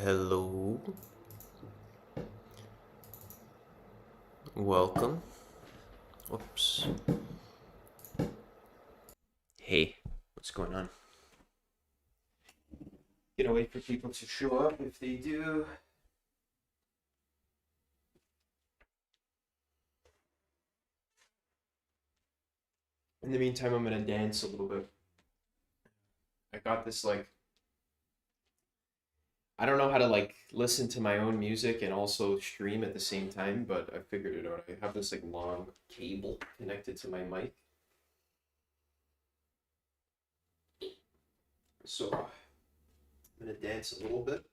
Hello, welcome. Whoops. Hey, what's going on? Gonna wait for people to show up. If they do, in the meantime, I'm gonna dance a little bit. I got this I don't know how to listen to my own music and also stream at the same time, but I figured it out. I have this long cable connected to my mic. So I'm gonna dance a little bit.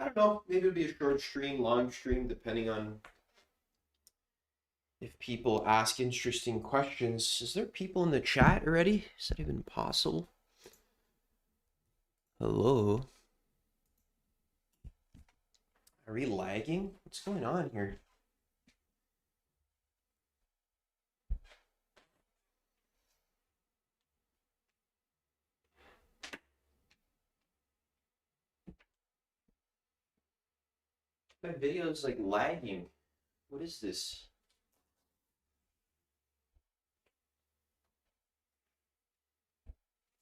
I don't know, maybe it'll be a short stream, long stream, depending on if people ask interesting questions. Is there people in the chat already? Is that even possible? Hello? Are we lagging? What's going on here? My video's lagging. What is this?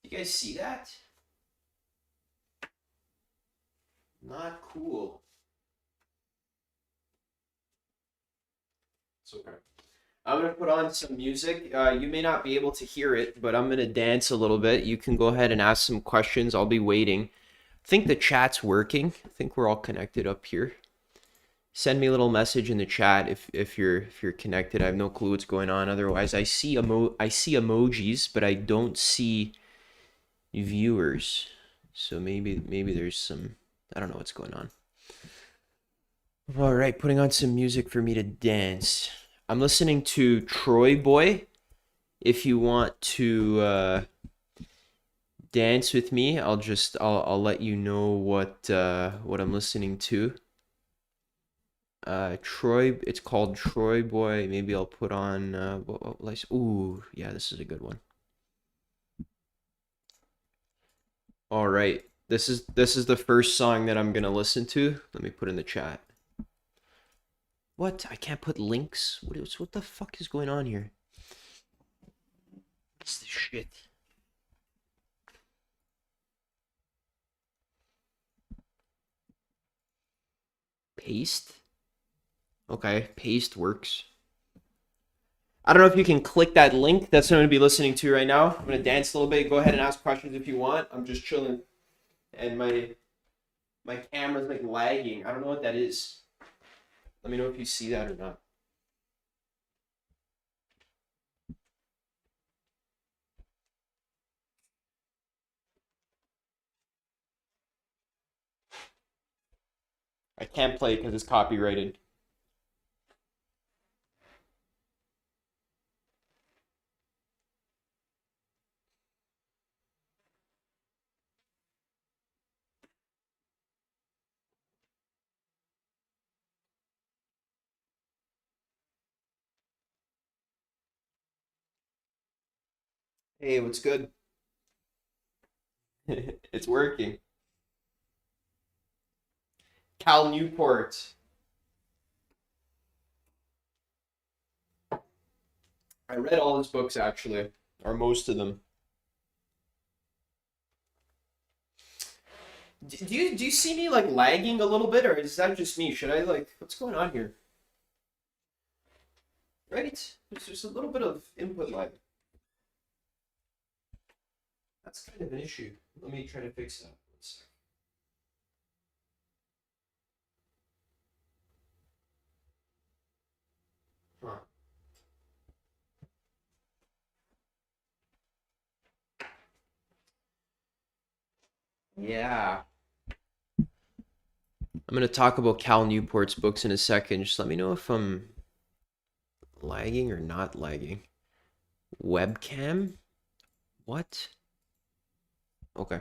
You guys see that? Not cool. It's okay. I'm gonna put on some music. You may not be able to hear it, but I'm gonna dance a little bit. You can go ahead and ask some questions. I'll be waiting. I think the chat's working. I think we're all connected up here. Send me a little message in the chat if you're connected. I have no clue what's going on. Otherwise, I see emojis, but I don't see viewers. So maybe there's some, I don't know what's going on. All right, putting on some music for me to dance. I'm listening to Troy Boy. If you want to dance with me, I'll let you know what I'm listening to. Troy, it's called Troy Boy. Maybe I'll put on ooh, yeah, this is a good one. All right. This is the first song that I'm going to listen to. Let me put in the chat. What? I can't put links? What the fuck is going on here? What's this shit? Paste? Okay, paste works. I don't know if you can click that link. That's what I'm going to be listening to right now. I'm going to dance a little bit. Go ahead and ask questions if you want. I'm just chilling. And my camera's lagging. I don't know what that is. Let me know if you see that or not. I can't play it because it's copyrighted. Hey, what's good? It's working. Cal Newport. I read all his books actually, or most of them. Do you see me lagging a little bit, or is that just me? Should I what's going on here? Right? There's just a little bit of input lag. That's kind of an issue. Let me try to fix that. One sec. Huh. Yeah. I'm gonna talk about Cal Newport's books in a second. Just let me know if I'm lagging or not lagging. Webcam? What? Okay.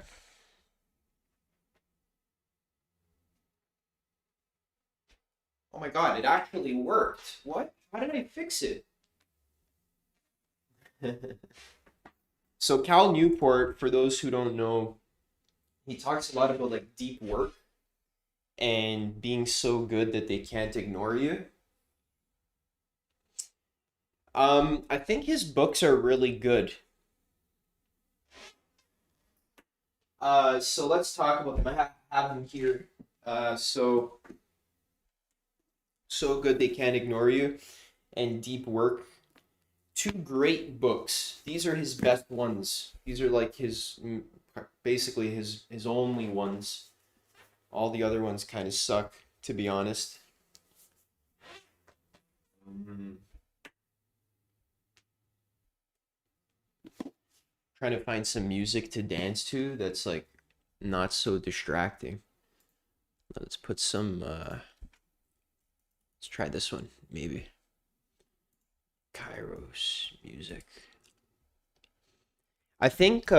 Oh my god, it actually worked. What? How did I fix it? So Cal Newport, for those who don't know, he talks a lot about deep work. and being so good that they can't ignore you. I think his books are really good. So let's talk about them. I have them here. So so good they can't ignore you, and Deep Work. Two great books. These are his best ones. These are like his basically his only ones. All the other ones kind of suck, to be honest. Mhm. Trying to find some music to dance to that's like not so distracting. Let's put some let's try this one maybe. Kairos music. I think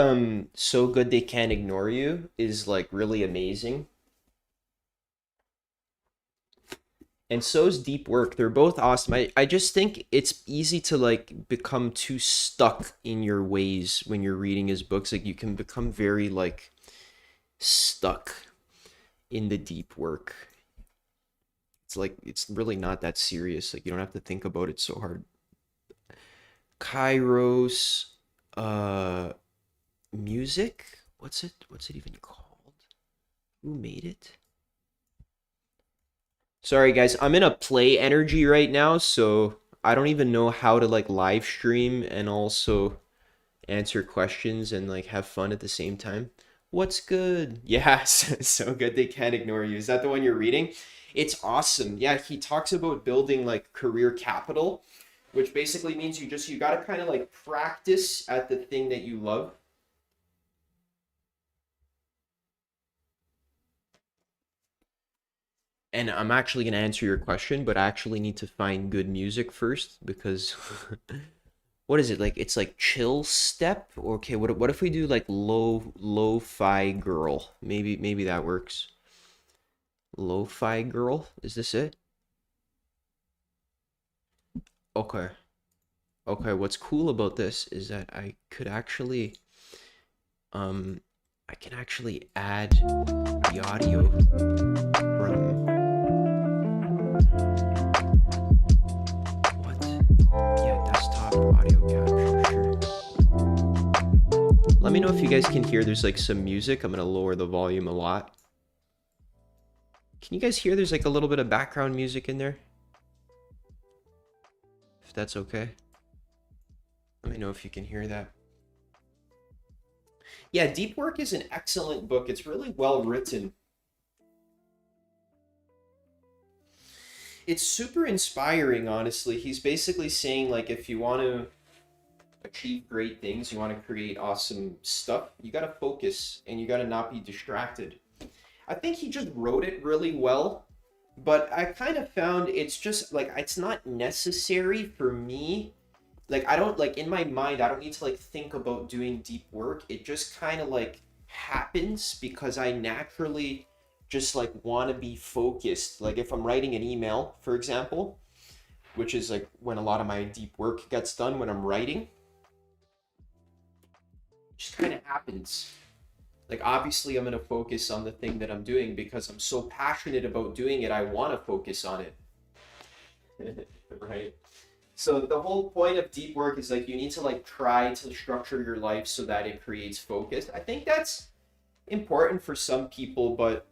So Good They Can't Ignore You is like really amazing. And so's Deep Work. They're both awesome. I just think it's easy to like become too stuck in your ways when you're reading his books. Like you can become very like stuck in the deep work. It's like it's really not that serious. Like you don't have to think about it so hard. Kairos uh music? What's it even called? Who made it? Sorry guys, I'm in a play energy right now, so I don't even know how to like live stream and also answer questions and like have fun at the same time. What's good? Yes, so good they can't ignore you. Is that the one you're reading? It's awesome. Yeah, he talks about building like career capital, which basically means you got to kind of like practice at the thing that you love. And I'm actually going to answer your question, but I actually need to find good music first because what is it like? It's like chill step. Okay, what if we do like lo-fi girl? Maybe that works. Lo-fi girl, is this it? Okay. Okay, what's cool about this is that I could actually I can actually add the audio from what? Yeah, desktop audio capture, sure. Let me know if you guys can hear there's like some music. I'm gonna lower the volume a lot. Can you guys hear there's like a little bit of background music in there? If that's okay. Let me know if you can hear that. Yeah, Deep Work is an excellent book. It's really well written. It's super inspiring, honestly. He's basically saying like if you want to achieve great things, you want to create awesome stuff, you got to focus and you got to not be distracted. I think he just wrote it really well, but I kind of found it's just like it's not necessary for me. Like I don't like in my mind, I don't need to like think about doing deep work. It just kind of like happens because I naturally just like want to be focused. Like if I'm writing an email, for example, which is like when a lot of my deep work gets done when I'm writing, it just kind of happens. Like obviously I'm going to focus on the thing that I'm doing because I'm so passionate about doing it. I want to focus on it. Right? So the whole point of deep work is like you need to like try to structure your life so that it creates focus. I think that's important for some people, but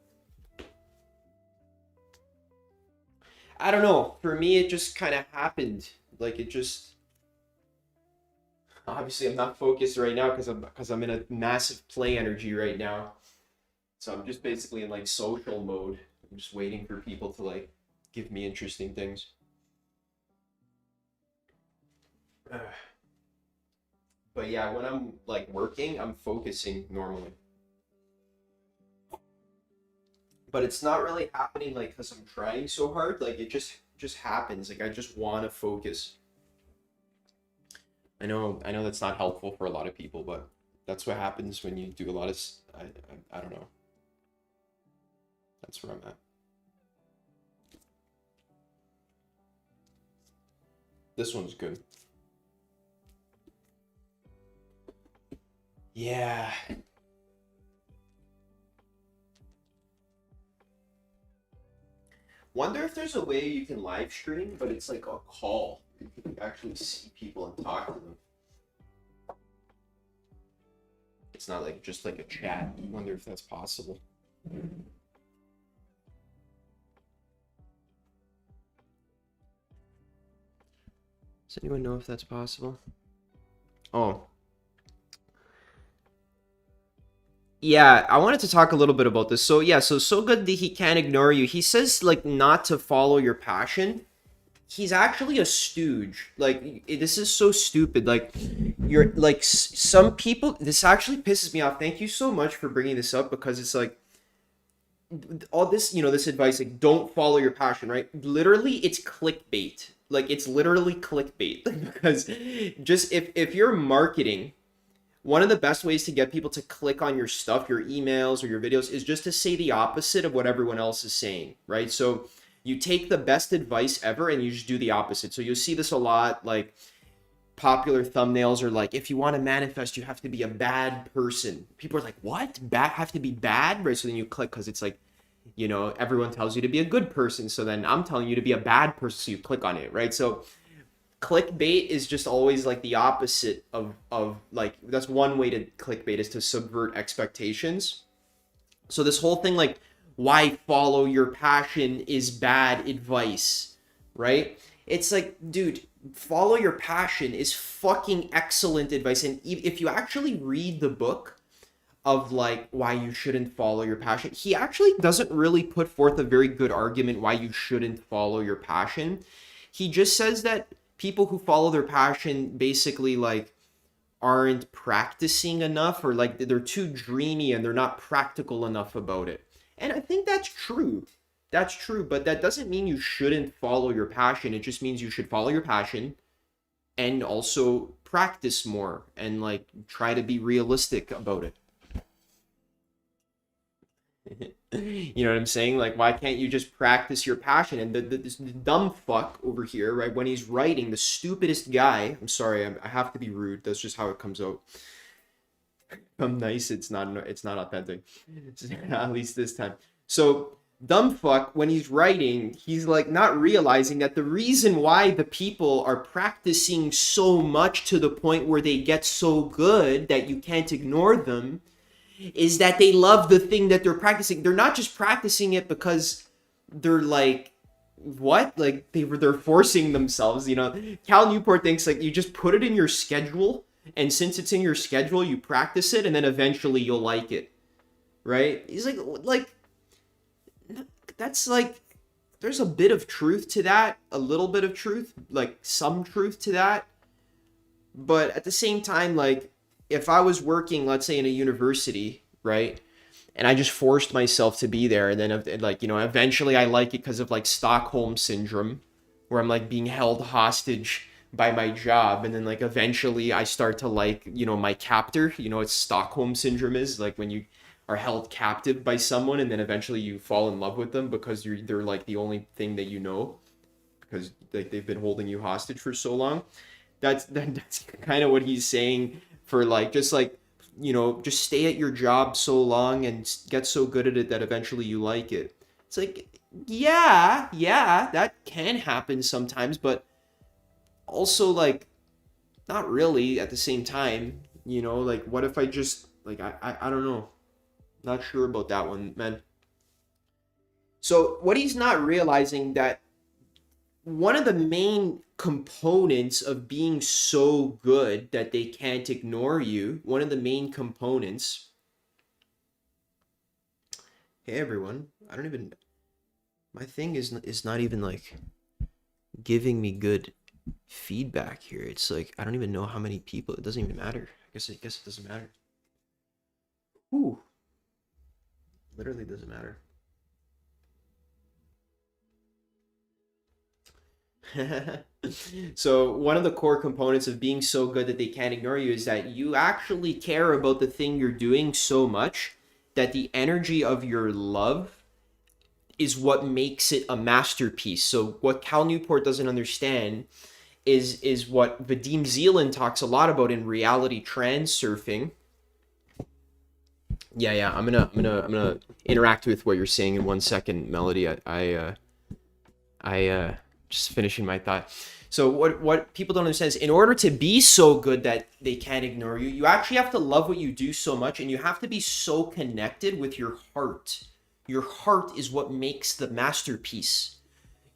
I don't know. For me it just kind of happened. Like it just obviously I'm not focused right now because I'm in a massive play energy right now. So I'm just basically in like social mode. I'm just waiting for people to like give me interesting things. But yeah, when I'm like working, I'm focusing normally. But it's not really happening like because I'm trying so hard. Like it just happens. Like I just want to focus. I know that's not helpful for a lot of people, but that's what happens when you do a lot of I don't know. That's where I'm at. This one's good. Yeah. Wonder if there's a way you can live stream, but it's like a call. You can actually see people and talk to them. It's not like just like a chat. Wonder if that's possible. Does anyone know if that's possible? Oh. Yeah, I wanted to talk a little bit about this. So yeah, so good that he can't ignore you. He says like not to follow your passion. He's actually a stooge. Like this is so stupid. Like you're like some people. This actually pisses me off. Thank you so much for bringing this up because it's like all this, this advice like don't follow your passion, right? Literally, it's clickbait. Like it's literally clickbait because just if you're marketing, one of the best ways to get people to click on your stuff, your emails or your videos, is just to say the opposite of what everyone else is saying, right? So you take the best advice ever and you just do the opposite. So you'll see this a lot, like popular thumbnails are like, if you want to manifest, you have to be a bad person. People are like, what? Have to be bad? Right? So then you click because it's like, everyone tells you to be a good person. So then I'm telling you to be a bad person. So you click on it, right? So clickbait is just always like the opposite of like, that's one way to clickbait is to subvert expectations. So this whole thing, like, why follow your passion is bad advice, right? It's like, dude, follow your passion is fucking excellent advice. And if you actually read the book of like why you shouldn't follow your passion, he actually doesn't really put forth a very good argument why you shouldn't follow your passion. He just says that people who follow their passion basically like aren't practicing enough, or like they're too dreamy and they're not practical enough about it. And I think that's true. That's true, but that doesn't mean you shouldn't follow your passion. It just means you should follow your passion and also practice more and like try to be realistic about it. You know what I'm saying? Like, why can't you just practice your passion? And this dumb fuck over here, right, when he's writing, the stupidest guy, I'm sorry, I have to be rude. That's just how it comes out. I'm nice. It's not authentic. At least this time. So dumb fuck, when he's writing, he's like not realizing that the reason why the people are practicing so much to the point where they get so good that you can't ignore them is that they love the thing that they're practicing. They're not just practicing it because they're like, what? Like they're forcing themselves, Cal Newport thinks like you just put it in your schedule, and since it's in your schedule, you practice it, and then eventually you'll like it, right? He's like that's like, there's a bit of truth to that, a little bit of truth, like some truth to that. But at the same time, like if I was working, let's say in a university, right? And I just forced myself to be there, and then like, eventually I like it because of like Stockholm syndrome, where I'm like being held hostage by my job, and then like eventually I start to like, my captor, it's Stockholm syndrome is like when you are held captive by someone and then eventually you fall in love with them because they're like the only thing that because like they've been holding you hostage for so long. That's kind of what he's saying for like, just like, just stay at your job so long and get so good at it that eventually you like it. It's like, yeah, that can happen sometimes, but also like not really at the same time, like what if I just like, I don't know. Not sure about that one, man. So what he's not realizing that one of the main components of being so good that they can't ignore you, one of the main components. Hey everyone, my thing is not even like giving me good feedback here. It's like I don't even know how many people. It doesn't even matter. I guess it doesn't matter. Ooh. Literally doesn't matter. So one of the core components of being so good that they can't ignore you is that you actually care about the thing you're doing so much that the energy of your love is what makes it a masterpiece. So what Cal Newport doesn't understand is what Vadim Zeland talks a lot about in reality transurfing. Yeah, I'm gonna interact with what you're saying in 1 second, Melody. I Just finishing my thought. So what people don't understand is, in order to be so good that they can't ignore you, you actually have to love what you do so much, and you have to be so connected with your heart. Your heart is what makes the masterpiece,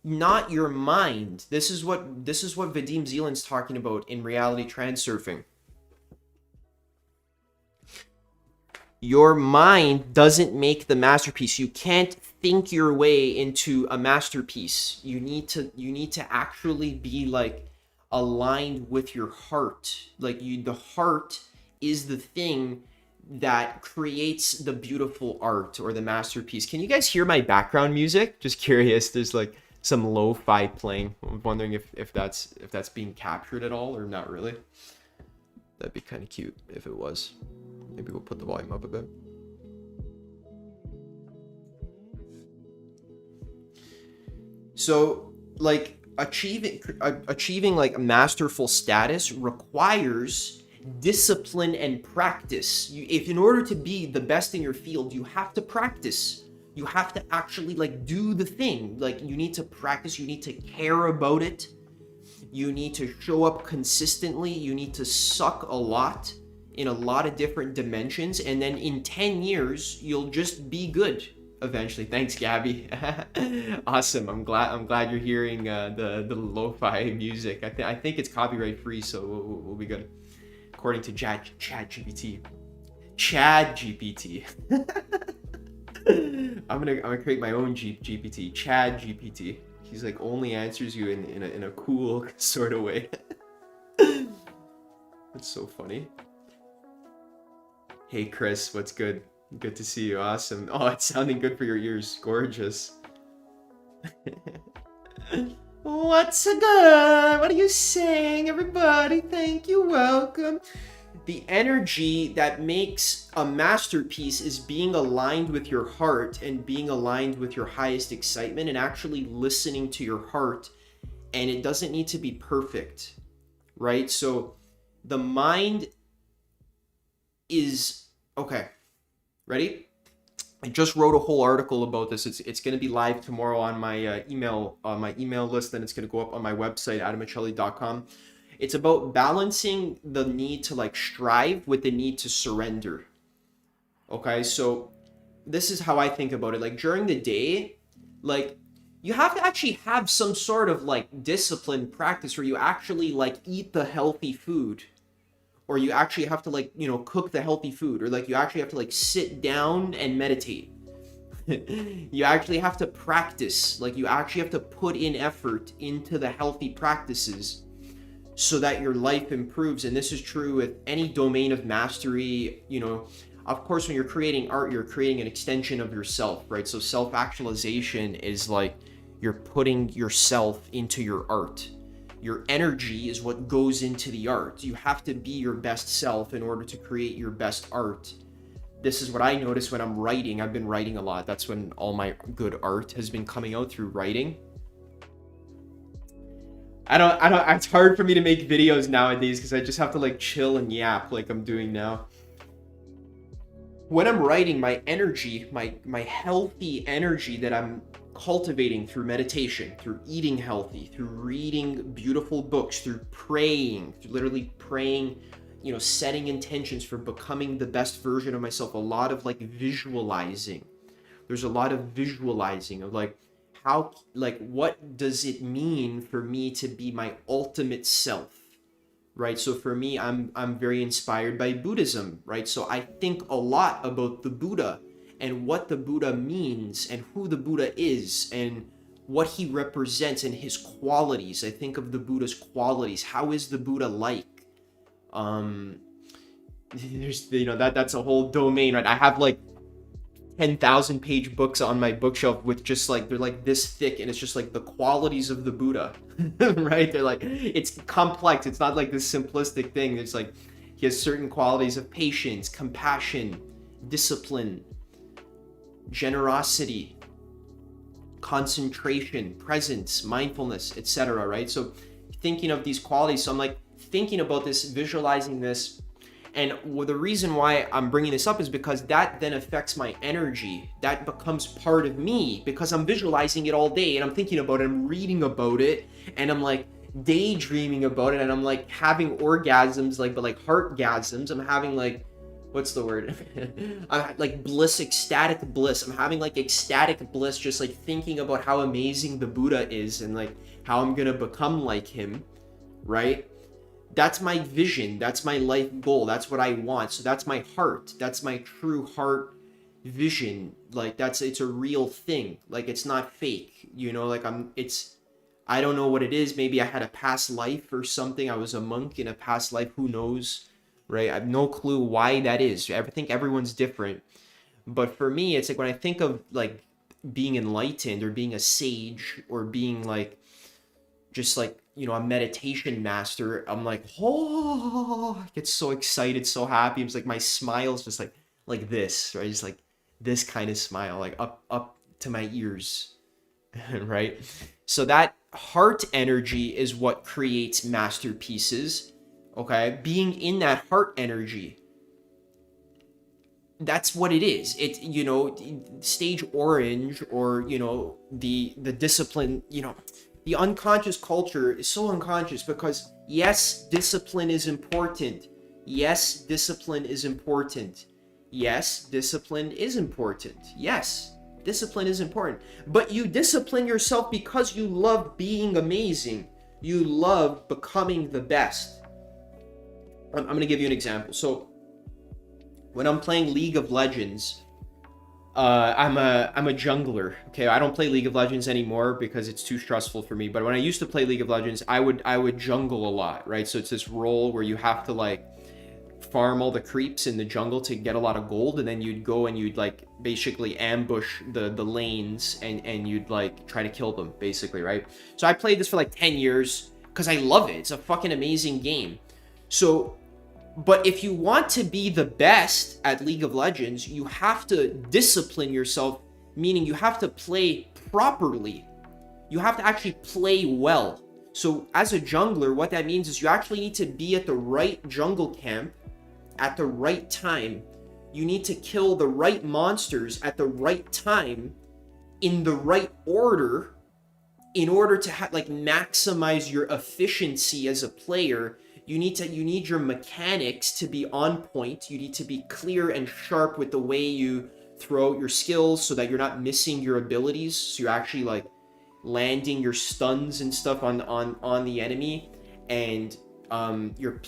not your mind. This is what Vadim Zeland's talking about in Reality Transurfing. Your mind doesn't make the masterpiece. You can't think your way into a masterpiece. You need to actually be like aligned with your heart. Like the heart is the thing that creates the beautiful art or the masterpiece. Can you guys hear my background music? Just curious. There's like some lo-fi playing. I'm wondering if that's being captured at all or not really. That'd be kind of cute if it was. Maybe we'll put the volume up a bit. So, like, achieving like masterful status requires discipline and practice. If in order to be the best in your field, you have to practice. You have to actually like do the thing. Like, you need to practice. You need to care about it. You need to show up consistently. You need to suck a lot in a lot of different dimensions, and then in 10 years you'll just be good eventually. Thanks, Gabby. Awesome. I'm glad you're hearing the lo-fi music. I think it's copyright free, so we'll be good, according to ChatGPT. I'm gonna create my own GPT, ChatGPT. He's like only answers you in a cool sort of way. That's so funny. Hey Chris, what's good? Good to see you. Awesome. Oh, it's sounding good for your ears. Gorgeous. What's good? What are you saying, everybody? Thank you. Welcome. The energy that makes a masterpiece is being aligned with your heart and being aligned with your highest excitement and actually listening to your heart. And it doesn't need to be perfect, right? So the mind is okay. Ready? I just wrote a whole article about this. It's going to be live tomorrow on my email list, and it's going to go up on my website adammichelli.com. It's about balancing the need to like strive with the need to surrender. Okay, so this is how I think about it. Like during the day, like you have to actually have some sort of like discipline practice where you actually like eat the healthy food. Or you actually have to like, cook the healthy food, or like you actually have to like sit down and meditate. You actually have to practice, like you actually have to put in effort into the healthy practices so that your life improves. And this is true with any domain of mastery. Of course, when you're creating art, you're creating an extension of yourself, right? So self-actualization is like you're putting yourself into your art. Your energy is what goes into the art. You have to be your best self in order to create your best art. This is what I notice when I'm writing. I've been writing a lot. That's when all my good art has been coming out, through writing. I don't, it's hard for me to make videos nowadays because I just have to like chill and yap like I'm doing now. When I'm writing, my energy, my healthy energy that I'm cultivating through meditation, through eating healthy, through reading beautiful books, through praying, through literally praying, setting intentions for becoming the best version of myself. A lot of like visualizing. There's a lot of visualizing of like how, like, what does it mean for me to be my ultimate self, right? So for me, I'm very inspired by Buddhism, right? So I think a lot about the Buddha and what the Buddha means and who the Buddha is and what he represents and his qualities. I think of the Buddha's qualities. How is the Buddha like? There's, that's a whole domain, right? I have like 10,000 page books on my bookshelf with just like, they're like this thick, and it's just like the qualities of the Buddha, right? They're like, it's complex. It's not like this simplistic thing. It's like, he has certain qualities of patience, compassion, discipline, generosity, concentration, presence, mindfulness, etc., right? So thinking of these qualities, so I'm like thinking about this, visualizing this, And the reason why I'm bringing this up is because that then affects my energy. That becomes part of me because I'm visualizing it all day and I'm thinking about it, I'm reading about it, and I'm like daydreaming about it, and I'm like having orgasms, like, but like heartgasms. I'm having like, what's the word? Like bliss, ecstatic bliss. I'm having like ecstatic bliss just like thinking about how amazing the Buddha is and like how I'm gonna become like him, right? That's my vision. That's my life goal. That's what I want. So that's my heart. That's my true heart vision. Like it's a real thing. Like it's not fake, you know, like I don't know what it is. Maybe I had a past life or something. I was a monk in a past life. Who knows? Right? I have no clue why that is. I think everyone's different. But for me, it's like when I think of like being enlightened or being a sage or being like just like, you know, a meditation master, I'm like, oh, I get so excited, so happy. It's like my smile's just like this, right? Just like this kind of smile, like up to my ears, right? So that heart energy is what creates masterpieces. Okay, being in that heart energy, that's what it is. It, you know, stage orange, or you know, the discipline, you know, the unconscious culture is so unconscious because yes, discipline is important. Yes, discipline is important. Yes, discipline is important. Yes, discipline is important. But you discipline yourself because you love being amazing. You love becoming the best. I'm going to give you an example. So when I'm playing League of Legends, I'm a jungler. Okay, I don't play League of Legends anymore because it's too stressful for me. But when I used to play League of Legends, I would jungle a lot, right? So it's this role where you have to like farm all the creeps in the jungle to get a lot of gold, and then you'd go and you'd like basically ambush the lanes and you'd like try to kill them basically, right? So I played this for like 10 years because I love it. It's a fucking amazing game. So but if you want to be the best at League of Legends, you have to discipline yourself, meaning you have to play properly. You have to actually play well. So as a jungler, what that means is you actually need to be at the right jungle camp at the right time. You need to kill the right monsters at the right time in the right order in order to like maximize your efficiency as a player. You need your mechanics to be on point. You need to be clear and sharp with the way you throw out your skills so that you're not missing your abilities. So you're actually like landing your stuns and stuff on the enemy, and you're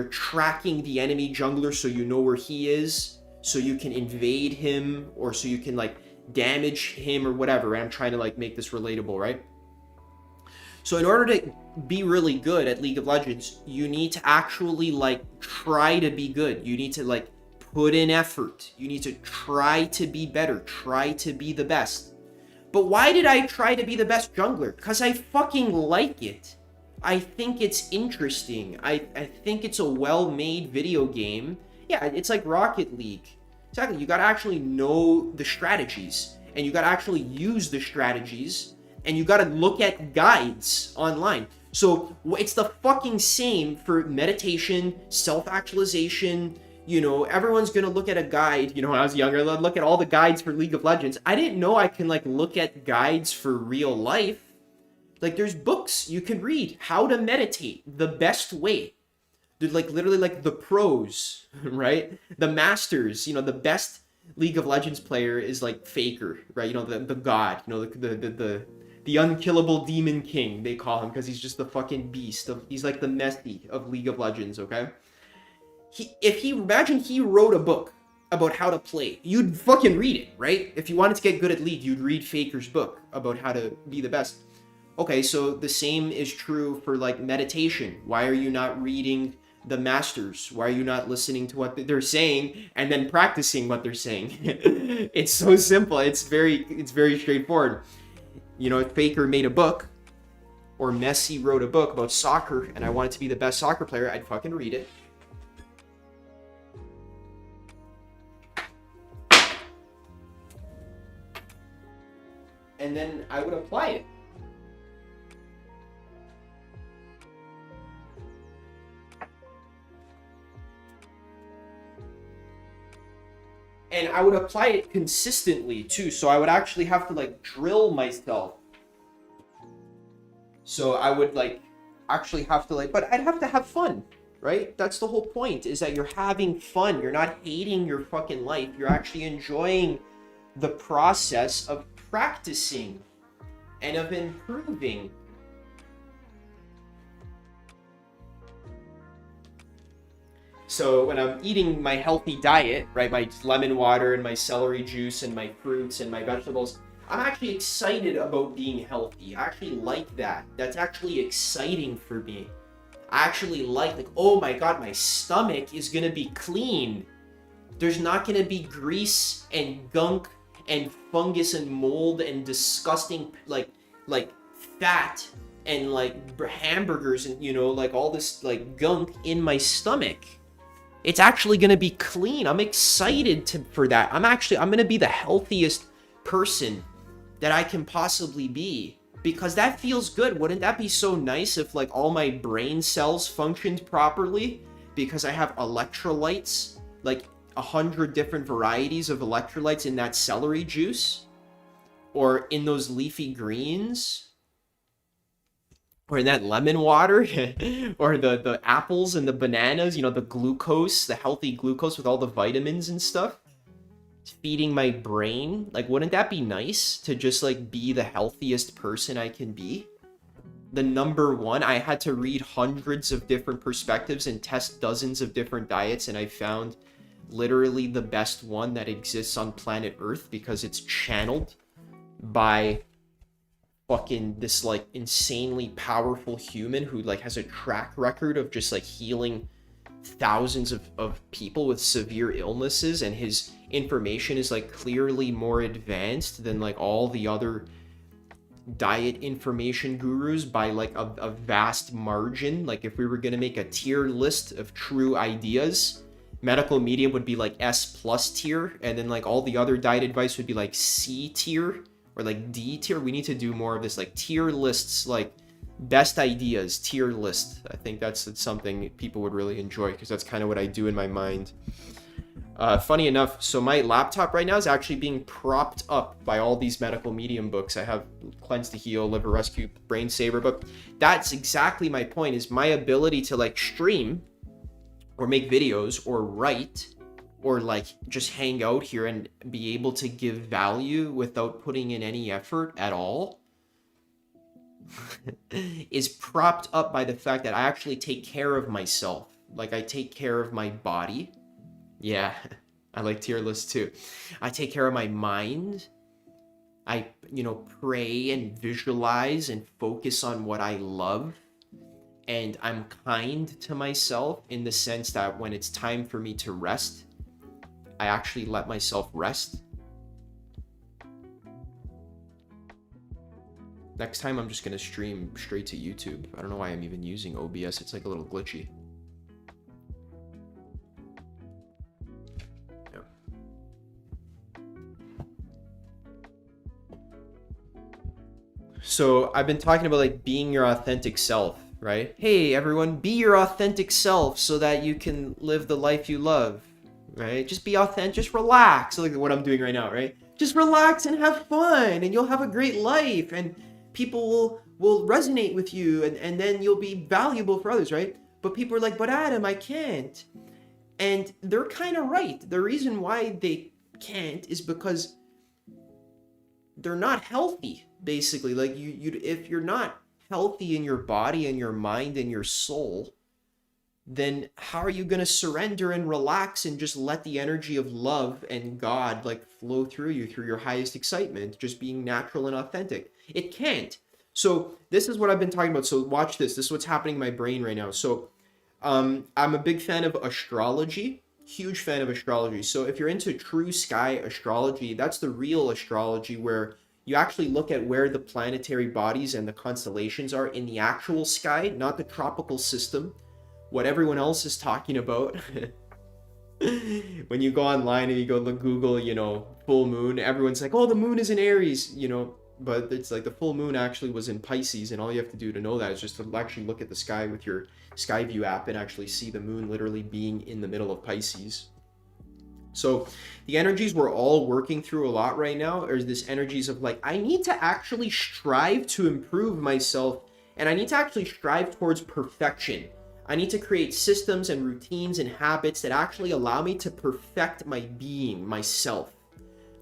tracking the enemy jungler so you know where he is, so you can invade him or so you can like damage him or whatever. And I'm trying to like make this relatable, right? So in order to be really good at League of Legends, you need to actually like try to be good. You need to like put in effort. You need to try to be better, try to be the best. But why did I try to be the best jungler? Because I fucking like it. I think it's interesting. I think it's a well-made video game. Yeah, it's like Rocket League. Exactly, you gotta actually know the strategies, and you gotta actually use the strategies, and you gotta look at guides online. So it's the fucking same for meditation, self-actualization. You know, everyone's gonna look at a guide. You know, when I was younger, I'd look at all the guides for League of Legends. I didn't know I can like look at guides for real life. Like there's books you can read how to meditate the best way. Dude, like literally like the pros, right? The masters, you know, the best League of Legends player is like Faker, right? You know, the god, you know, the unkillable demon king, they call him, because he's just the fucking beast. He's like the Messi of League of Legends, okay? Imagine he wrote a book about how to play, you'd fucking read it, right? If you wanted to get good at League, you'd read Faker's book about how to be the best. Okay, so the same is true for like meditation. Why are you not reading the masters? Why are you not listening to what they're saying and then practicing what they're saying? It's so simple. It's very straightforward. You know, if Faker made a book or Messi wrote a book about soccer and I wanted to be the best soccer player, I'd fucking read it. And then I would apply it. And I would apply it consistently too. So I would actually have to like drill myself. So I would like actually have to like, but I'd have to have fun, right? That's the whole point, is that you're having fun. You're not hating your fucking life. You're actually enjoying the process of practicing and of improving. So when I'm eating my healthy diet, right, my lemon water and my celery juice and my fruits and my vegetables, I'm actually excited about being healthy. I actually like that. That's actually exciting for me. I actually like, oh my God, my stomach is gonna be clean. There's not gonna be grease and gunk and fungus and mold and disgusting like fat and like hamburgers and, you know, like all this like gunk in my stomach. It's actually gonna be clean. I'm excited for that. I'm gonna be the healthiest person that I can possibly be, because that feels good. Wouldn't that be so nice if like all my brain cells functioned properly because I have electrolytes, like 100 different varieties of electrolytes in that celery juice or in those leafy greens or in that lemon water or the apples and the bananas, you know, the glucose, the healthy glucose with all the vitamins and stuff feeding my brain. Like, wouldn't that be nice to just like be the healthiest person I can be? The number one, I had to read hundreds of different perspectives and test dozens of different diets, and I found literally the best one that exists on planet Earth because it's channeled by fucking this like insanely powerful human who like has a track record of just like healing thousands of people with severe illnesses, and his information is like clearly more advanced than like all the other diet information gurus by like a vast margin. Like if we were going to make a tier list of true ideas, medical medium would be like S+ tier, and then like all the other diet advice would be like C tier or like D tier. We need to do more of this like tier lists, like best ideas tier list. I think that's something people would really enjoy, because that's kind of what I do in my mind. Funny enough, so my laptop right now is actually being propped up by all these medical medium books. I have Cleanse to Heal, Liver Rescue, Brain Saver, but that's exactly my point, is my ability to like stream or make videos or write or like just hang out here and be able to give value without putting in any effort at all is propped up by the fact that I actually take care of myself. Like I take care of my body. Yeah, I like tier lists too. I take care of my mind. I, you know, pray and visualize and focus on what I love. And I'm kind to myself in the sense that when it's time for me to rest, I actually let myself rest. Next time I'm just going to stream straight to YouTube. I don't know why I'm even using OBS. It's like a little glitchy. So I've been talking about like being your authentic self, right? Hey everyone, be your authentic self so that you can live the life you love, right? Just be authentic, just relax. Look at what I'm doing right now, right? Just relax and have fun, and you'll have a great life, and people will resonate with you, and then you'll be valuable for others, right? But people are like, but Adam, I can't. And they're kind of right. The reason why they can't is because they're not healthy. Basically, like you if you're not healthy in your body and your mind and your soul, then how are you going to surrender and relax and just let the energy of love and God like flow through you through your highest excitement, just being natural and authentic? It can't. So this is what I've been talking about. So watch this. This is what's happening in my brain right now. So I'm a big fan of astrology. Huge fan of astrology. So if you're into true sky astrology, that's the real astrology, where you actually look at where the planetary bodies and the constellations are in the actual sky, not the tropical system, what everyone else is talking about. When you go online and you go look, Google, you know, full moon, everyone's like, oh, the moon is in Aries, you know, but it's like the full moon actually was in Pisces, and all you have to do to know that is just to actually look at the sky with your Skyview app and actually see the moon literally being in the middle of Pisces. So The energies we're all working through a lot right now are this energies of like, I need to actually strive to improve myself, and I need to actually strive towards perfection. I need to create systems and routines and habits that actually allow me to perfect my being, myself,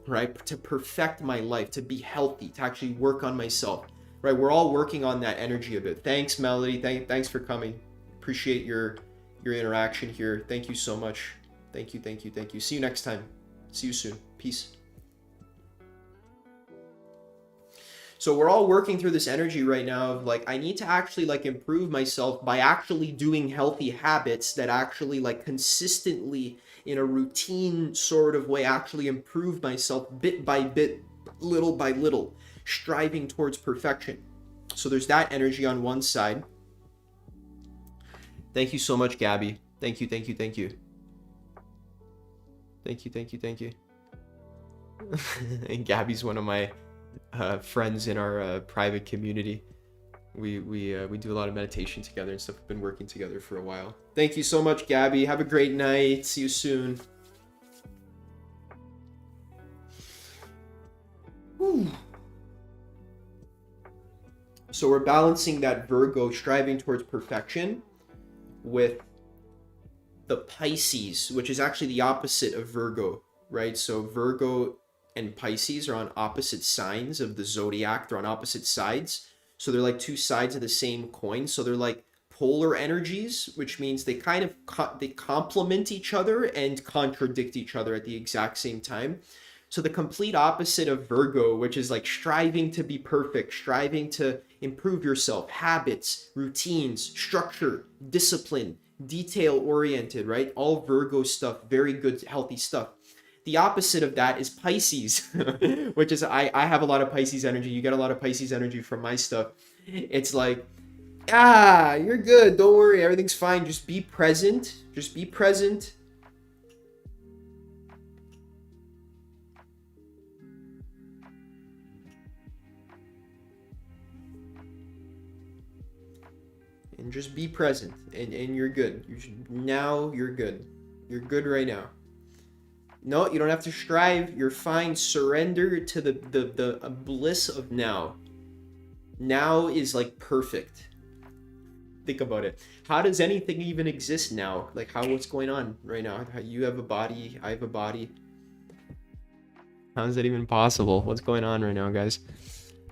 right? To perfect my life, to be healthy, to actually work on myself, right? We're all working on that energy a bit. Thanks, Melody. Thanks for coming. Appreciate your interaction here. Thank you so much. Thank you. See you next time. See you soon. Peace. So we're all working through this energy right now of like, I need to actually like improve myself by actually doing healthy habits that actually like consistently in a routine sort of way actually improve myself bit by bit, little by little, striving towards perfection. So there's that energy on one side. Thank you so much, Gabby. Thank you. Thank you. And Gabby's one of my friends in our private community. We do a lot of meditation together and stuff. We've been working together for a while. Thank you so much, Gabby. Have a great night. See you soon. Whew. So we're balancing that Virgo striving towards perfection with the Pisces, which is actually the opposite of Virgo, right? So Virgo and Pisces are on opposite signs of the zodiac. They're on opposite sides. So they're like two sides of the same coin. So they're like polar energies, which means they kind of they complement each other and contradict each other at the exact same time. So the complete opposite of Virgo, which is like striving to be perfect, striving to improve yourself, habits, routines, structure, discipline, detail oriented, right? All Virgo stuff, very good, healthy stuff. The opposite of that is Pisces, which is I have a lot of Pisces energy. You get a lot of Pisces energy from my stuff. It's like, you're good. Don't worry. Everything's fine. Just be present. Just be present. And just be present. And you're good. Now you're good. You're good right now. No, you don't have to strive. You're fine. Surrender to the bliss of now. Now is like perfect. Think about it. How does anything even exist now? Like what's going on right now? You have a body. I have a body. How is that even possible? What's going on right now, guys?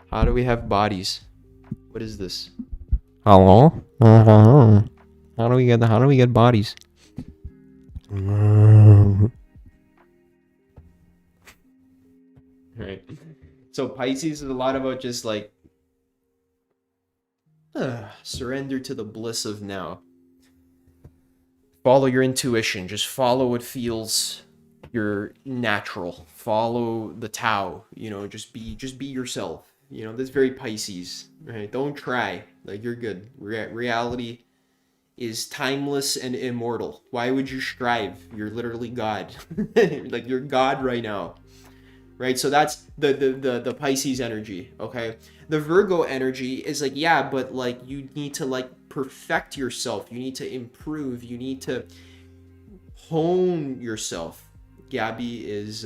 How do we have bodies? What is this? Hello? How do we get bodies? Right. So Pisces is a lot about just like surrender to the bliss of now. Follow your intuition. Just follow what feels your natural. Follow the Tao. Just be yourself. That's very Pisces, right? Don't try. Like you're good. Reality is timeless and immortal. Why would you strive? You're literally God. Like you're God right now. Right? So that's the Pisces energy, okay? The Virgo energy is like, but like you need to like perfect yourself. You need to improve. You need to hone yourself. Gabby is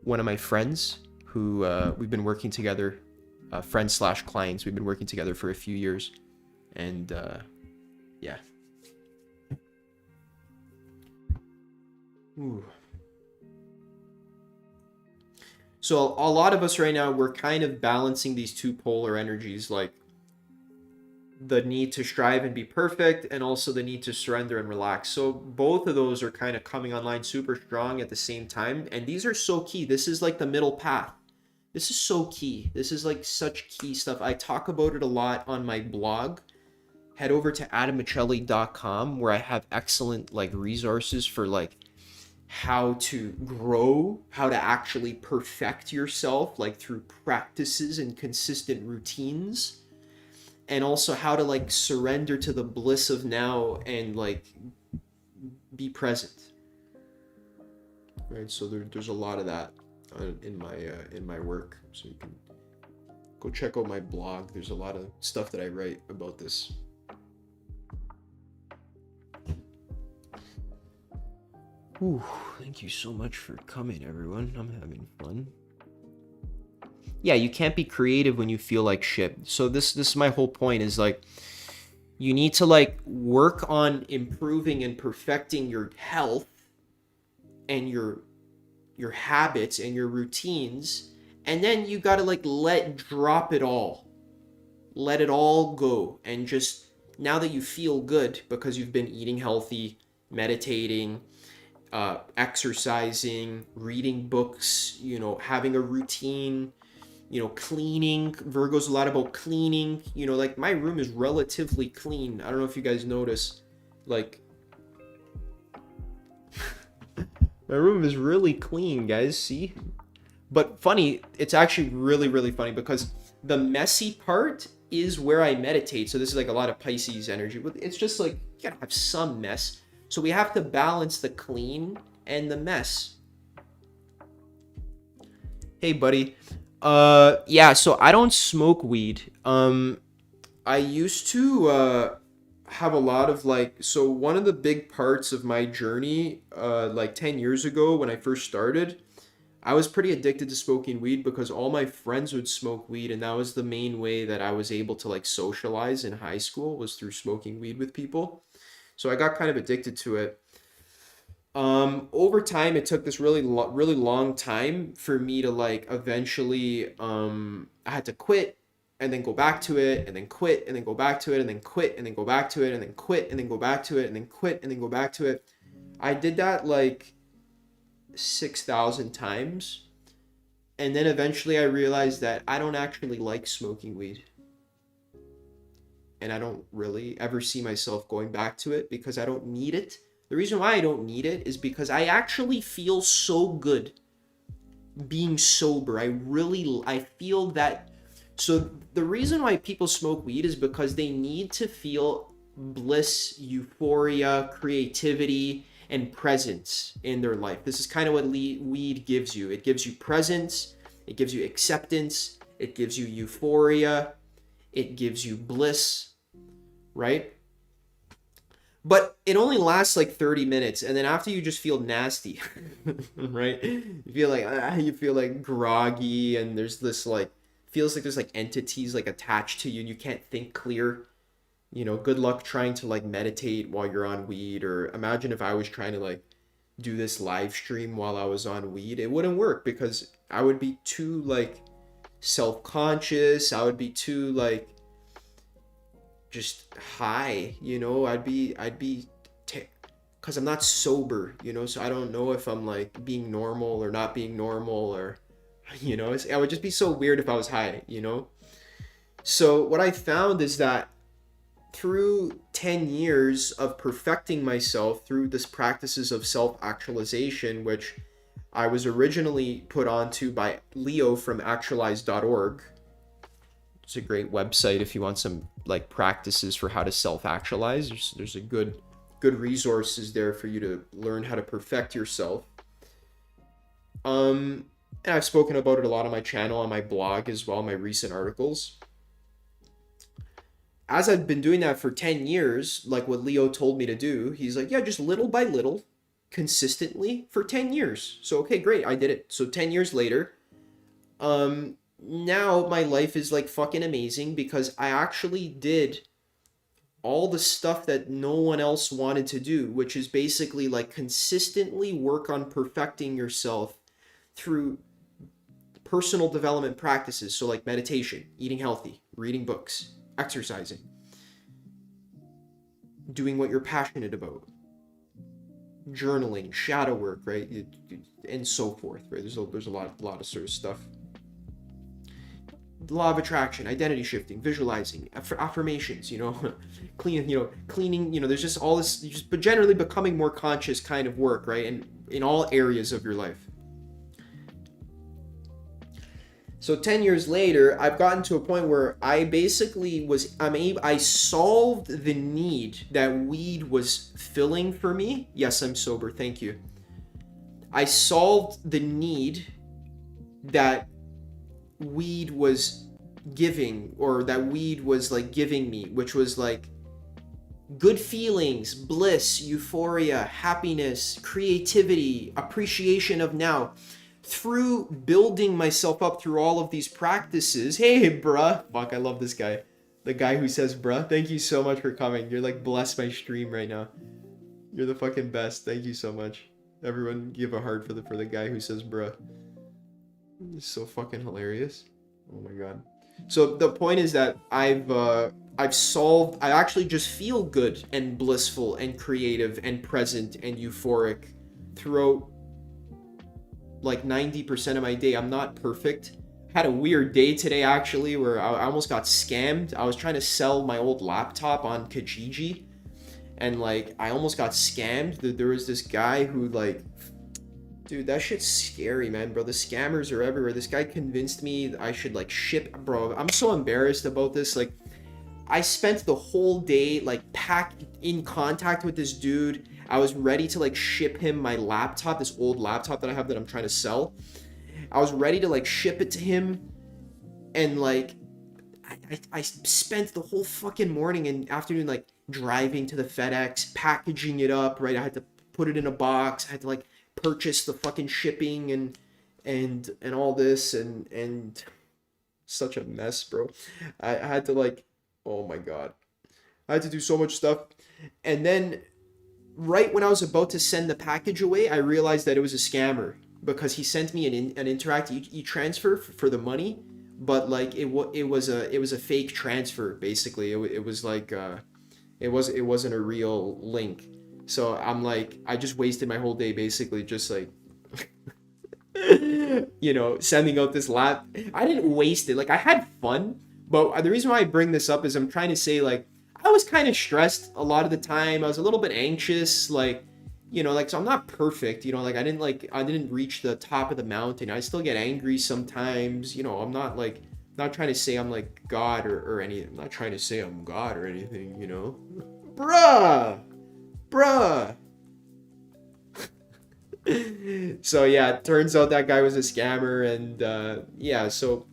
one of my friends who we've been working together, friends/clients. We've been working together for a few years. And yeah. Ooh. So a lot of us right now, we're kind of balancing these two polar energies, like the need to strive and be perfect and also the need to surrender and relax. So both of those are kind of coming online super strong at the same time. And these are so key. This is like the middle path. This is so key. This is like such key stuff. I talk about it a lot on my blog. Head over to adammichelli.com where I have excellent like resources for like how to grow, how to actually perfect yourself, like through practices and consistent routines, and also how to like surrender to the bliss of now and like be present. Right, so there's a lot of that in my work, so you can go check out my blog. There's a lot of stuff that I write about this. Ooh, thank you so much for coming, everyone. I'm having fun. Yeah, you can't be creative when you feel like shit. So this is my whole point, is like, you need to like work on improving and perfecting your health and your habits and your routines, and then you got to like drop it all. Let it all go, and just, now that you feel good because you've been eating healthy, meditating, exercising, reading books, having a routine, cleaning. Virgo's a lot about cleaning. Like, my room is relatively clean. I don't know if you guys notice. Like, my room is really clean, guys. See? But funny, it's actually really, really funny, because the messy part is where I meditate. So this is like a lot of Pisces energy. But it's just like, you gotta have some mess. So we have to balance the clean and the mess. Hey, buddy. Yeah, so I don't smoke weed. I used to have a lot of like, so one of the big parts of my journey, like 10 years ago when I first started, I was pretty addicted to smoking weed because all my friends would smoke weed, and that was the main way that I was able to like socialize in high school, was through smoking weed with people. So I got kind of addicted to it. Over time, it took this really long time for me to like eventually, I had to quit and then go back to it, and then quit and then go back to it, and then quit and then go back to it, and then quit and then go back to it, and then quit and then go back to it. I did that like 6,000 times. And then eventually I realized that I don't actually like smoking weed. And I don't really ever see myself going back to it because I don't need it. The reason why I don't need it is because I actually feel so good being sober. I feel that. So the reason why people smoke weed is because they need to feel bliss, euphoria, creativity, and presence in their life. This is kind of what weed gives you. It gives you presence, it gives you acceptance, it gives you euphoria, it gives you bliss, right? But it only lasts like 30 minutes, and then after, you just feel nasty, right? You feel like groggy, and there's this like, feels like there's like entities like attached to you, and you can't think clear. Good luck trying to like meditate while you're on weed. Or imagine if I was trying to like do this live stream while I was on weed. It wouldn't work because I would be too like self-conscious. I would be too like just high, I'd be because I'm not sober, so I don't know if I'm like being normal or not being normal, or I would just be so weird if I was high. So what I found is that through 10 years of perfecting myself through this practices of self-actualization, which I was originally put onto by Leo from actualize.org. It's a great website if you want some like practices for how to self-actualize. There's a good resources there for you to learn how to perfect yourself. And I've spoken about it a lot on my channel, on my blog as well, my recent articles. As I've been doing that for 10 years, like what Leo told me to do, he's like, yeah, just little by little, consistently for 10 years. So, okay, great, I did it. So 10 years later, now my life is like fucking amazing because I actually did all the stuff that no one else wanted to do, which is basically like consistently work on perfecting yourself through personal development practices. So like meditation, eating healthy, reading books, exercising, doing what you're passionate about, journaling, shadow work, right? And so forth, right? There's a lot of sort of stuff. The law of attraction, identity shifting, visualizing, affirmations, cleaning, there's just all this, but generally becoming more conscious kind of work, right? And in all areas of your life. So 10 years later, I've gotten to a point where I basically I solved the need that weed was filling for me. Yes, I'm sober, thank you. I solved the need that weed was giving, or that weed was like giving me, which was like good feelings, bliss, euphoria, happiness, creativity, appreciation of now. Through building myself up through all of these practices. Hey, bruh. Fuck, I love this guy. The guy who says bruh. Thank you so much for coming. You're like bless my stream right now. You're the fucking best. Thank you so much. Everyone give a heart for the guy who says bruh. It's so fucking hilarious. Oh my god. So the point is that I actually just feel good and blissful and creative and present and euphoric throughout like 90% of my day. I'm not perfect. Had a weird day today actually where I almost got scammed. I was trying to sell my old laptop on Kijiji and like I almost got scammed. There was this guy who like, dude, that shit's scary, man, bro. The scammers are everywhere. This guy convinced me I should like ship, bro. I'm so embarrassed about this. Like, I spent the whole day like in contact with this dude. I was ready to like ship him my laptop, this old laptop that I have that I'm trying to sell. I was ready to like ship it to him, and like I spent the whole fucking morning and afternoon like driving to the FedEx, packaging it up, right? I had to put it in a box. I had to like purchase the fucking shipping and all this and such a mess, bro. I had to like, oh my god, I had to do so much stuff. And then right when I was about to send the package away, I realized that it was a scammer because he sent me an Interac e-transfer for the money, but like it was a fake transfer basically. It was like it wasn't a real link. So I'm like, I just wasted my whole day basically just like you know, sending out this lap. I didn't waste it. Like I had fun, but the reason why I bring this up is I'm trying to say like I was kind of stressed a lot of the time. I was a little bit anxious, like, you know, like, so I'm not perfect, you know, like I didn't reach the top of the mountain. I still get angry sometimes, you know. I'm not like, not trying to say I'm like God or anything. I'm not trying to say I'm God or anything, you know. Bruh. So yeah, it turns out that guy was a scammer, and yeah, so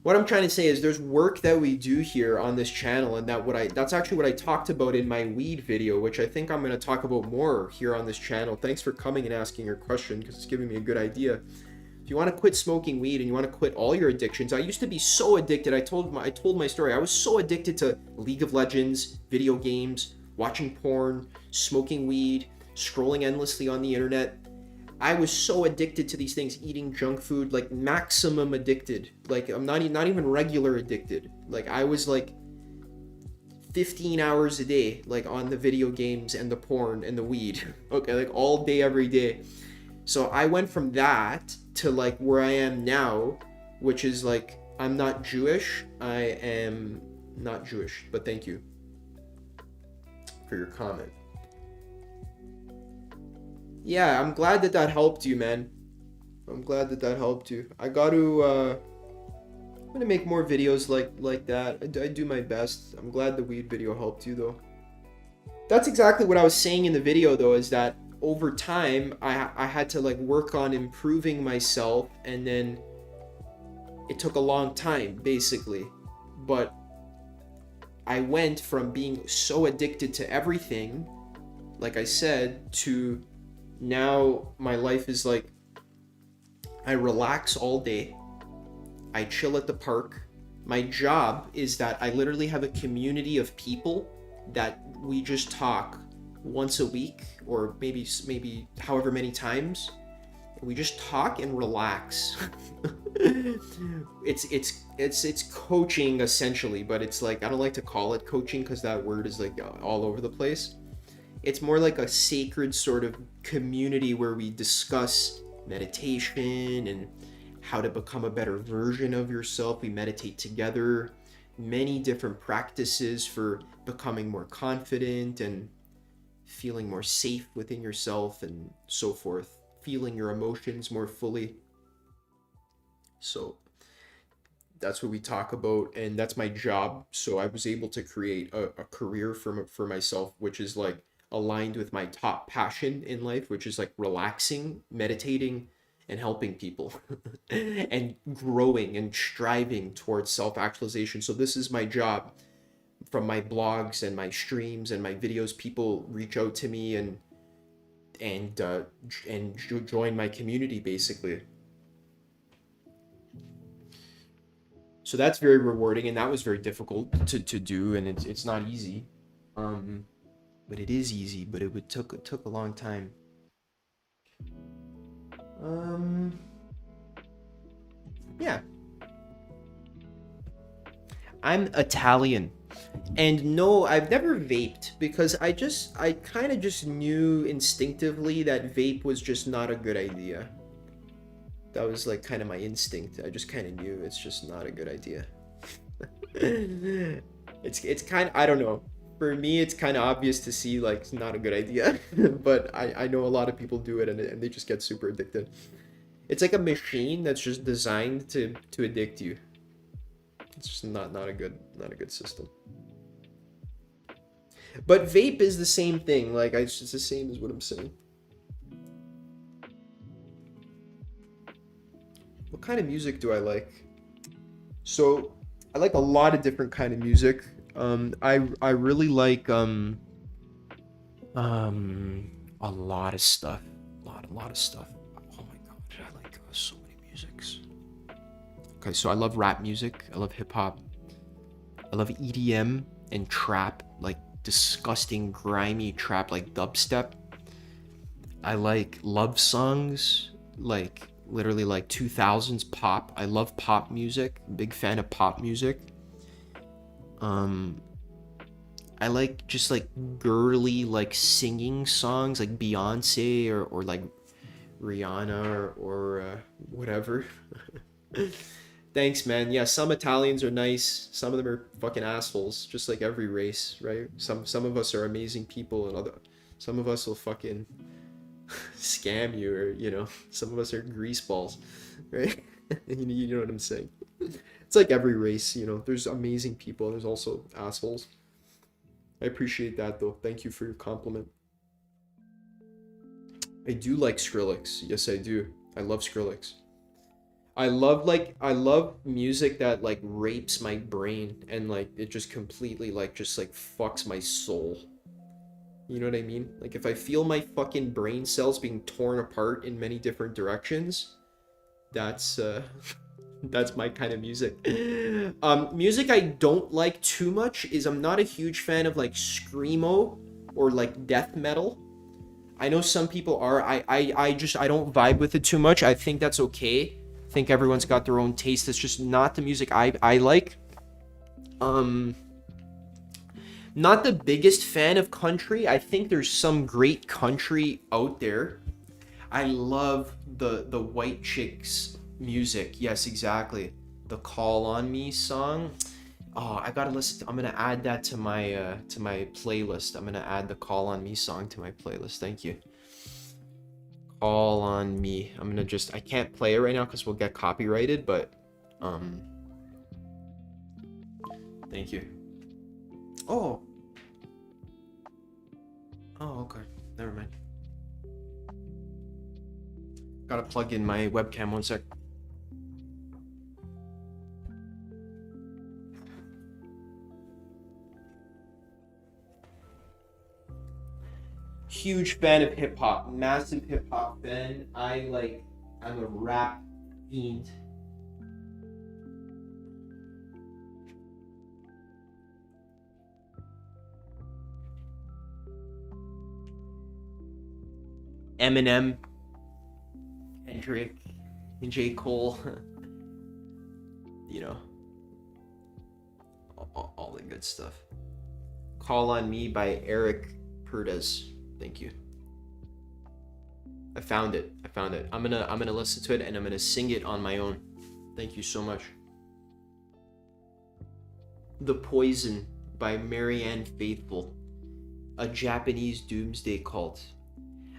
what I'm trying to say is there's work that we do here on this channel, and that's actually what I talked about in my weed video, which I think I'm going to talk about more here on this channel. Thanks for coming and asking your question, because it's giving me a good idea. If you want to quit smoking weed and you want to quit all your addictions, I used to be so addicted. I told my story. I was so addicted to League of Legends, video games, watching porn, smoking weed, scrolling endlessly on the internet. I was so addicted to these things, eating junk food, like maximum addicted. Like I'm not even regular addicted. Like I was like 15 hours a day, like on the video games and the porn and the weed. Okay, like all day, every day. So I went from that to like where I am now, which is like, I'm not Jewish. I am not Jewish, but thank you for your comment. Yeah, I'm glad that helped you, man. I'm glad that helped you. I'm gonna make more videos like that. I do my best. I'm glad the weed video helped you, though. That's exactly what I was saying in the video, though, is that over time, I had to, like, work on improving myself, and then it took a long time, basically. But I went from being so addicted to everything, like I said, to now my life is like, I relax all day. I chill at the park. My job is that I literally have a community of people that we just talk once a week, or maybe however many times. We just talk and relax. It's coaching essentially, but it's like, I don't like to call it coaching because that word is like all over the place. It's more like a sacred sort of community where we discuss meditation and how to become a better version of yourself. We meditate together, many different practices for becoming more confident and feeling more safe within yourself and so forth, feeling your emotions more fully. So that's what we talk about, and that's my job. So I was able to create a career for myself, which is like aligned with my top passion in life, which is like relaxing, meditating, and helping people and growing and striving towards self-actualization. So this is my job. from my blogs and my streams and my videos, people reach out to me and join my community basically. So that's very rewarding, and that was very difficult to do, and it's not easy. But it is easy, but it took a long time. Yeah. I'm Italian. And no, I've never vaped because I kind of just knew instinctively that vape was just not a good idea. That was like kind of my instinct. I just kind of knew it's just not a good idea. It's kind of, I don't know. For me, it's kind of obvious to see like it's not a good idea, but I know a lot of people do it and they just get super addicted. It's like a machine that's just designed to addict you. It's just not a good system. But vape is the same thing. Like it's just the same as what I'm saying. What kind of music do I like? So I like a lot of different kind of music. I really like a lot of stuff. A lot of stuff. Oh my god, I like so many musics. Okay, so I love rap music. I love hip hop. I love EDM and trap, like disgusting grimy trap, like dubstep. I like love songs, like literally like 2000s pop. I love pop music. Big fan of pop music. I like just like girly like singing songs like Beyonce or like Rihanna or whatever. Thanks, man. Yeah, some Italians are nice. Some of them are fucking assholes, just like every race, right? Some of us are amazing people, and some of us will fucking scam you, or some of us are greaseballs, right? You know what I'm saying? It's like every race, There's amazing people. There's also assholes. I appreciate that though. Thank you for your compliment. I do like Skrillex. Yes, I do. I love Skrillex. I love music that like rapes my brain and like it just completely like just like fucks my soul. You know what I mean? Like if I feel my fucking brain cells being torn apart in many different directions, that's that's my kind of music. Music I don't like too much is I'm not a huge fan of like screamo or like death metal. I know some people are. I don't vibe with it too much. I think that's okay. I think everyone's got their own taste. It's just not the music I like. Not the biggest fan of country. I think there's some great country out there. I love the White Chicks music. Yes, exactly. The Call on Me song. Oh, I gotta listen. I'm gonna add that to my playlist. I'm gonna add the Call on Me song to my playlist. Thank you. Call on Me. I can't play it right now because we'll get copyrighted, but thank you. Oh, okay. Never mind. Gotta plug in my webcam 1 sec. Huge fan of hip hop, massive hip hop fan. I'm a rap fiend. Eminem, Kendrick, and J. Cole. All the good stuff. Call on Me by Eric Purdes. Thank you. I found it. I'm gonna listen to it and I'm gonna sing it on my own. Thank you so much. The Poison by Marianne Faithfull, a Japanese doomsday cult.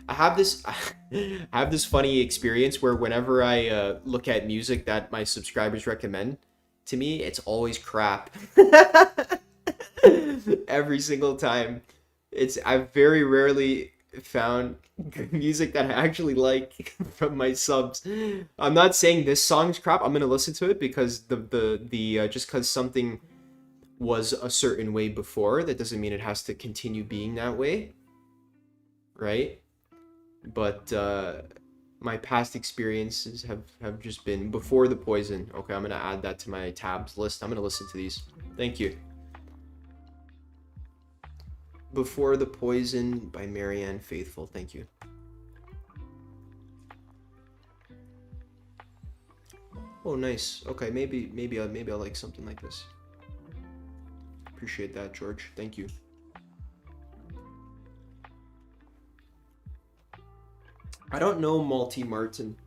I have this funny experience where whenever I look at music that my subscribers recommend to me, it's always crap. Every single time. I've very rarely found music that I actually like from my subs. I'm not saying this song's crap. I'm gonna listen to it because the just because something was a certain way before. That doesn't mean it has to continue being that way, right? But my past experiences have just been before the poison. Okay, I'm gonna add that to my tabs list. I'm gonna listen to these. Thank you. Before the Poison by Marianne Faithfull. Thank you. Oh, nice. Okay, maybe I'll like something like this. Appreciate that, George. Thank you. I don't know Malty Martin.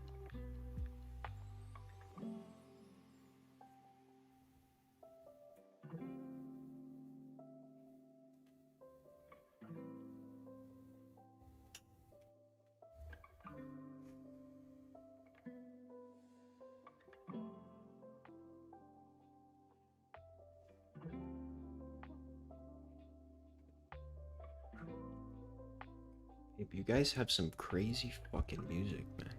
If you guys have some crazy fucking music, man.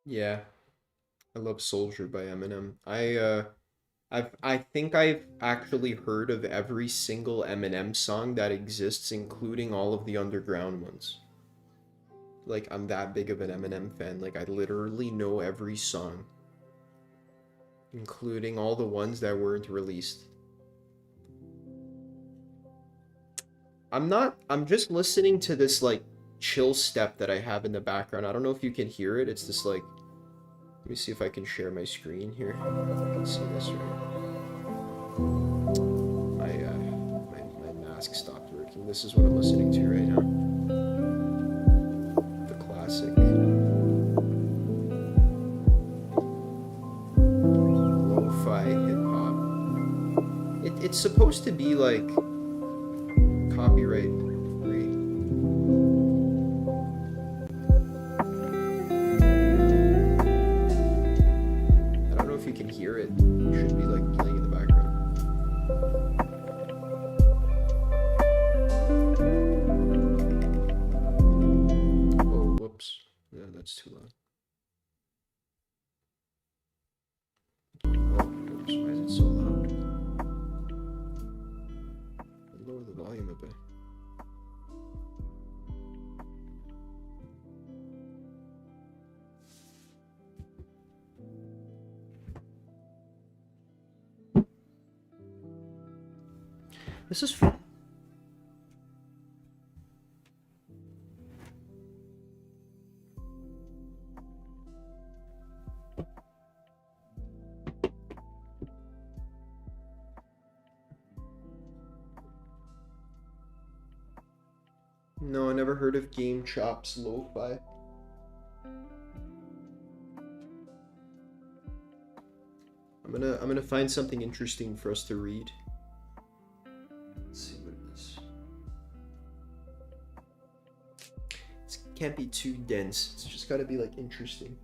Yeah, I love Soldier by Eminem. I think I've actually heard of every single Eminem song that exists, including all of the underground ones. Like, I'm that big of an Eminem fan. Like, I literally know every song, including all the ones that weren't released. I'm just listening to this, like, chill step that I have in the background. I don't know if you can hear it. It's this, like, let me see if I can share my screen here. You can see this, right? My mask stopped working. This is what I'm listening to right now. The classic. Lo-fi hip-hop. It's supposed to be, like, copyright free. I don't know if you can hear it. It should be, like, playing in the background. Oh, whoops. Yeah, that's too loud. Oh, whoops. Why is it so loud? I'll lower the volume a bit. This is fun. No, I never heard of Game Chops Lo-Fi. I'm gonna find something interesting for us to read. Let's see what it is. It can't be too dense. It's just gotta be like interesting.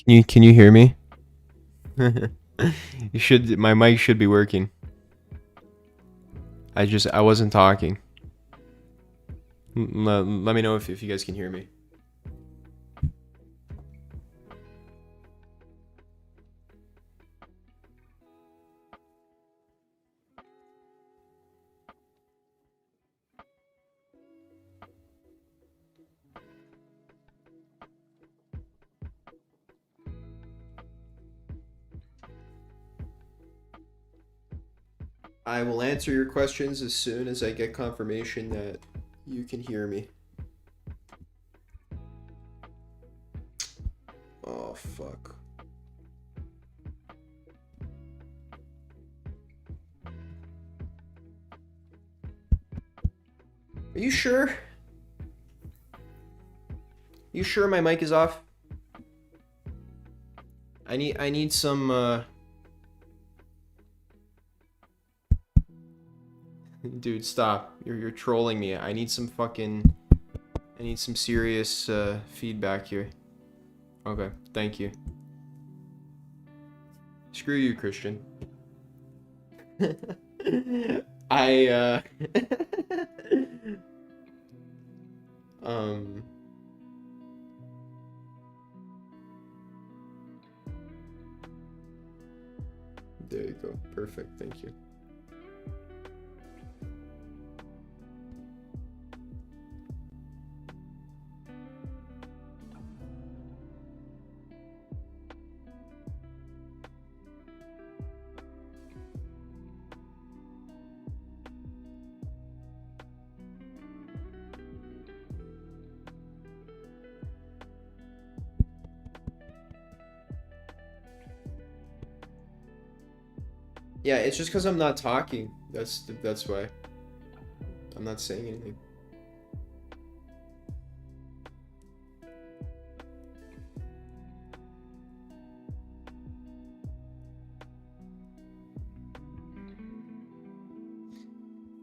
Can you hear me? You should. My mic should be working. I wasn't talking. Let me know if you guys can hear me. I will answer your questions as soon as I get confirmation that you can hear me. Oh, fuck. Are you sure? You sure my mic is off? I need some dude, stop. You're trolling me. I need some serious feedback here. Okay, thank you. Screw you, Christian. I there you go. Perfect. Thank you. Yeah, it's just because I'm not talking. That's why. I'm not saying anything.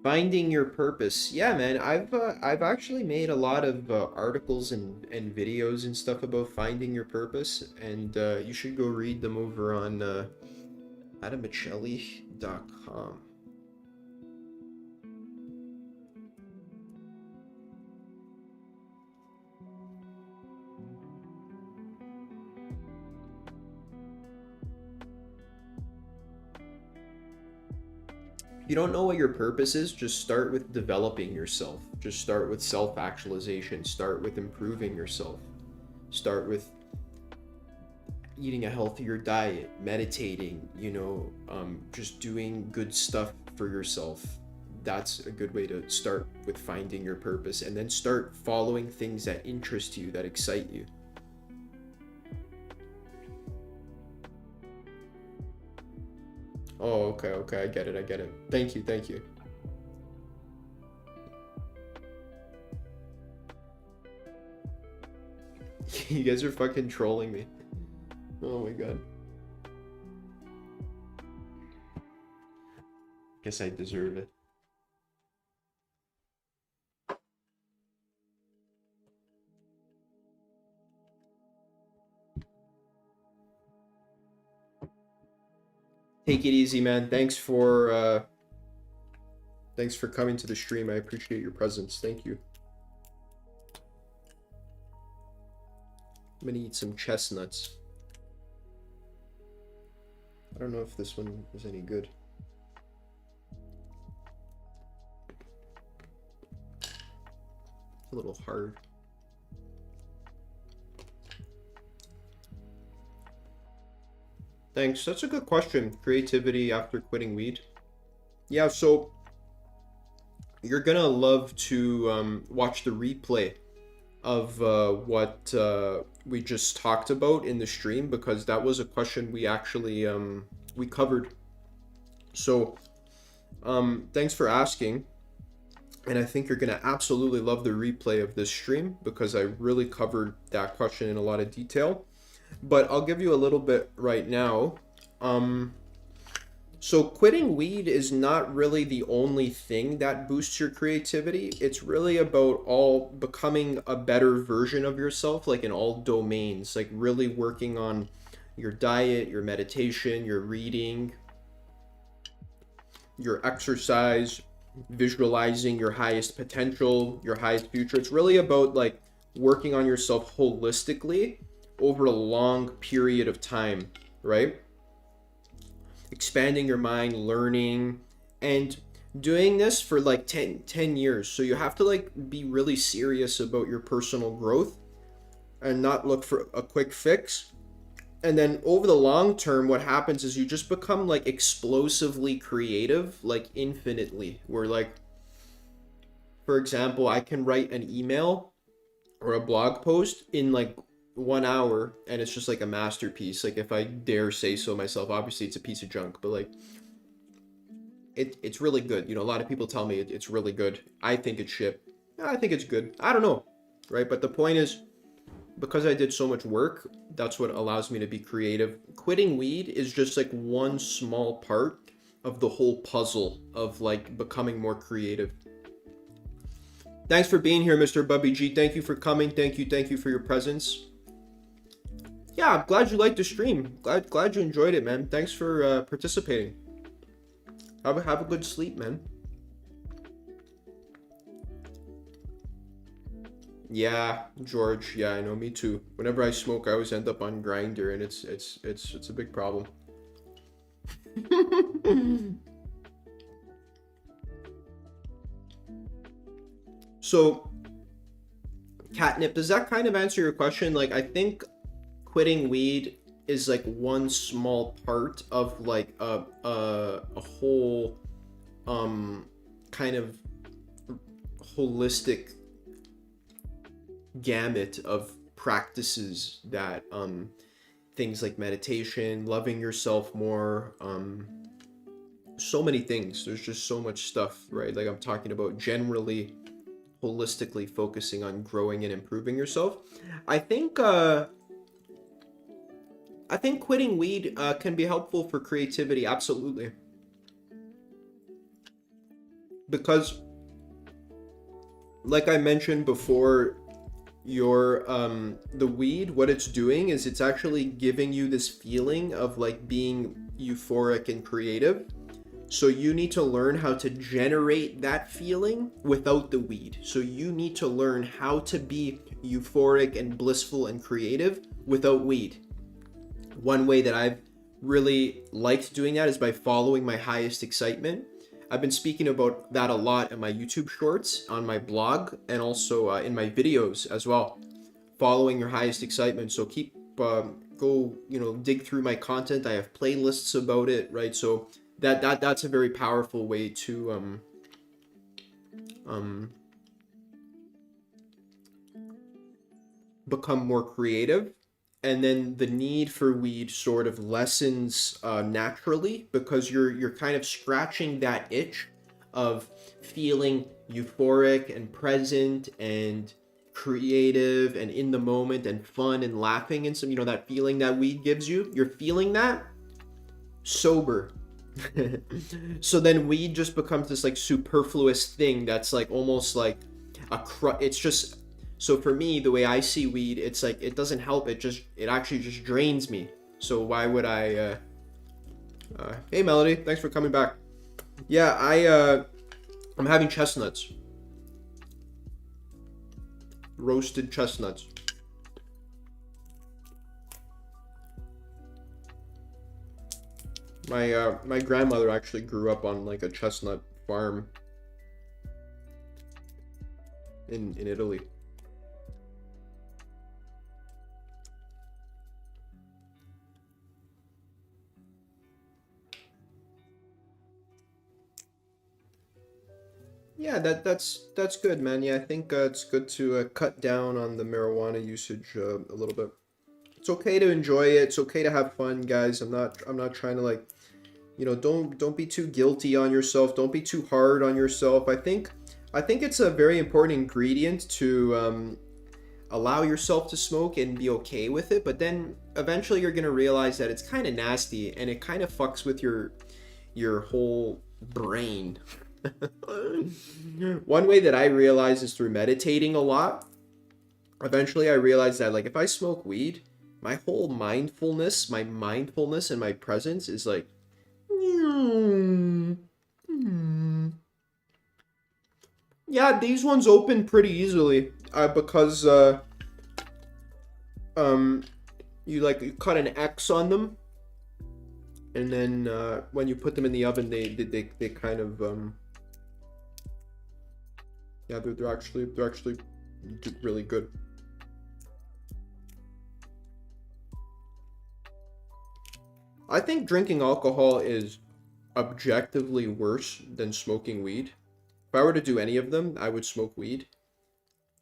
Finding your purpose. Yeah, man. I've actually made a lot of articles and videos and stuff about finding your purpose, and you should go read them over on adammichelli.com. If you don't know what your purpose is, just start with developing yourself. Just start with self-actualization. Start with improving yourself. Start with eating a healthier diet, meditating, just doing good stuff for yourself. That's a good way to start with finding your purpose, and then start following things that interest you, that excite you. Oh, okay, I get it. Thank you. You guys are fucking trolling me. Oh my god. Guess I deserve it. Take it easy, man. Thanks for coming to the stream. I appreciate your presence. Thank you. I'm gonna eat some chestnuts. I don't know if this one is any good. It's a little hard. Thanks. That's a good question. Creativity after quitting weed. Yeah, so you're gonna love to watch the replay of what we just talked about in the stream, because that was a question we actually we covered. So thanks for asking, and I think you're gonna absolutely love the replay of this stream because I really covered that question in a lot of detail. But I'll give you a little bit right now. So quitting weed is not really the only thing that boosts your creativity. It's really about all becoming a better version of yourself, like in all domains, like really working on your diet, your meditation, your reading, your exercise, visualizing your highest potential, your highest future. It's really about like working on yourself holistically over a long period of time, right? Expanding your mind, learning, and doing this for like 10 years. So you have to like be really serious about your personal growth and not look for a quick fix. And then over the long term, what happens is you just become like explosively creative, like infinitely. Where like, for example, I can write an email or a blog post in like 1 hour and it's just like a masterpiece. Like if I dare say so myself, obviously it's a piece of junk, but like it's really good. You know, a lot of people tell me it's really good. I think it's shit. I think it's good. I don't know, right? But the point is, because I did so much work, that's what allows me to be creative. Quitting weed is just like one small part of the whole puzzle of like becoming more creative. Thanks for being here, Mr. Bubby G. Thank you for coming. Thank you for your presence. Yeah, I'm glad you liked the stream. Glad you enjoyed it, man. Thanks for participating. Have a good sleep, man. Yeah, George. Yeah, I know. Me too. Whenever I smoke, I always end up on Grindr, and it's a big problem. So, catnip, does that kind of answer your question? Like, I think quitting weed is like one small part of like a whole kind of holistic gamut of practices that things like meditation, loving yourself more, so many things. There's just so much stuff, right? Like I'm talking about generally holistically focusing on growing and improving yourself. I think quitting weed can be helpful for creativity, absolutely. Because like I mentioned before, your the weed, what it's doing is it's actually giving you this feeling of like being euphoric and creative. So you need to learn how to generate that feeling without the weed. So you need to learn how to be euphoric and blissful and creative without weed. One way that I've really liked doing that is by following my highest excitement. I've been speaking about that a lot in my YouTube shorts, on my blog, and also in my videos as well. Following your highest excitement. So keep go dig through my content. I have playlists about it, right? So that's a very powerful way to become more creative. And then the need for weed sort of lessens naturally, because you're kind of scratching that itch of feeling euphoric and present and creative and in the moment and fun and laughing, and some, that feeling that weed gives you. You're feeling that sober. So then weed just becomes this like superfluous thing that's like almost like it's just. So for me, the way I see weed, it's like it doesn't help. It actually just drains me. So why would I? Hey Melody, thanks for coming back. Yeah, I'm having chestnuts, roasted chestnuts. My grandmother actually grew up on like a chestnut farm in Italy. Yeah, that's good, man. Yeah, I think it's good to cut down on the marijuana usage a little bit. It's okay to enjoy it. It's okay to have fun, guys. I'm not trying to like, don't be too guilty on yourself. Don't be too hard on yourself. I think it's a very important ingredient to allow yourself to smoke and be okay with it. But then eventually you're gonna realize that it's kind of nasty and it kind of fucks with your your whole brain. One way that I realize is through meditating a lot. Eventually, I realized that like if I smoke weed, my whole mindfulness, my mindfulness and my presence is like, yeah, these ones open pretty easily because you like you cut an X on them, and then when you put them in the oven, they kind of yeah, they're actually really good. I think drinking alcohol is objectively worse than smoking weed. If I were to do any of them, I would smoke weed.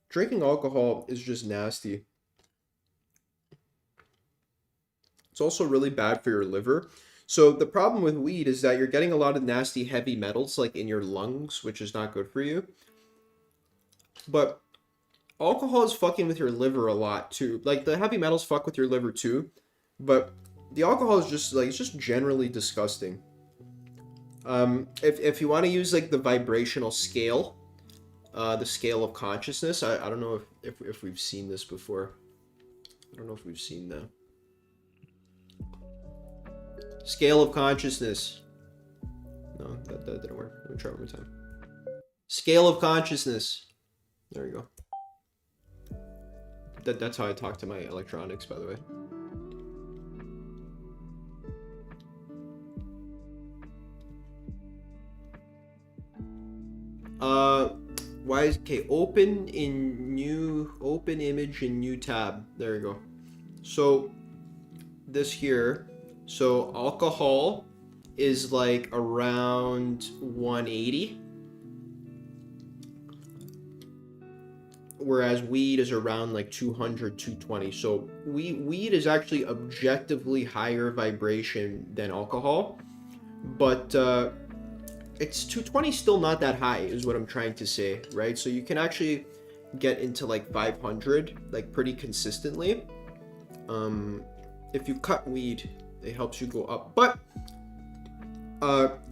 Drinking alcohol is just nasty. It's also really bad for your liver. So the problem with weed is that you're getting a lot of nasty heavy metals like in your lungs, which is not good for you. But alcohol is fucking with your liver a lot too. Like the heavy metals fuck with your liver too, but the alcohol is just like it's just generally disgusting. If you want to use like the vibrational scale, the scale of consciousness, I don't know if we've seen this before. I don't know if we've seen that. Scale of consciousness. No, that didn't work. Let me try one more time. Scale of consciousness. There you go. That's how I talk to my electronics, by the way. Why is okay? Open image in new tab. There you go. So this here. So alcohol is like around 180. Whereas weed is around like 200, 220. So weed is actually objectively higher vibration than alcohol. But it's 220 still not that high is what I'm trying to say, right? So you can actually get into like 500 like pretty consistently. If you cut weed, it helps you go up. But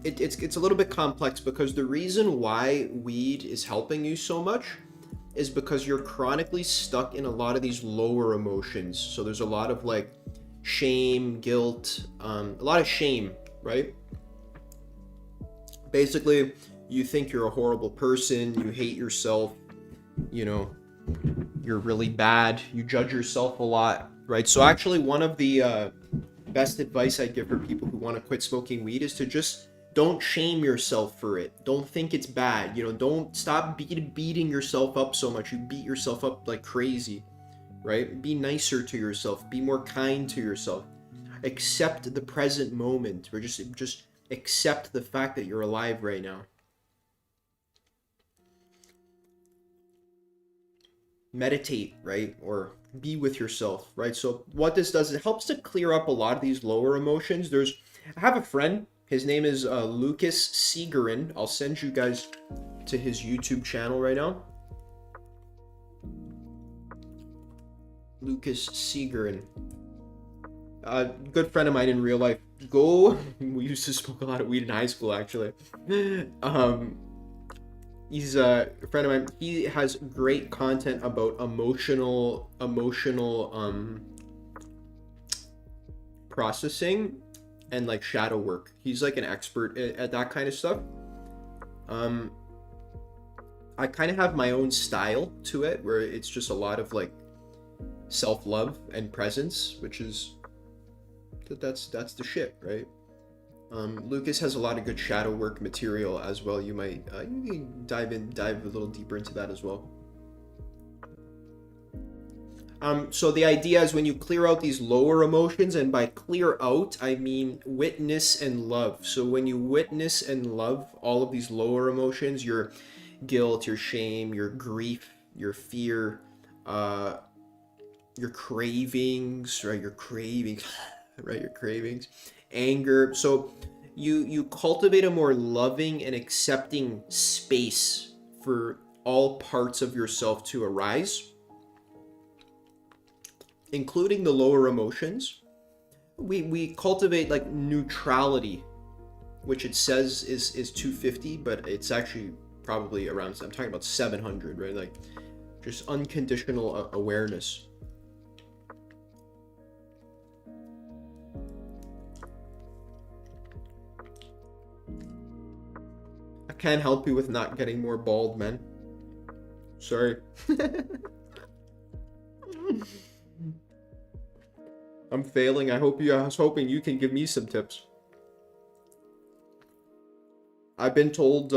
it's a little bit complex because the reason why weed is helping you so much is because you're chronically stuck in a lot of these lower emotions. So there's a lot of like shame, guilt, a lot of shame, right? Basically, you think you're a horrible person, you hate yourself, you know, you're really bad, you judge yourself a lot, right? So actually one of the best advice I give for people who want to quit smoking weed is to just don't shame yourself for it. Don't think it's bad. You know, don't stop beating yourself up so much. You beat yourself up like crazy, right? Be nicer to yourself. Be more kind to yourself. Accept the present moment. Or just accept the fact that you're alive right now. Meditate, right? Or be with yourself, right? So what this does, it helps to clear up a lot of these lower emotions. I have a friend, his name is Lucas Segarin. I'll send you guys to his YouTube channel right now. Lucas Segarin. Good friend of mine in real life. We used to smoke a lot of weed in high school, actually. He's a friend of mine. He has great content about emotional processing and like shadow work. He's like an expert at that kind of stuff. I kind of have my own style to it where it's just a lot of like self-love and presence, which is that's the shit, right? Lucas has a lot of good shadow work material as well. You might you can dive a little deeper into that as well. So the idea is when you clear out these lower emotions, and by clear out, I mean witness and love. So when you witness and love all of these lower emotions, your guilt, your shame, your grief, your fear, your cravings, right? Your cravings, right? Your cravings, anger. So you cultivate a more loving and accepting space for all parts of yourself to arise, including the lower emotions. We cultivate like neutrality which it says is 250, but it's actually probably around, I'm talking about 700, right? Like just unconditional awareness. I can't help you with not getting more bald, man. Sorry. I'm failing. I was hoping you can give me some tips. I've been told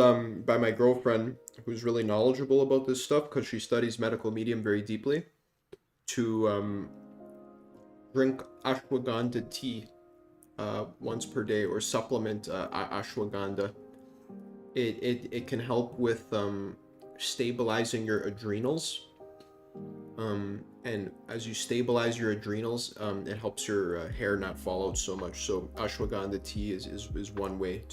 by my girlfriend, who's really knowledgeable about this stuff because she studies medical medium very deeply, to drink ashwagandha tea once per day, or supplement ashwagandha. It can help with stabilizing your adrenals. And as you stabilize your adrenals, it helps your hair not fall out so much. So ashwagandha tea is one way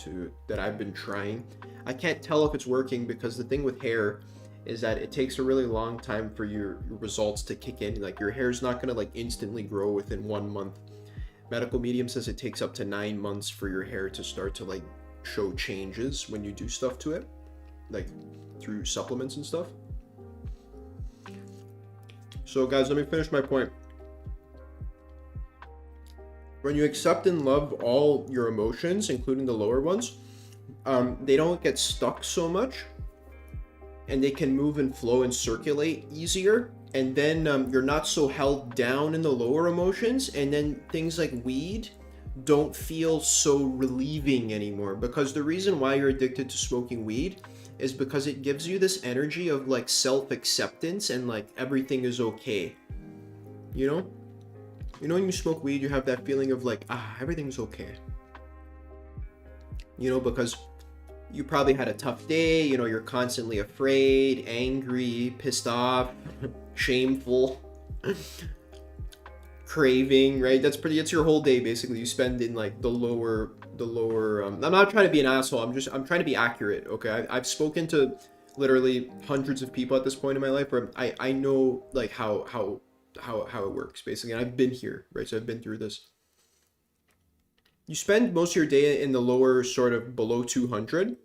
that I've been trying. I can't tell if it's working because the thing with hair is that it takes a really long time for your results to kick in. Like your hair's not gonna like instantly grow within 1 month. Medical medium says it takes up to 9 months for your hair to start to like show changes when you do stuff to it, like through supplements and stuff. So guys, let me finish my point. When you accept and love all your emotions, including the lower ones, they don't get stuck so much, and they can move and flow and circulate easier. And then you're not so held down in the lower emotions, and then things like weed don't feel so relieving anymore. Because the reason why you're addicted to smoking weed is because it gives you this energy of like self-acceptance and like everything is okay. You know when you smoke weed, you have that feeling of like, everything's okay. Because you probably had a tough day, you're constantly afraid, angry, pissed off, shameful, craving, right? That's your whole day basically. You spend in like the lower I'm not trying to be an asshole, I'm trying to be accurate, okay? I've spoken to literally hundreds of people at this point in my life where I know like how it works basically, and I've been here, right? So I've been through this. You spend most of your day in the lower sort of below 200,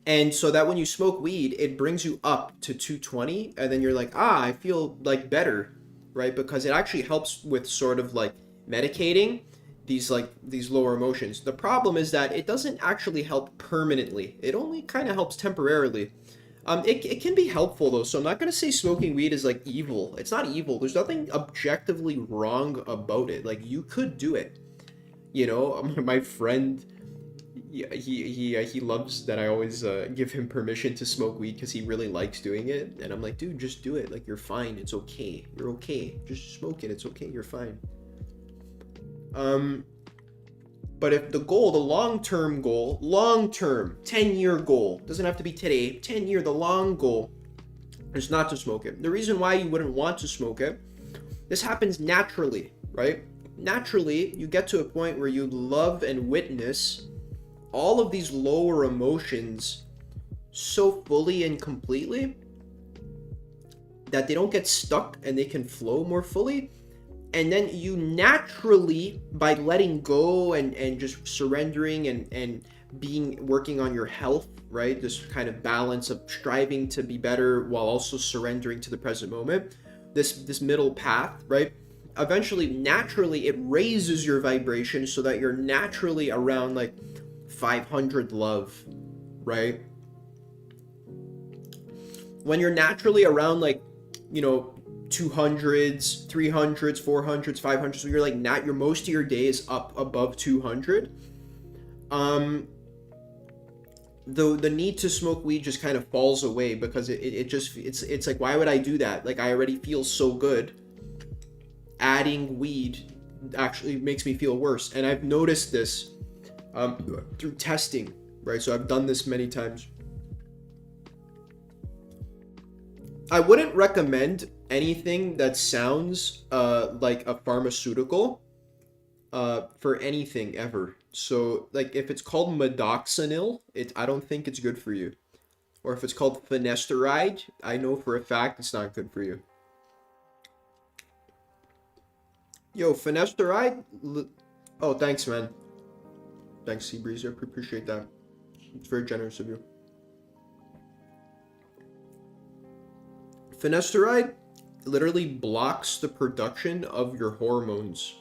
and so that when you smoke weed, it brings you up to 220, and then you're like, I feel like better, right? Because it actually helps with sort of like medicating these lower emotions. The problem is that it doesn't actually help permanently. It only kind of helps temporarily. It can be helpful though, so I'm not gonna say smoking weed is like evil. It's not evil. There's nothing objectively wrong about it. Like you could do it. My friend, he loves that I always give him permission to smoke weed because he really likes doing it. And I'm like, dude, just do it. Like you're fine. It's okay. You're okay. Just smoke it. It's okay. You're fine. But if the long-term goal, 10-year goal, doesn't have to be today, 10-year, the long goal is not to smoke it. The reason why you wouldn't want to smoke it, this happens naturally, right? Naturally, you get to a point where you love and witness all of these lower emotions so fully and completely that they don't get stuck and they can flow more fully. And then you naturally, by letting go and just surrendering and working on your health, right? This kind of balance of striving to be better while also surrendering to the present moment. This middle path, right? Eventually, naturally, it raises your vibration so that you're naturally around like 500 love, right? When you're naturally around like, 200s, 300s, 400s, 500s, so you're like your most of your day is up above 200. The need to smoke weed just kind of falls away because it's like, why would I do that? Like I already feel so good. Adding weed actually makes me feel worse, and I've noticed this through testing, right? So I've done this many times. I wouldn't recommend anything that sounds like a pharmaceutical for anything ever. So like if it's called Modaxonil, I don't think it's good for you. Or if it's called finasteride, I know for a fact it's not good for you. Yo, finasteride? Oh, thanks, man. Thanks, Seabreeze. I appreciate that. It's very generous of you. Finasteride literally blocks the production of your hormones.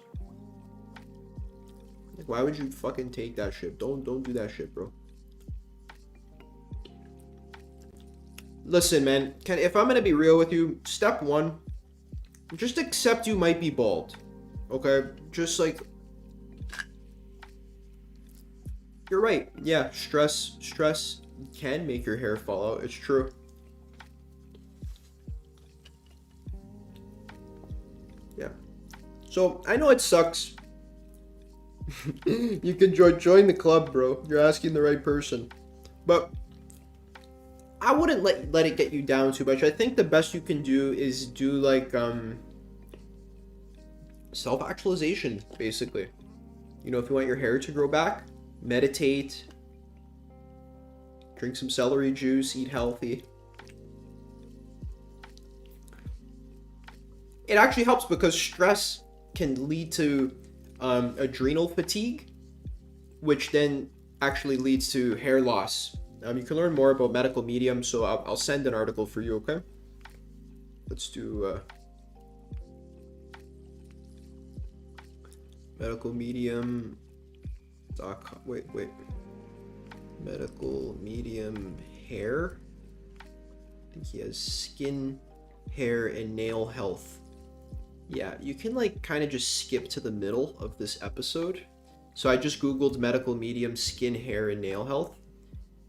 Like, why would you fucking take that shit? Don't do that shit, bro. Listen, man, if I'm gonna be real with you, step one, just accept you might be bald. Okay? Just like, you're right. Yeah, stress can make your hair fall out. It's true. Yeah. So I know it sucks. You can join the club, bro. You're asking the right person. But I wouldn't let it get you down too much. I think the best you can do is do like self-actualization, basically. You know, if you want your hair to grow back, meditate, drink some celery juice, eat healthy. It actually helps because stress can lead to adrenal fatigue, which then actually leads to hair loss. You can learn more about medical medium, so I'll send an article for you, okay? Let's do medical medium. Wait. Medical medium hair. I think he has skin, hair, and nail health. Yeah, you can like kind of just skip to the middle of this episode. So I just googled medical medium skin, hair, and nail health.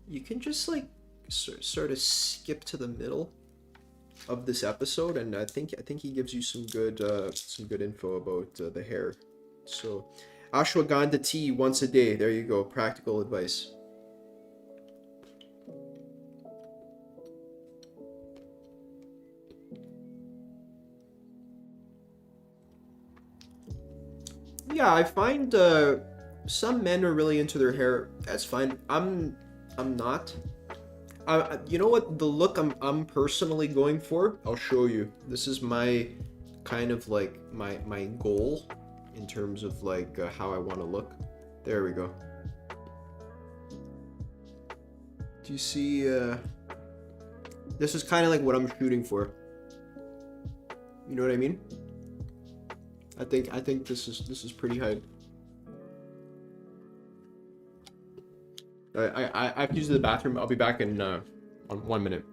You can just like sort of skip to the middle of this episode, and I think he gives you some good info about the hair. So ashwagandha tea once a day. There you go. Practical advice. Yeah, I find some men are really into their hair. That's fine. I'm not. You know what? The look I'm personally going for, I'll show you. This is my kind of like my goal in terms of like how I want to look. There we go. Do you see? This is kind of like what I'm shooting for. You know what I mean? I think this is pretty hype. I have to use the bathroom. I'll be back in 1 minute.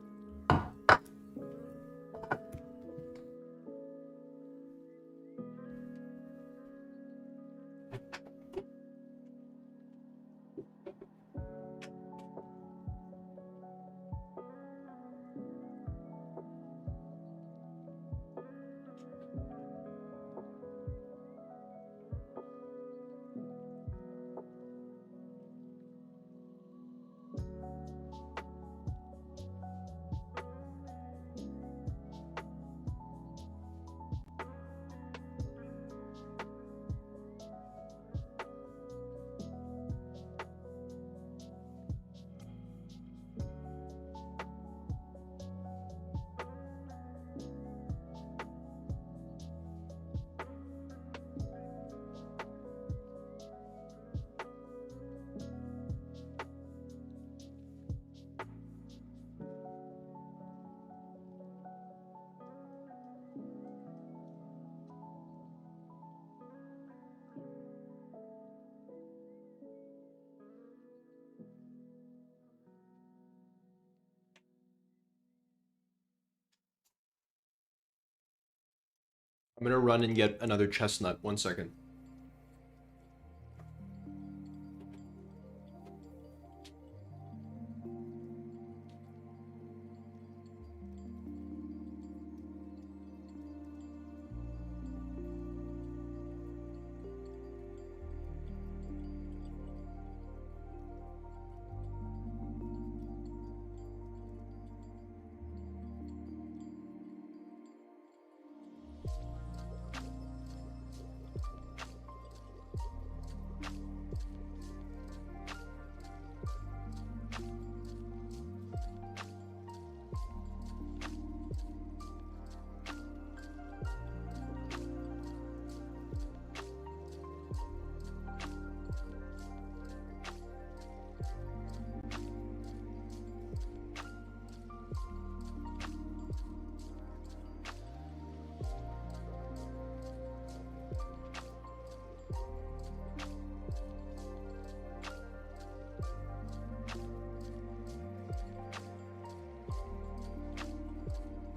I'm gonna run and get another chestnut. 1 second.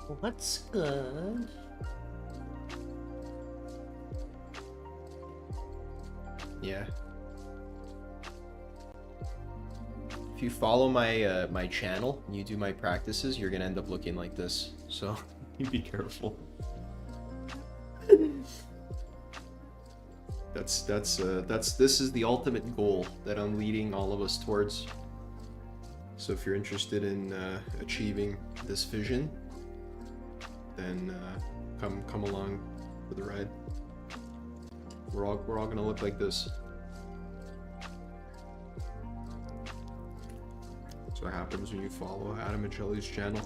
What's good? Yeah. If you follow my my channel and you do my practices, you're gonna end up looking like this. So you be careful. This is the ultimate goal that I'm leading all of us towards. So if you're interested in achieving this vision, then come along for the ride. We're all gonna look like this. That's what happens when you follow Adam and Shelly's channel.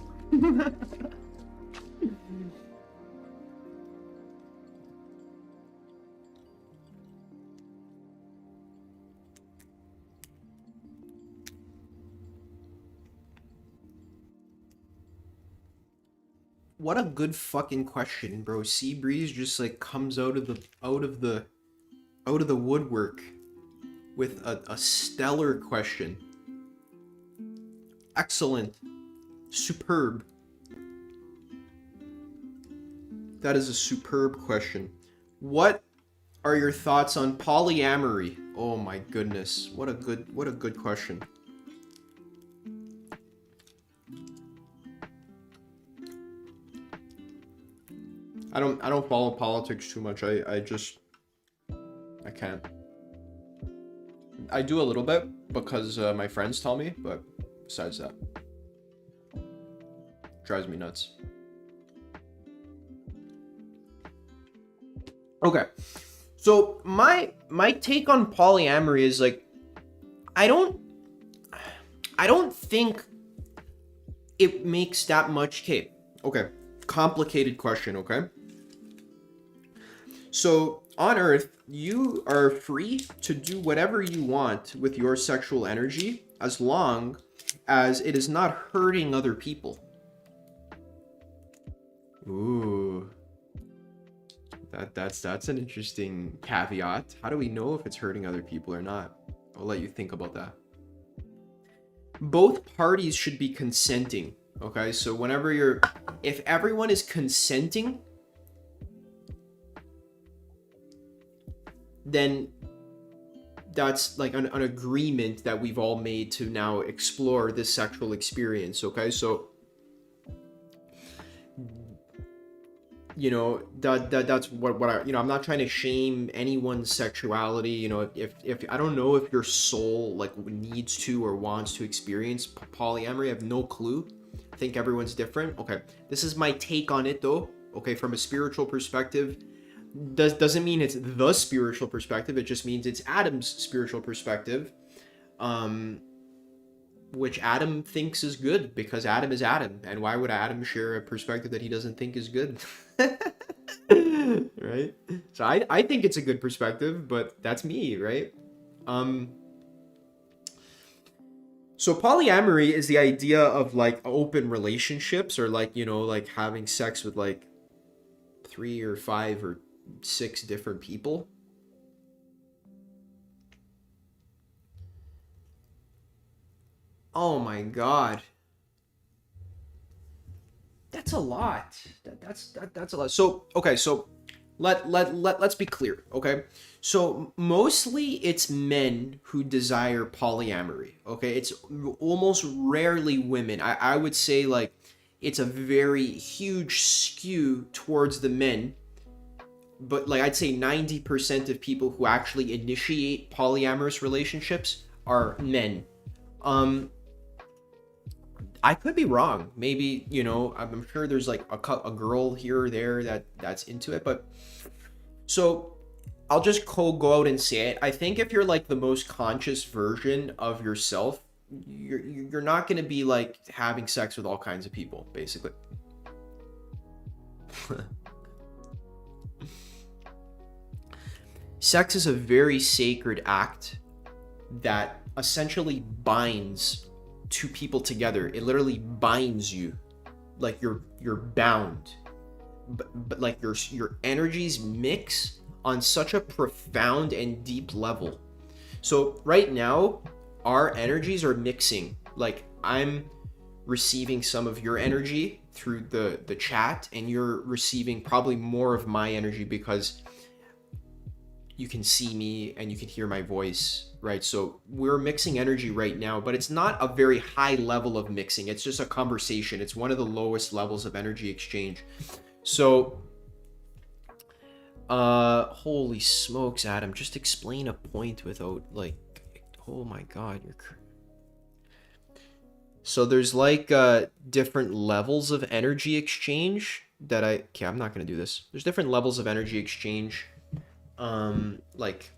What a good fucking question, bro. Seabreeze just like comes out of the woodwork with a stellar question. Excellent. Superb. That is a superb question. What are your thoughts on polyamory? Oh my goodness. What a good question. I don't follow politics too much. I can't. I do a little bit because my friends tell me, but besides that, drives me nuts. Okay, so my take on polyamory is like, I don't think it makes that much. Okay, complicated question. Okay, so on Earth, you are free to do whatever you want with your sexual energy as long as it is not hurting other people. Ooh. That's an interesting caveat. How do we know if it's hurting other people or not? I'll let you think about that. Both parties should be consenting. Okay, so if everyone is consenting, then that's like an agreement that we've all made to now explore this sexual experience. Okay, so you know, that's what I, you know, I'm not trying to shame anyone's sexuality. You know, if I don't know if your soul like needs to or wants to experience polyamory, I have no clue. I think everyone's different. Okay, this is my take on it though. Okay, from a spiritual perspective, doesn't mean it's the spiritual perspective. It just means it's Adam's spiritual perspective, which Adam thinks is good because Adam is Adam. And why would Adam share a perspective that he doesn't think is good? Right? So I think it's a good perspective, but that's me, right? So polyamory is the idea of like open relationships, or like, you know, like having sex with like 3 or 5 or 6 different people. Oh my god. That's a lot. That's a lot. So, okay, so let's be clear, okay? So, mostly it's men who desire polyamory, okay? It's almost rarely women. I would say like it's a very huge skew towards the men. But like I'd say 90% of people who actually initiate polyamorous relationships are men. I could be wrong. Maybe, you know, I'm sure there's like a girl here or there that's into it, but so I'll just go out and say it. I think if you're like the most conscious version of yourself, you're not going to be like having sex with all kinds of people, basically. Sex is a very sacred act that essentially binds two people together. It literally binds you, like you're bound, but like your energies mix on such a profound and deep level. So right now our energies are mixing. Like I'm receiving some of your energy, through the chat, and you're receiving probably more of my energy because you can see me and you can hear my voice, right? So we're mixing energy right now, but it's not a very high level of mixing. It's just a conversation. It's one of the lowest levels of energy exchange. So holy smokes, Adam, just explain a point without like, oh my god, so there's like different levels of energy exchange that okay, I'm not gonna do this. There's different levels of energy exchange, like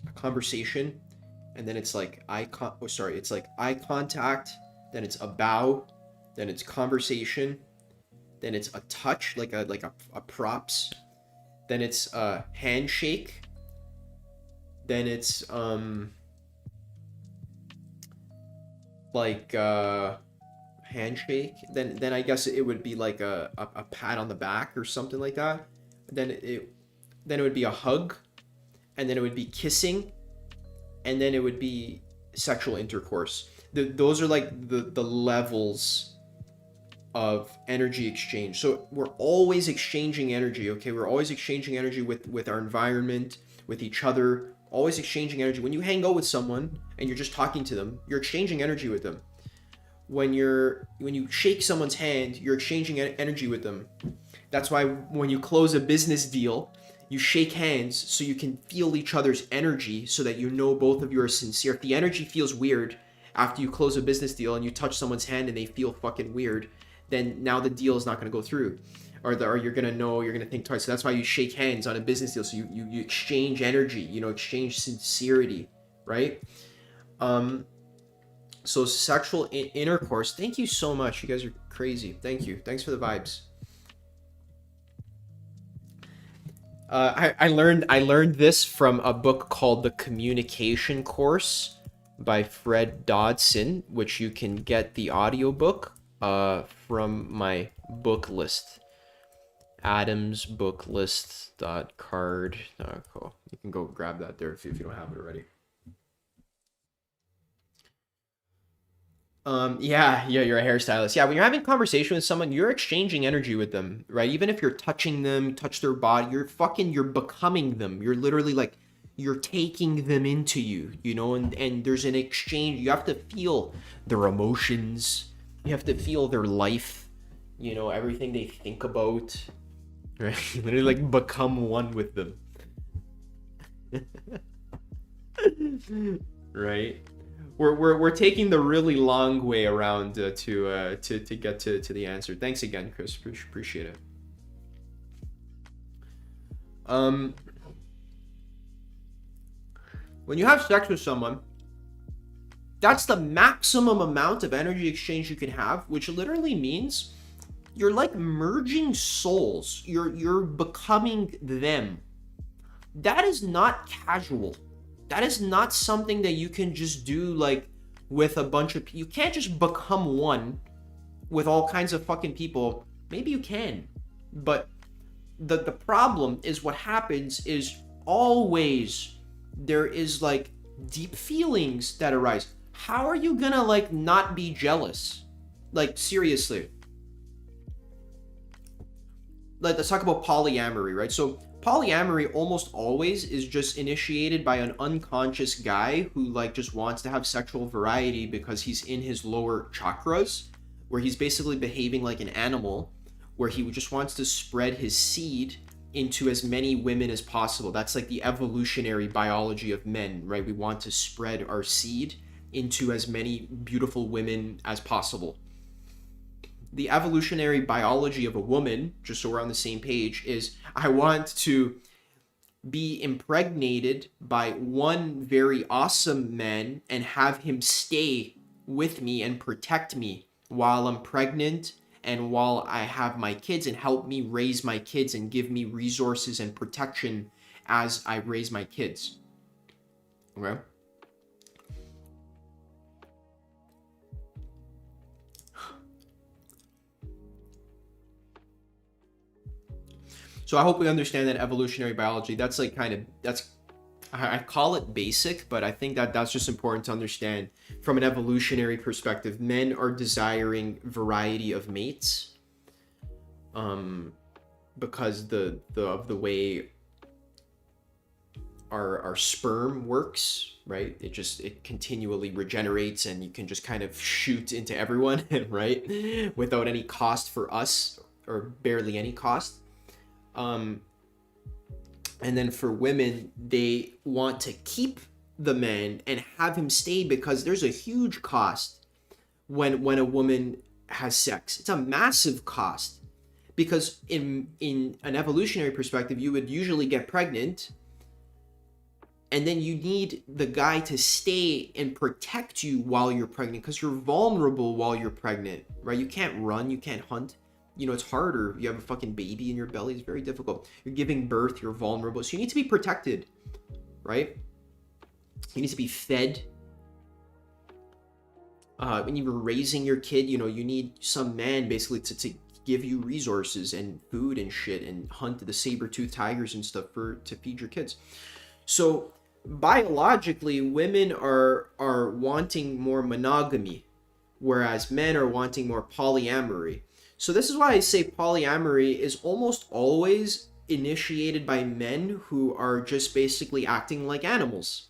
a conversation, and then it's like it's like eye contact, then it's a bow, then it's conversation, then it's a touch, like a props, then it's a handshake, then it's like handshake, then I guess it would be like a pat on the back or something like that. Then it would be a hug, and then it would be kissing, and then it would be sexual intercourse. Those are like the levels of energy exchange. So we're always exchanging energy, okay? We're always exchanging energy with our environment, with each other, always exchanging energy. When you hang out with someone and you're just talking to them, you're exchanging energy with them. When you shake someone's hand, you're exchanging energy with them. That's why when you close a business deal, you shake hands so you can feel each other's energy, so that you know both of you are sincere. If the energy feels weird after you close a business deal and you touch someone's hand and they feel fucking weird, then now the deal is not going to go through, or you're going to think twice. So that's why you shake hands on a business deal. So you exchange energy, exchange sincerity, right? So sexual intercourse. Thank you so much. You guys are crazy. Thank you. Thanks for the vibes. I learned this from a book called The Communication Course by Fred Dodson, which you can get the audiobook from my book list, adamsbooklist.card.co. You can go grab that there if you don't have it already. Yeah, you're a hairstylist. Yeah, when you're having a conversation with someone, you're exchanging energy with them, right? Even if you're touching them, touch their body, you're becoming them. You're literally like, you're taking them into you, and there's an exchange. You have to feel their emotions. You have to feel their life, everything they think about, right? Literally like become one with them. Right? We're taking the really long way around to get to the answer. Thanks again, Chris. Appreciate it. When you have sex with someone, that's the maximum amount of energy exchange you can have, which literally means you're like merging souls. You're becoming them. That is not casual. That is not something that you can just do like with a bunch of people. You can't just become one with all kinds of fucking people. Maybe you can, but the problem is what happens is always there is like deep feelings that arise. How are you gonna like not be jealous? Like seriously. Like let's talk about polyamory, right? So polyamory almost always is just initiated by an unconscious guy who like just wants to have sexual variety because he's in his lower chakras, where he's basically behaving like an animal, where he just wants to spread his seed into as many women as possible. That's like the evolutionary biology of men, right? We want to spread our seed into as many beautiful women as possible. The evolutionary biology of a woman, just so we're on the same page, is I want to be impregnated by one very awesome man and have him stay with me and protect me while I'm pregnant and while I have my kids, and help me raise my kids and give me resources and protection as I raise my kids. Okay? So I hope we understand that evolutionary biology. That's like I call it basic, but I think that's just important to understand from an evolutionary perspective. Men are desiring variety of mates, um, because the of the way our sperm works, right? It continually regenerates, and you can just kind of shoot into everyone, right? Without any cost for us, or barely any cost. Um, and then for women, they want to keep the man and have him stay because there's a huge cost when a woman has sex. It's a massive cost because in an evolutionary perspective, you would usually get pregnant, and then you need the guy to stay and protect you while you're pregnant because you're vulnerable while you're pregnant, right? You can't run, you can't hunt. You know, it's harder. You have a fucking baby in your belly. It's very difficult. You're giving birth, you're vulnerable. So you need to be protected, right? You need to be fed. When you were raising your kid, you know, you need some man basically to give you resources and food and shit and hunt the saber-toothed tigers and stuff to feed your kids. So biologically, women are wanting more monogamy, whereas men are wanting more polyamory. So this is why I say polyamory is almost always initiated by men who are just basically acting like animals.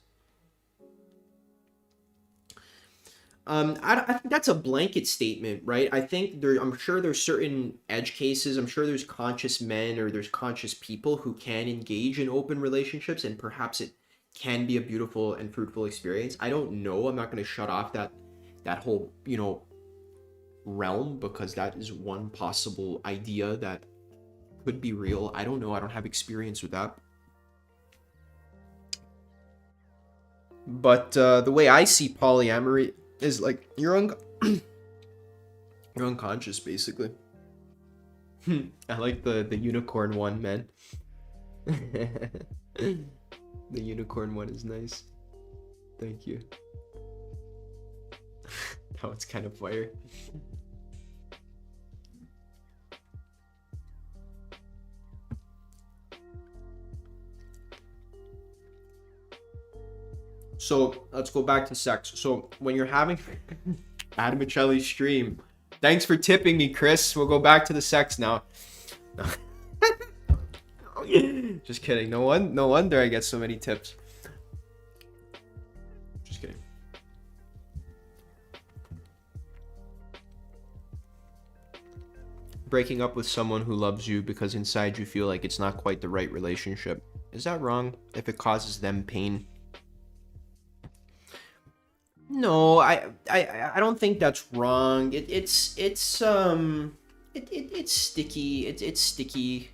I think that's a blanket statement, right? I think I'm sure there's certain edge cases. I'm sure there's conscious men or there's conscious people who can engage in open relationships, and perhaps it can be a beautiful and fruitful experience. I don't know. I'm not going to shut off that whole, you know, realm, because that is one possible idea that could be real. I don't know. I don't have experience with that. But the way I see polyamory is like you're unconscious basically. I like the unicorn one, man. The unicorn one is nice. Thank you. That one's kind of fire. So let's go back to sex. So when you're having Adam Michelli's stream, thanks for tipping me, Chris. We'll go back to the sex now. Just kidding. No wonder I get so many tips. Just kidding. Breaking up with someone who loves you because inside you feel like it's not quite the right relationship. Is that wrong if it causes them pain? No, I don't think that's wrong. It's sticky. It's sticky.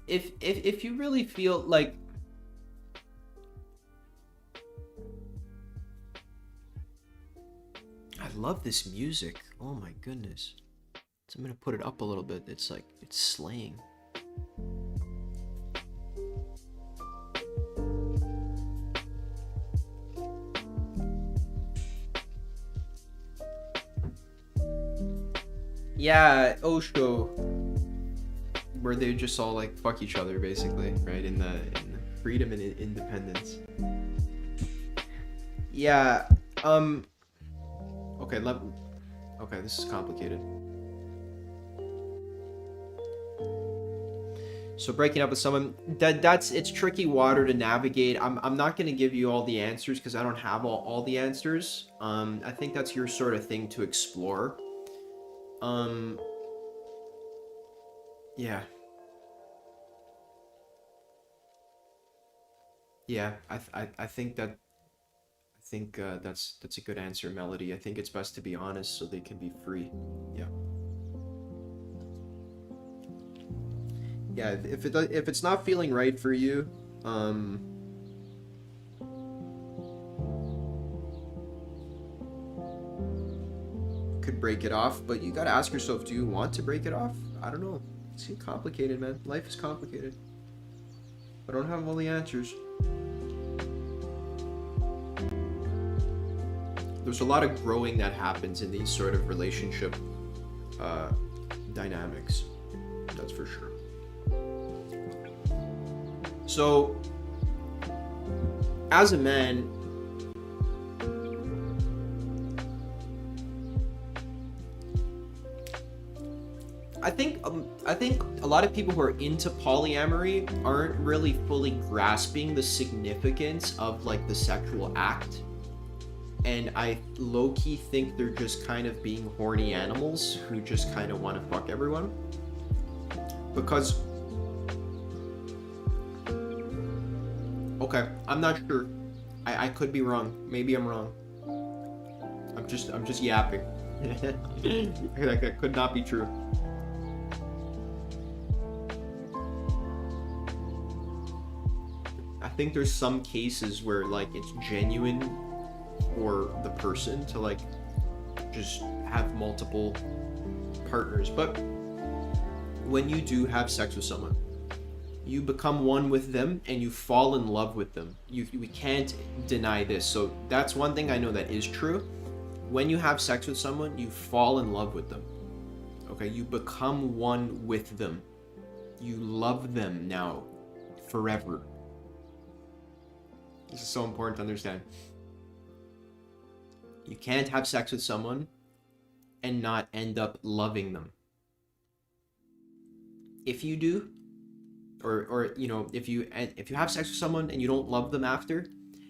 If you really feel like I love this music. Oh my goodness. So I'm gonna put it up a little bit. It's like it's slaying. Yeah, Osho, where they just all like fuck each other basically, right? In the freedom and independence. Yeah. Okay. Okay, this is complicated. So breaking up with someone, it's tricky water to navigate. I'm not gonna give you all the answers because I don't have all the answers. I think that's your sort of thing to explore. Yeah. Yeah, I think that's a good answer, Melody. I think it's best to be honest so they can be free. Yeah. Yeah, if it's not feeling right for you, could break it off, but you gotta ask yourself, do you want to break it off? I don't know. It's complicated, man. Life is complicated. I don't have all the answers. There's a lot of growing that happens in these sort of relationship dynamics. That's for sure. So, as a man, I think a lot of people who are into polyamory aren't really fully grasping the significance of like the sexual act. And I low-key think they're just kind of being horny animals who just kind of want to fuck everyone. Because okay, I'm not sure. I could be wrong. Maybe I'm wrong. I'm just yapping. That could not be true. I think there's some cases where like it's genuine for the person to like just have multiple partners, but when you do have sex with someone, you become one with them and you fall in love with them. We can't deny this. So that's one thing I know that is true. When you have sex with someone, you fall in love with them. Okay, you become one with them. You love them now forever. This is so important to understand. You can't have sex with someone and not end up loving them. If you do, or you know, if you have sex with someone and you don't love them after,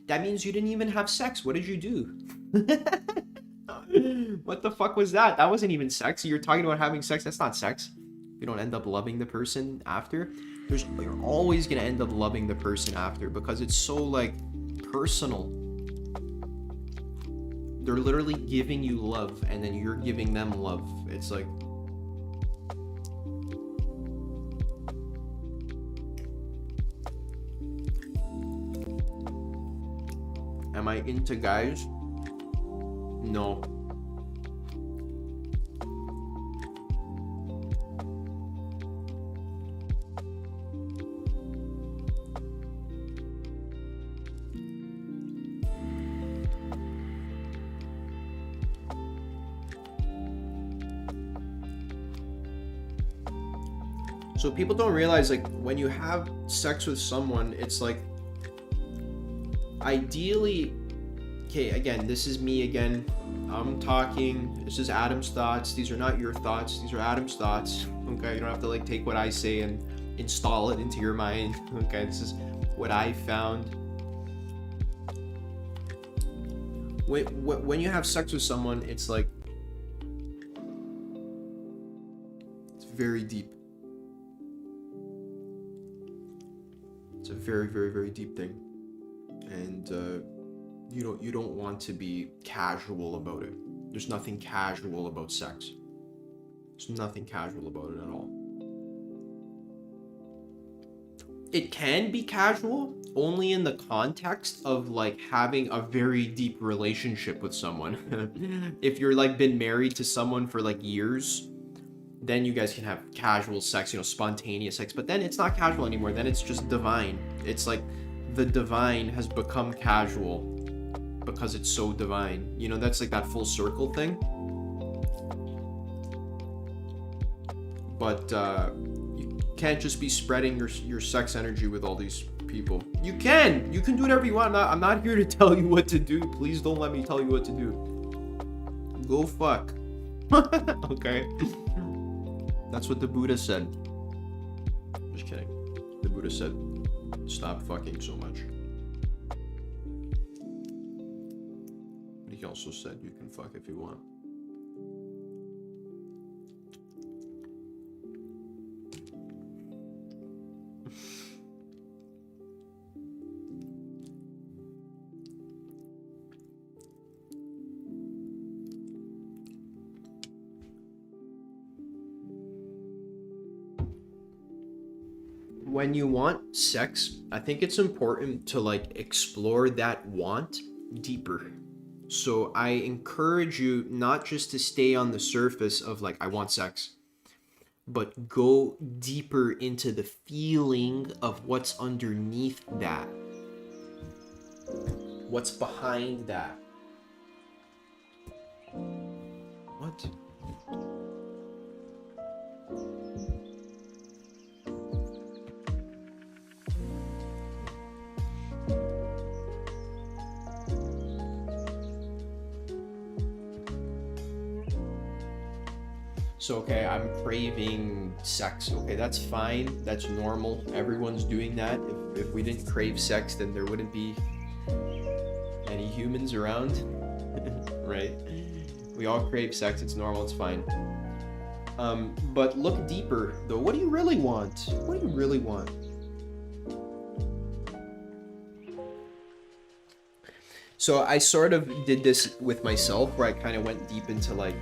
that means you didn't even have sex. What did you do? What the fuck was that? That wasn't even sex. You're talking about having sex. That's not sex. If you don't end up loving the person after, you're always gonna end up loving the person after because it's so like personal. They're literally giving you love and then you're giving them love. It's like am I into guys? No. So people don't realize like when you have sex with someone, it's like ideally, okay, again, this is me again. I'm talking, this is Adam's thoughts. These are not your thoughts. These are Adam's thoughts. Okay, you don't have to like take what I say and install it into your mind. Okay, this is what I found. When you have sex with someone, it's like, it's very deep. It's a very, very, very deep thing. And you don't want to be casual about it. There's nothing casual about sex. There's nothing casual about it at all. It can be casual only in the context of like having a very deep relationship with someone. If you're like been married to someone for like years, then you guys can have casual sex, you know, spontaneous sex, but then it's not casual anymore. Then it's just divine. It's like the divine has become casual because it's so divine. You know, that's like that full circle thing. But you can't just be spreading your sex energy with all these people. You can do whatever you want. I'm not here to tell you what to do. Please don't let me tell you what to do. Go fuck. Okay. That's what the Buddha said. Just kidding. The Buddha said, stop fucking so much. But he also said you can fuck if you want. When you want sex, I think it's important to like explore that want deeper. So I encourage you not just to stay on the surface of like, I want sex, but go deeper into the feeling of what's underneath that. What's behind that? What? So, okay, I'm craving sex. Okay, that's fine. That's normal. Everyone's doing that. If we didn't crave sex, then there wouldn't be any humans around, right? We all crave sex. It's normal. It's fine. But look deeper, though. What do you really want? What do you really want? So I sort of did this with myself, where I kind of went deep into like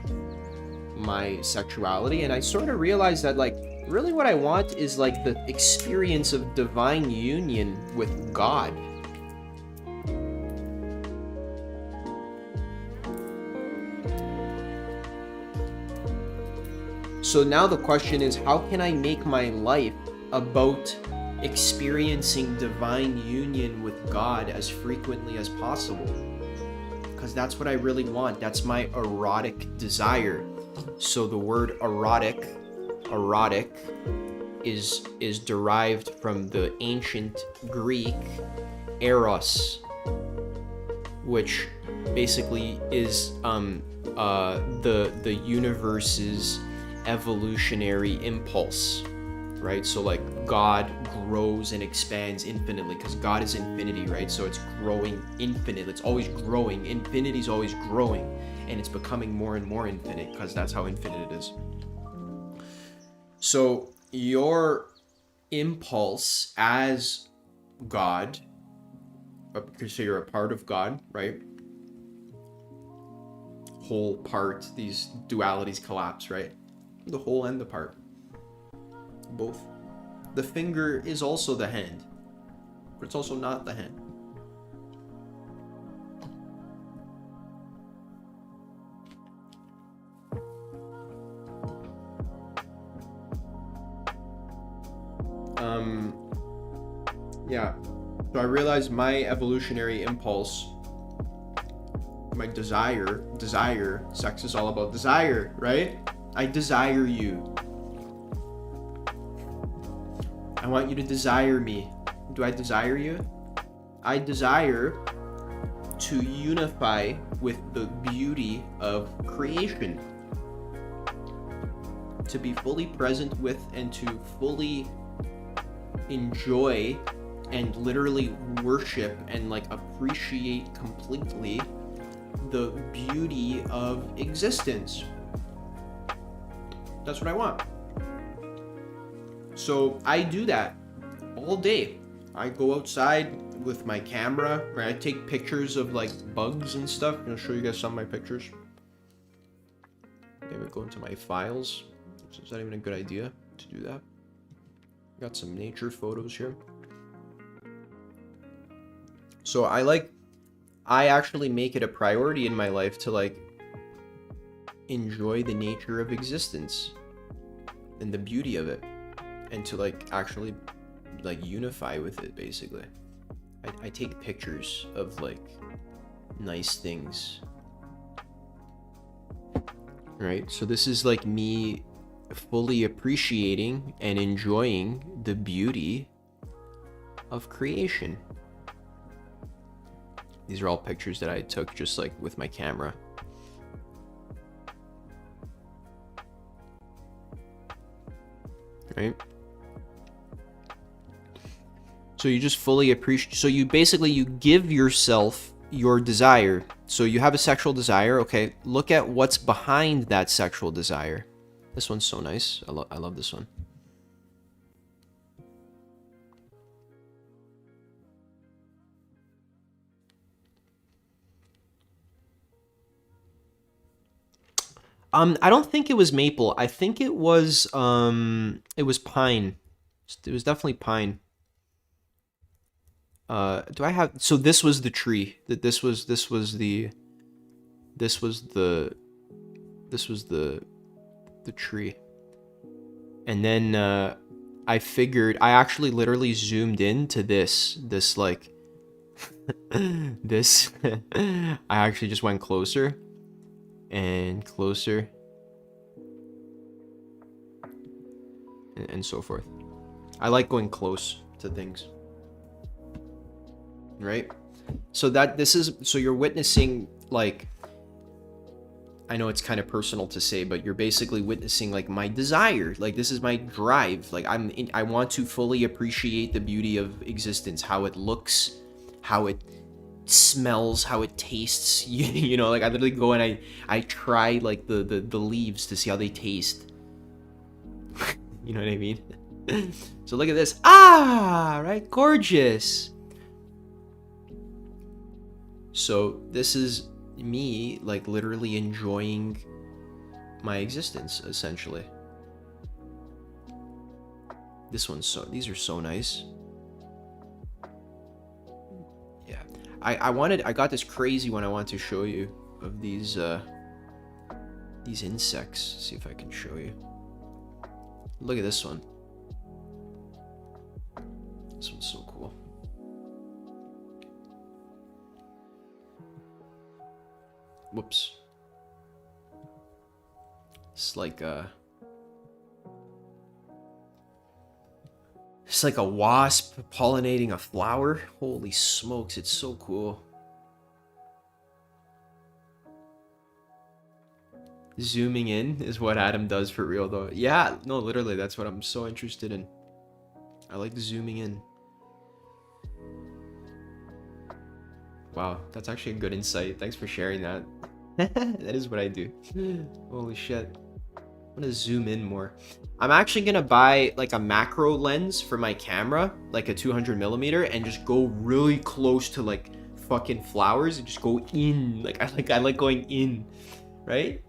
my sexuality, and I sort of realized that like really what I want is like the experience of divine union with God. So now the question is, how can I make my life about experiencing divine union with God as frequently as possible? Because that's what I really want. That's my erotic desire. So the word erotic is derived from the ancient Greek eros, which basically is the universe's evolutionary impulse, right? So like God grows and expands infinitely because God is infinity, right? So it's growing infinitely. It's always growing. Infinity is always growing, and it's becoming more and more infinite because that's how infinite it is. So your impulse as God, because you're a part of God, right? Whole, part, these dualities collapse, right? The whole and the part. Both. The finger is also the hand, but it's also not the hand. Yeah. So I realized my evolutionary impulse, my desire, sex is all about desire, right? I desire you. I want you to desire me. Do I desire you? I desire to unify with the beauty of creation. To be fully present with and to fully enjoy and literally worship and like appreciate completely the beauty of existence. That's what I want. So I do that all day. I go outside with my camera, where I take pictures of like bugs and stuff. I'm gonna show you guys some of my pictures. Maybe go into my files. So is that even a good idea to do that? Got some nature photos here. So I actually make it a priority in my life to like enjoy the nature of existence and the beauty of it, and to like actually like unify with it. Basically, I take pictures of like nice things, right? So this is like me fully appreciating and enjoying the beauty of creation. These are all pictures that I took just like with my camera. Right? So you just fully appreciate, so you basically, you give yourself your desire. So you have a sexual desire, okay, look at what's behind that sexual desire. This one's so nice. I love this one. I don't think it was maple. I think it was pine. It was definitely pine. Do I have, so this was the tree. This was the tree. And then I figured, I actually literally zoomed into this like this. I actually just went closer and closer and so forth. I like going close to things, right? So that this is, so you're witnessing like I know it's kind of personal to say, but you're basically witnessing like my desire. Like this is my drive. Like I want to fully appreciate the beauty of existence, how it looks, how it smells, how it tastes. You know, like I literally go and I try like the leaves to see how they taste. You know what I mean? So look at this. Ah, right? Gorgeous. So this is me like literally enjoying my existence essentially. These are so nice. Yeah. I got this crazy one I want to show you of these insects. See if I can show you. Look at this one. This one's so cool. Whoops. It's like a wasp pollinating a flower. Holy smokes, it's so cool. Zooming in is what Adam does for real though. Yeah, no, literally, that's what I'm so interested in. I like zooming in. Wow, that's actually a good insight. Thanks for sharing that. That is what I do. Holy shit. I'm gonna zoom in more. I'm actually gonna buy like a macro lens for my camera, like a 200mm, and just go really close to like fucking flowers and just go in. Like I like going in, right?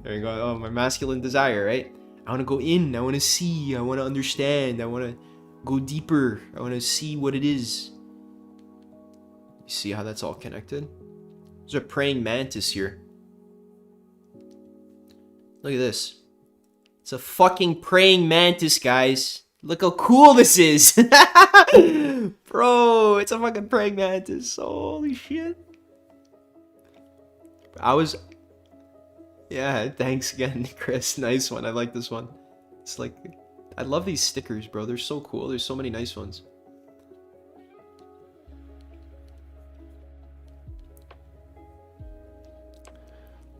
There you go. Oh, my masculine desire, right? I want to go in. I want to see. I want to understand. I want to go deeper. I want to see what it is. You see how that's all connected? There's a praying mantis here. Look at this. It's a fucking praying mantis, guys. Look how cool this is. Bro, it's a fucking praying mantis. Holy shit. Yeah, thanks again, Chris. Nice one. I like this one. It's like, I love these stickers, bro. They're so cool. There's so many nice ones.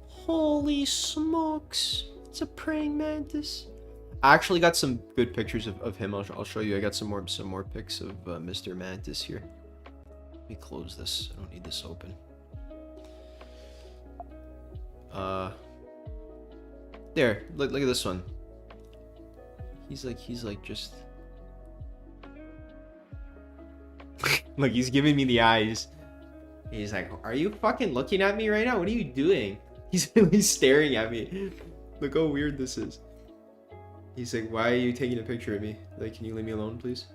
Holy smokes. It's a praying mantis. I actually got some good pictures of him. I'll show you. I got some more pics of Mr. Mantis here. Let me close this. I don't need this open. There. Look at this one. He's like just look, he's giving me the eyes. He's like, are you fucking looking at me right now? What are you doing? He's really staring at me. Look how weird this is. He's like, why are you taking a picture of me? Like, can you leave me alone, please?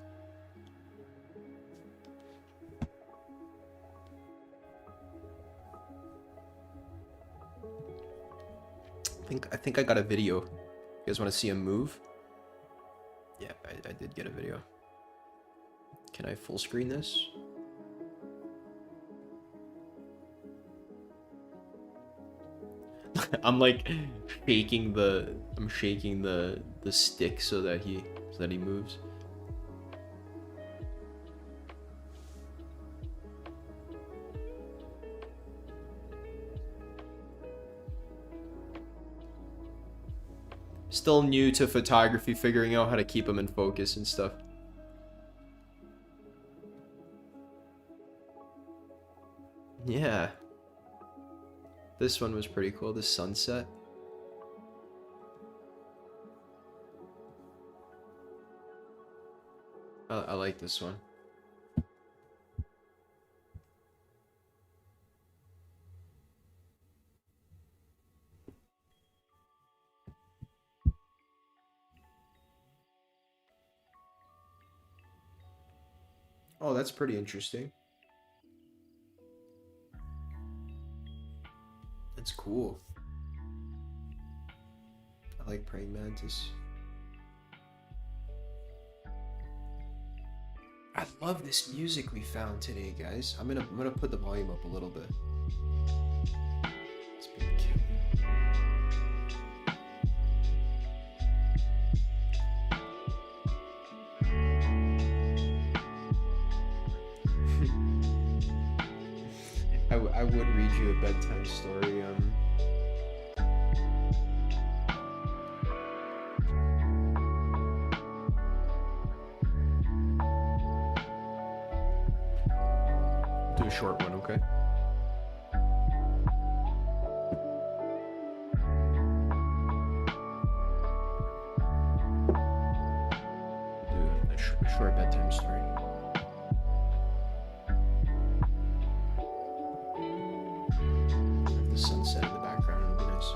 I think I got a video. You guys want to see him move? Yeah, I did get a video. Can I full screen this? I'm like shaking the stick so that he moves. Still new to photography, figuring out how to keep them in focus and stuff. Yeah. This one was pretty cool, the sunset. I like this one. Oh, that's pretty interesting. That's cool. I like praying mantis. I love this music we found today, guys. I'm gonna put the volume up a little bit. It's being cute. I would read you a bedtime story. a short one, okay? Do a short bedtime story. Have the sunset in the background, it'll be nice.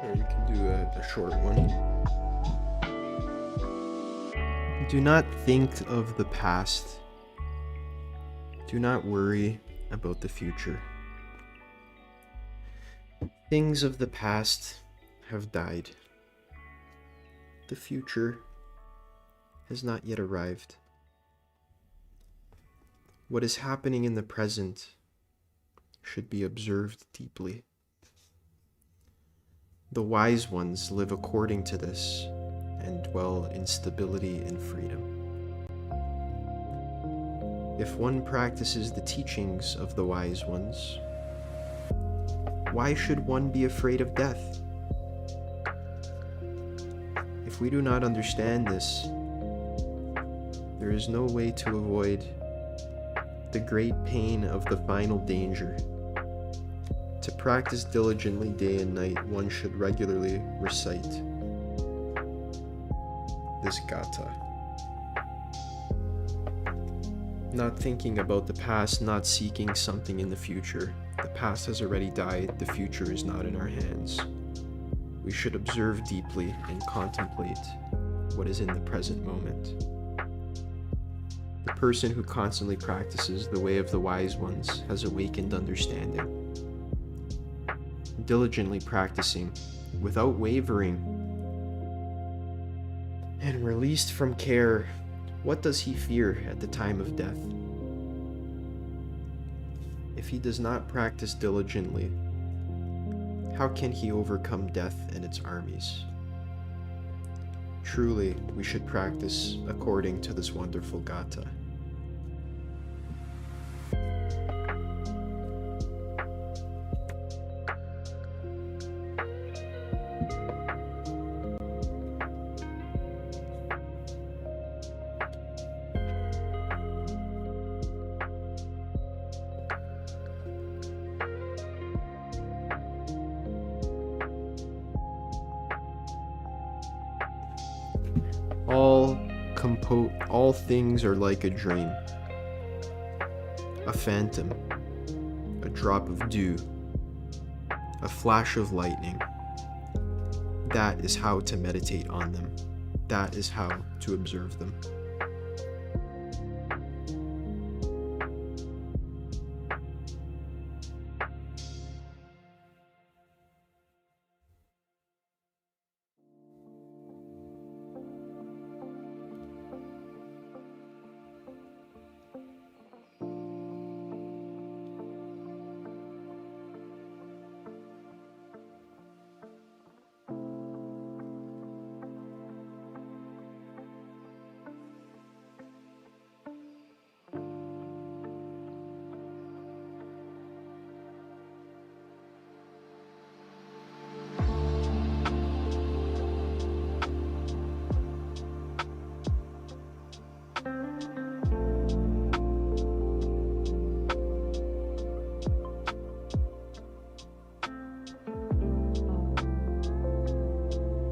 Or you can do a short one. Do not think of the past. Do not worry about the future. Things of the past have died. The future has not yet arrived. What is happening in the present should be observed deeply. The wise ones live according to this and dwell in stability and freedom. If one practices the teachings of the wise ones, why should one be afraid of death? If we do not understand this, there is no way to avoid the great pain of the final danger. To practice diligently day and night, one should regularly recite this gatha. Not thinking about the past, not seeking something in the future. The past has already died, the future is not in our hands. We should observe deeply and contemplate what is in the present moment. The person who constantly practices the way of the wise ones has awakened understanding. Diligently practicing, without wavering, and released from care, what does he fear at the time of death? If he does not practice diligently, how can he overcome death and its armies? Truly, we should practice according to this wonderful gatha. All things are like a dream, a phantom, a drop of dew, a flash of lightning. That is how to meditate on them. That is how to observe them.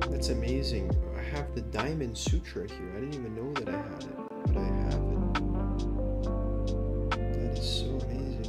It's amazing have the Diamond Sutra here. I didn't even know that I had it, but I have it. That is so amazing.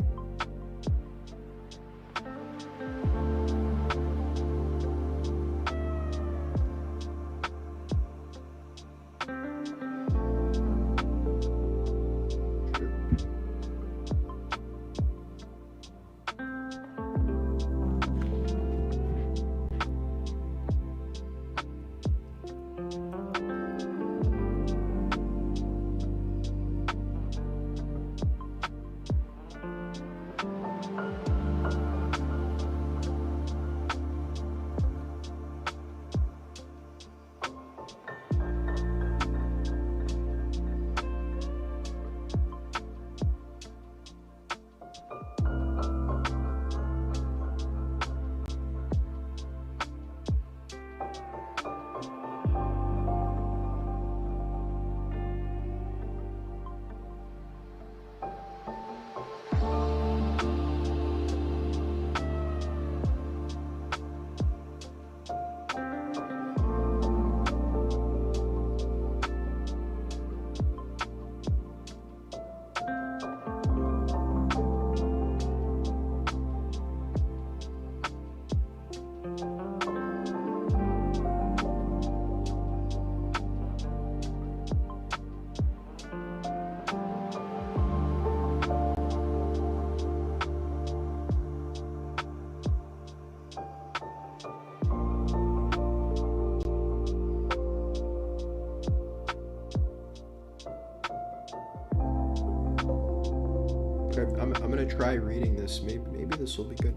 Okay, I'm gonna try reading this. Maybe this will be good.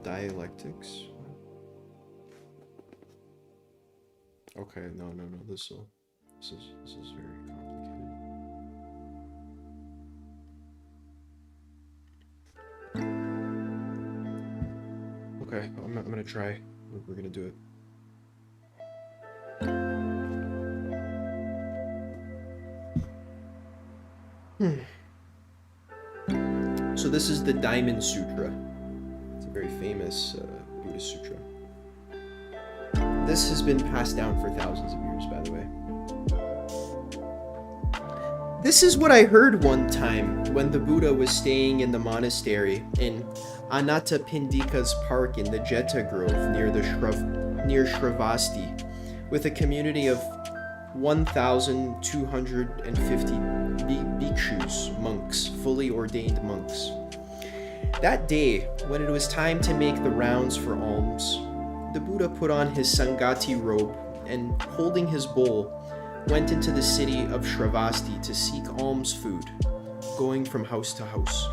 Dialectics. Okay, no. This is very complicated. Okay, I'm gonna try. We're gonna do it. So this is the Diamond Sutra. It's a very famous Buddhist sutra. This has been passed down for thousands of years, by the way. This is what I heard one time when the Buddha was staying in the monastery in Anathapindika's park in the Jeta Grove near Shravasti, with a community of 1,250 bhikshus, monks, fully ordained monks. That day, when it was time to make the rounds for alms, the Buddha put on his Sangati robe and, holding his bowl, went into the city of Shravasti to seek alms food, going from house to house.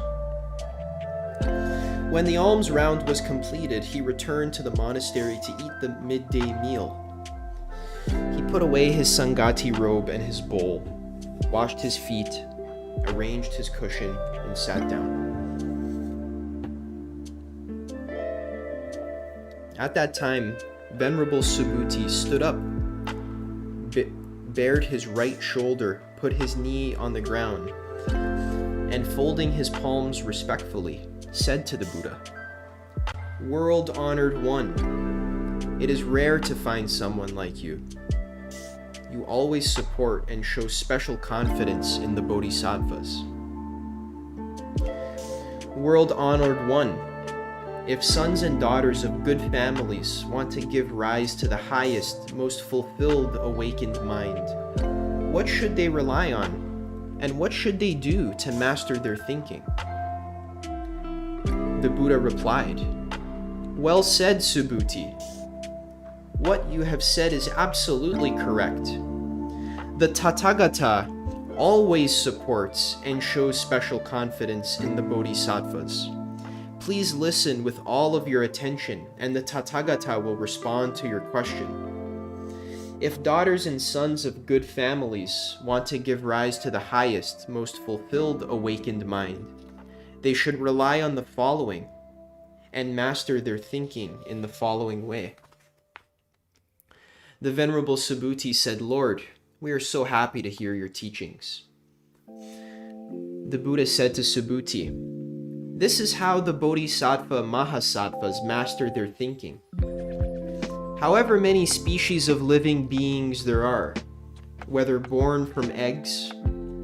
When the alms round was completed, he returned to the monastery to eat the midday meal. He put away his Sangati robe and his bowl, washed his feet, arranged his cushion, and sat down. At that time, Venerable Subhuti stood up, bared his right shoulder, put his knee on the ground, and folding his palms respectfully, said to the Buddha, "World-honored one, it is rare to find someone like you. You always support and show special confidence in the Bodhisattvas. World-honored one, if sons and daughters of good families want to give rise to the highest, most fulfilled awakened mind, what should they rely on, and what should they do to master their thinking?" The Buddha replied, "Well said, Subhuti. What you have said is absolutely correct. The Tathagata always supports and shows special confidence in the Bodhisattvas. Please listen with all of your attention, and the Tathagata will respond to your question. If daughters and sons of good families want to give rise to the highest, most fulfilled awakened mind, they should rely on the following and master their thinking in the following way." The Venerable Subhuti said, "Lord, we are so happy to hear your teachings." The Buddha said to Subhuti, This is how the Bodhisattva Mahasattvas master their thinking. However many species of living beings there are, whether born from eggs,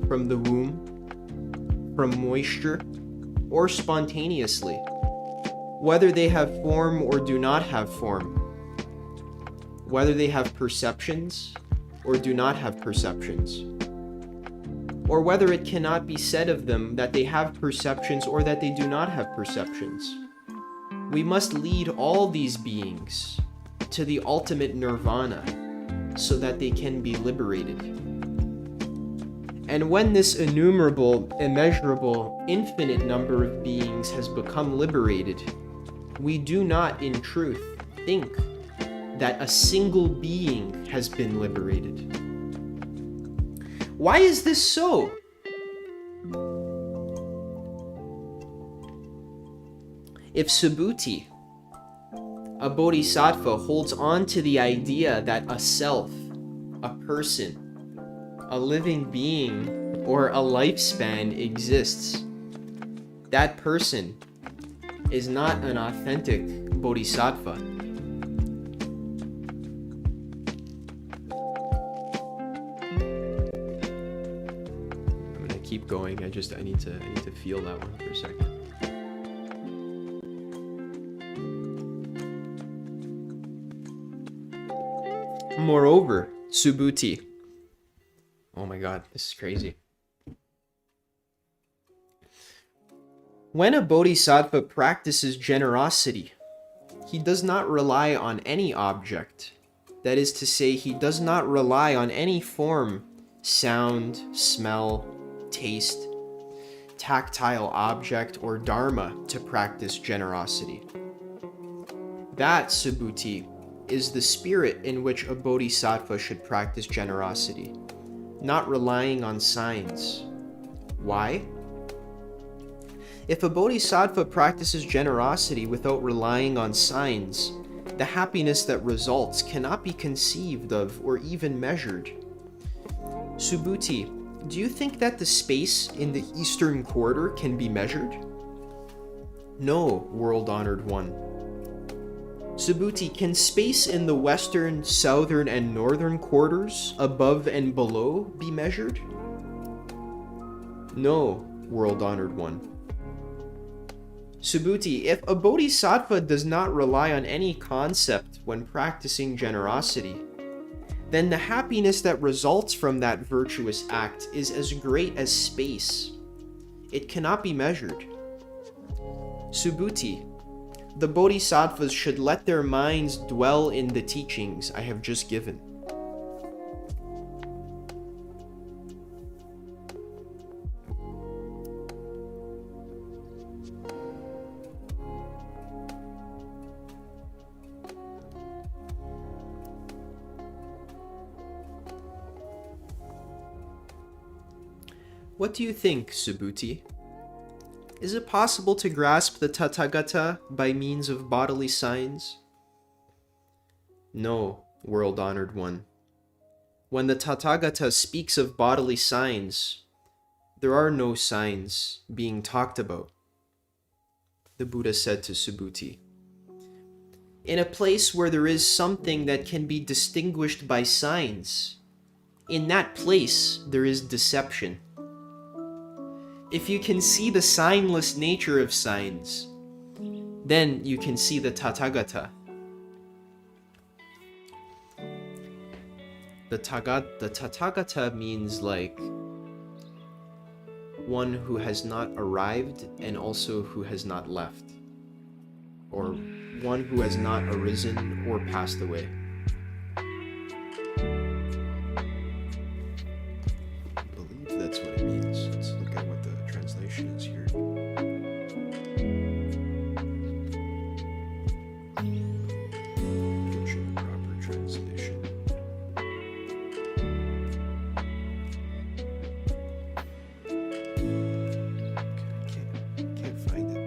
from the womb, from moisture, or spontaneously, whether they have form or do not have form, whether they have perceptions or do not have perceptions, or whether it cannot be said of them that they have perceptions or that they do not have perceptions. We must lead all these beings to the ultimate nirvana so that they can be liberated. And when this innumerable, immeasurable, infinite number of beings has become liberated, we do not, in truth, think that a single being has been liberated. Why is this so? If Subhuti, a bodhisattva, holds on to the idea that a self, a person, a living being, or a lifespan exists, that person is not an authentic bodhisattva. Keep going. I need to feel that one for a second. Moreover, Subhuti. Oh my god, this is crazy. When a bodhisattva practices generosity, he does not rely on any object. That is to say, he does not rely on any form, sound, smell, taste, tactile object, or dharma to practice generosity. That, Subhuti, is the spirit in which a bodhisattva should practice generosity, not relying on signs. Why? If a bodhisattva practices generosity without relying on signs, the happiness that results cannot be conceived of or even measured. Subhuti, do you think that the space in the eastern quarter can be measured? No, world-honored one. Subhuti, can space in the western, southern, and northern quarters, above and below, be measured? No, world-honored one. Subhuti, if a bodhisattva does not rely on any concept when practicing generosity, then the happiness that results from that virtuous act is as great as space. It cannot be measured. Subhuti, the bodhisattvas should let their minds dwell in the teachings I have just given. What do you think, Subhuti? Is it possible to grasp the Tathagata by means of bodily signs? No, world-honored one. When the Tathagata speaks of bodily signs, there are no signs being talked about, the Buddha said to Subhuti. In a place where there is something that can be distinguished by signs, in that place there is deception. If you can see the signless nature of signs, then you can see the Tathagata. The Tathagata means like one who has not arrived and also who has not left, or one who has not arisen or passed away. I believe that's what it means. Let's look at what the translation is here. Get you the proper translation. Can't find it,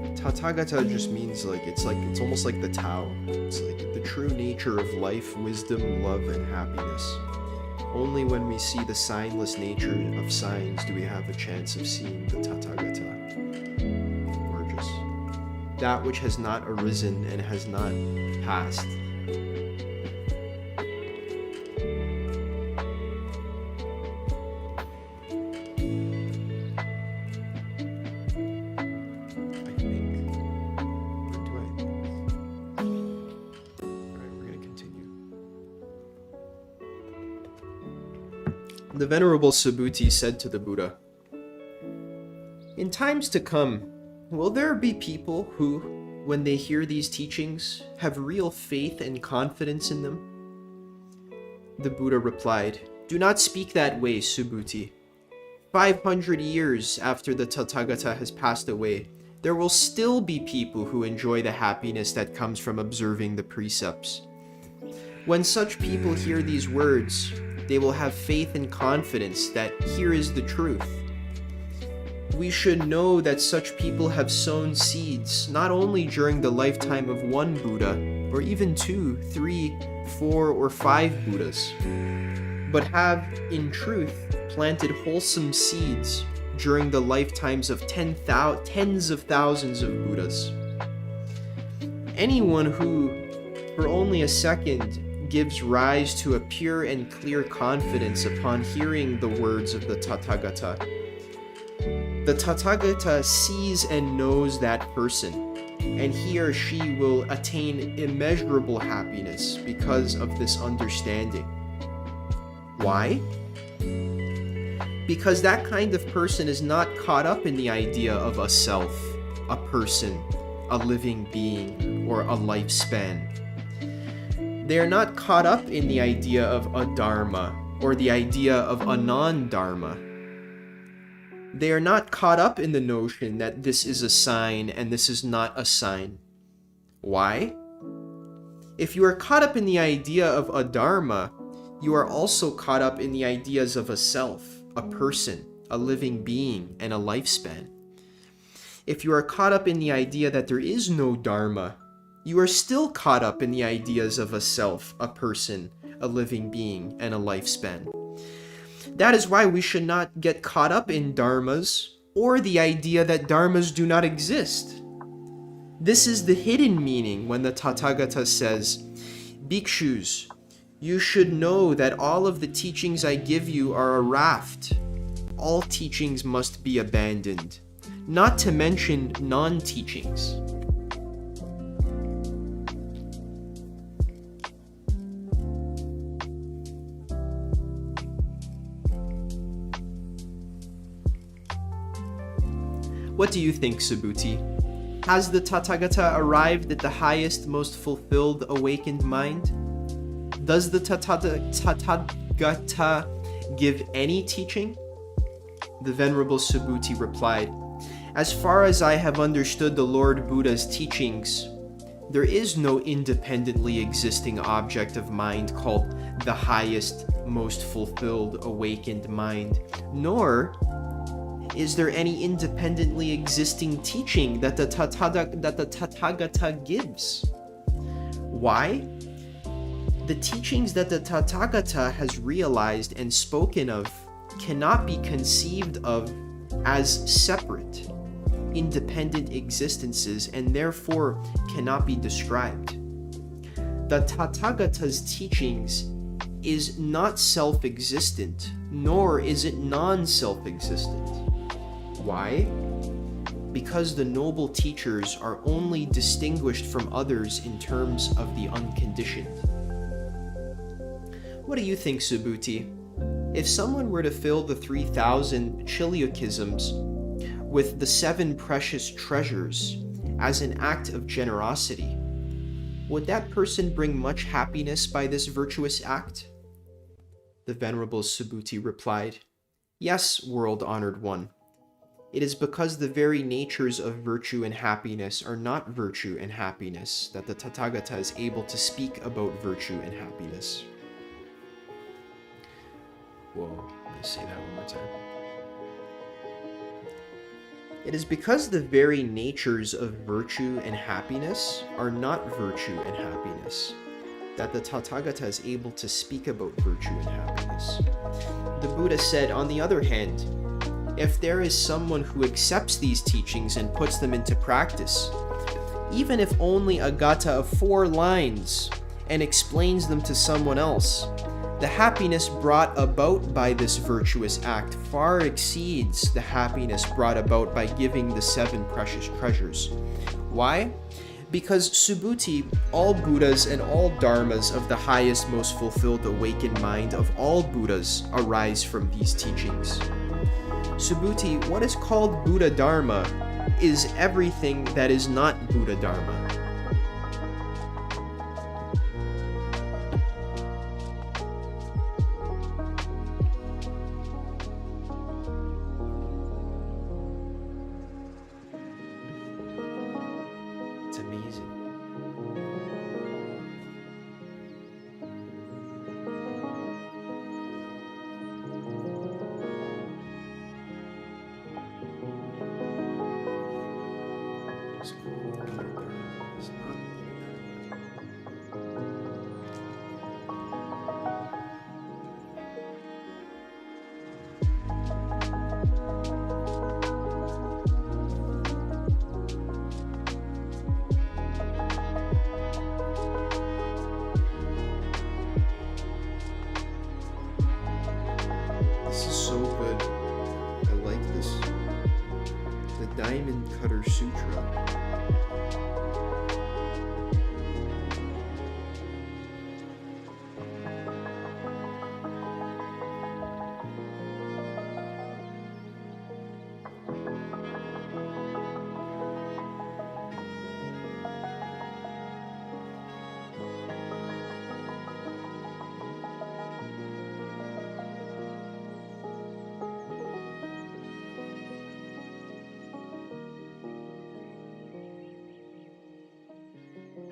but Tathagata just means it's almost like the Tao. It's like the true nature of life, wisdom, love, and happiness. Only when we see the signless nature of signs do we have a chance of seeing the Tathagata. Gorgeous. That which has not arisen and has not passed. The Venerable Subhuti said to the Buddha, "In times to come, will there be people who, when they hear these teachings, have real faith and confidence in them?" The Buddha replied, "Do not speak that way, Subhuti. 500 years after the Tathagata has passed away, there will still be people who enjoy the happiness that comes from observing the precepts. When such people hear these words, they will have faith and confidence that here is the truth. We should know that such people have sown seeds not only during the lifetime of one Buddha, or even 2, 3, 4, or 5 Buddhas, but have, in truth, planted wholesome seeds during the lifetimes of tens of thousands of Buddhas. Anyone who, for only a second, gives rise to a pure and clear confidence upon hearing the words of the Tathagata, the Tathagata sees and knows that person, and he or she will attain immeasurable happiness because of this understanding. Why? Because that kind of person is not caught up in the idea of a self, a person, a living being, or a lifespan. They are not caught up in the idea of a dharma or the idea of a non-dharma. They are not caught up in the notion that this is a sign and this is not a sign. Why? If you are caught up in the idea of a dharma, you are also caught up in the ideas of a self, a person, a living being, and a lifespan. If you are caught up in the idea that there is no dharma, you are still caught up in the ideas of a self, a person, a living being, and a lifespan. That is why we should not get caught up in dharmas or the idea that dharmas do not exist. This is the hidden meaning when the Tathagata says, "Bhikshus, you should know that all of the teachings I give you are a raft. All teachings must be abandoned, not to mention non-teachings." What do you think, Subhuti? Has the Tathagata arrived at the highest, most fulfilled, awakened mind? Does the Tathagata give any teaching? The Venerable Subhuti replied, "As far as I have understood the Lord Buddha's teachings, there is no independently existing object of mind called the highest, most fulfilled, awakened mind, nor is there any independently existing teaching that the Tathagata gives. Why? The teachings that the Tathagata has realized and spoken of cannot be conceived of as separate, independent existences, and therefore cannot be described. The Tathagata's teachings is not self-existent, nor is it non-self-existent. Why? Because the noble teachers are only distinguished from others in terms of the unconditioned. What do you think, Subhuti? If someone were to fill the 3,000 Chilyokisms with the 7 precious treasures as an act of generosity, would that person bring much happiness by this virtuous act? The Venerable Subhuti replied, "Yes, world-honored one. It is because the very natures of virtue and happiness are not virtue and happiness that the Tathagata is able to speak about virtue and happiness." Whoa, let me say that one more time. It is because the very natures of virtue and happiness are not virtue and happiness that the Tathagata is able to speak about virtue and happiness. happiness. The Buddha said, on the other hand, if there is someone who accepts these teachings and puts them into practice, even if only a gatha of 4 lines, and explains them to someone else, the happiness brought about by this virtuous act far exceeds the happiness brought about by giving the 7 precious treasures. Why? Because Subhuti, all Buddhas and all Dharmas of the highest, most fulfilled awakened mind of all Buddhas arise from these teachings. Subhuti, what is called Buddha Dharma is everything that is not Buddha Dharma. It's amazing. It's called Buddha Dharma. It's not Buddha Dharma. This is so good. I like this. The Diamond Cutter Sutra.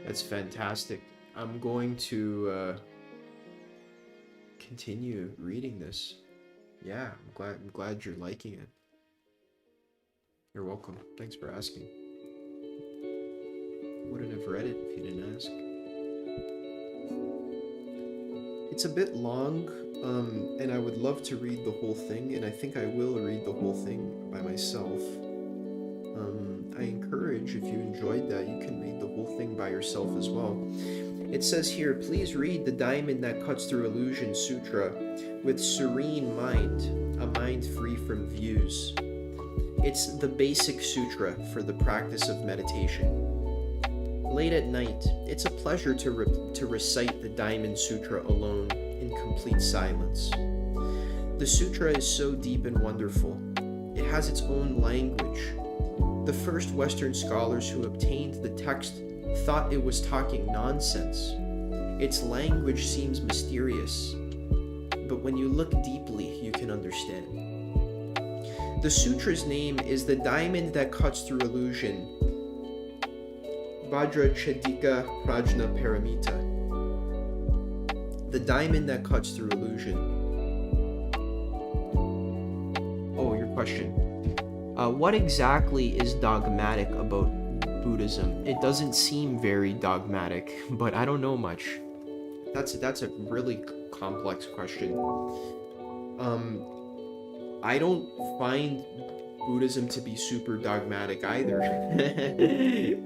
That's fantastic. I'm going to continue reading this. Yeah, I'm glad you're liking it. You're welcome. Thanks for asking. Wouldn't have read it if you didn't ask. It's a bit long, and I would love to read the whole thing, and I think I will read the whole thing by myself. I encourage, if you enjoyed that, you can read the whole thing by yourself as well. It says here, please read the Diamond That Cuts Through Illusion Sutra with serene mind, a mind free from views. It's the basic sutra for the practice of meditation. Late at night, it's a pleasure to recite the Diamond Sutra alone in complete silence. The sutra is so deep and wonderful. It has its own language. The first Western scholars who obtained the text thought it was talking nonsense. Its language seems mysterious, but when you look deeply, you can understand. The sutra's name is the Diamond That Cuts Through Illusion, Vajrachedika Prajna Paramita. The Diamond That Cuts Through Illusion. Oh, your question. What exactly is dogmatic about Buddhism? It doesn't seem very dogmatic, but I don't know much. That's a really complex question. I don't find Buddhism to be super dogmatic either.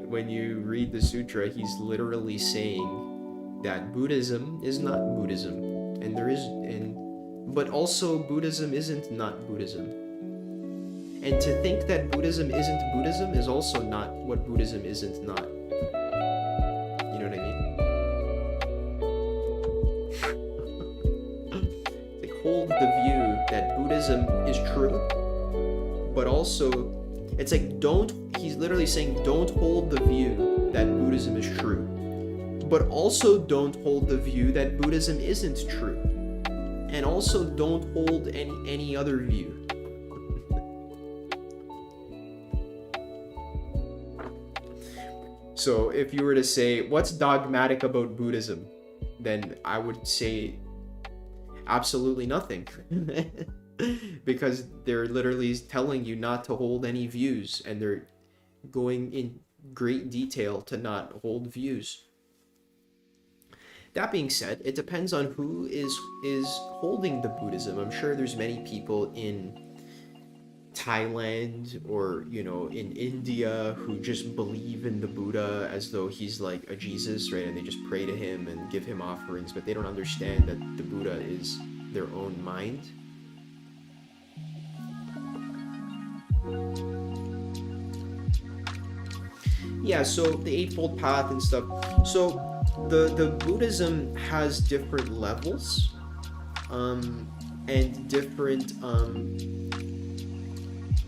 When you read the sutra, he's literally saying that Buddhism is not Buddhism, but also Buddhism isn't not Buddhism. And to think that Buddhism isn't Buddhism is also not what Buddhism isn't not. You know what I mean? Like, hold the view that Buddhism is true, but also, it's like, he's literally saying, don't hold the view that Buddhism is true, but also don't hold the view that Buddhism isn't true, and also don't hold any other view. So if you were to say, what's dogmatic about Buddhism? Then I would say absolutely nothing. Because they're literally telling you not to hold any views, and they're going in great detail to not hold views. That being said, it depends on who is holding the Buddhism. I'm sure there's many people in Thailand or in India who just believe in the Buddha as though he's like a Jesus, right? And they just pray to him and give him offerings, but they don't understand that the Buddha is their own mind. Yeah, so the Eightfold Path and stuff. So the Buddhism has different levels, and different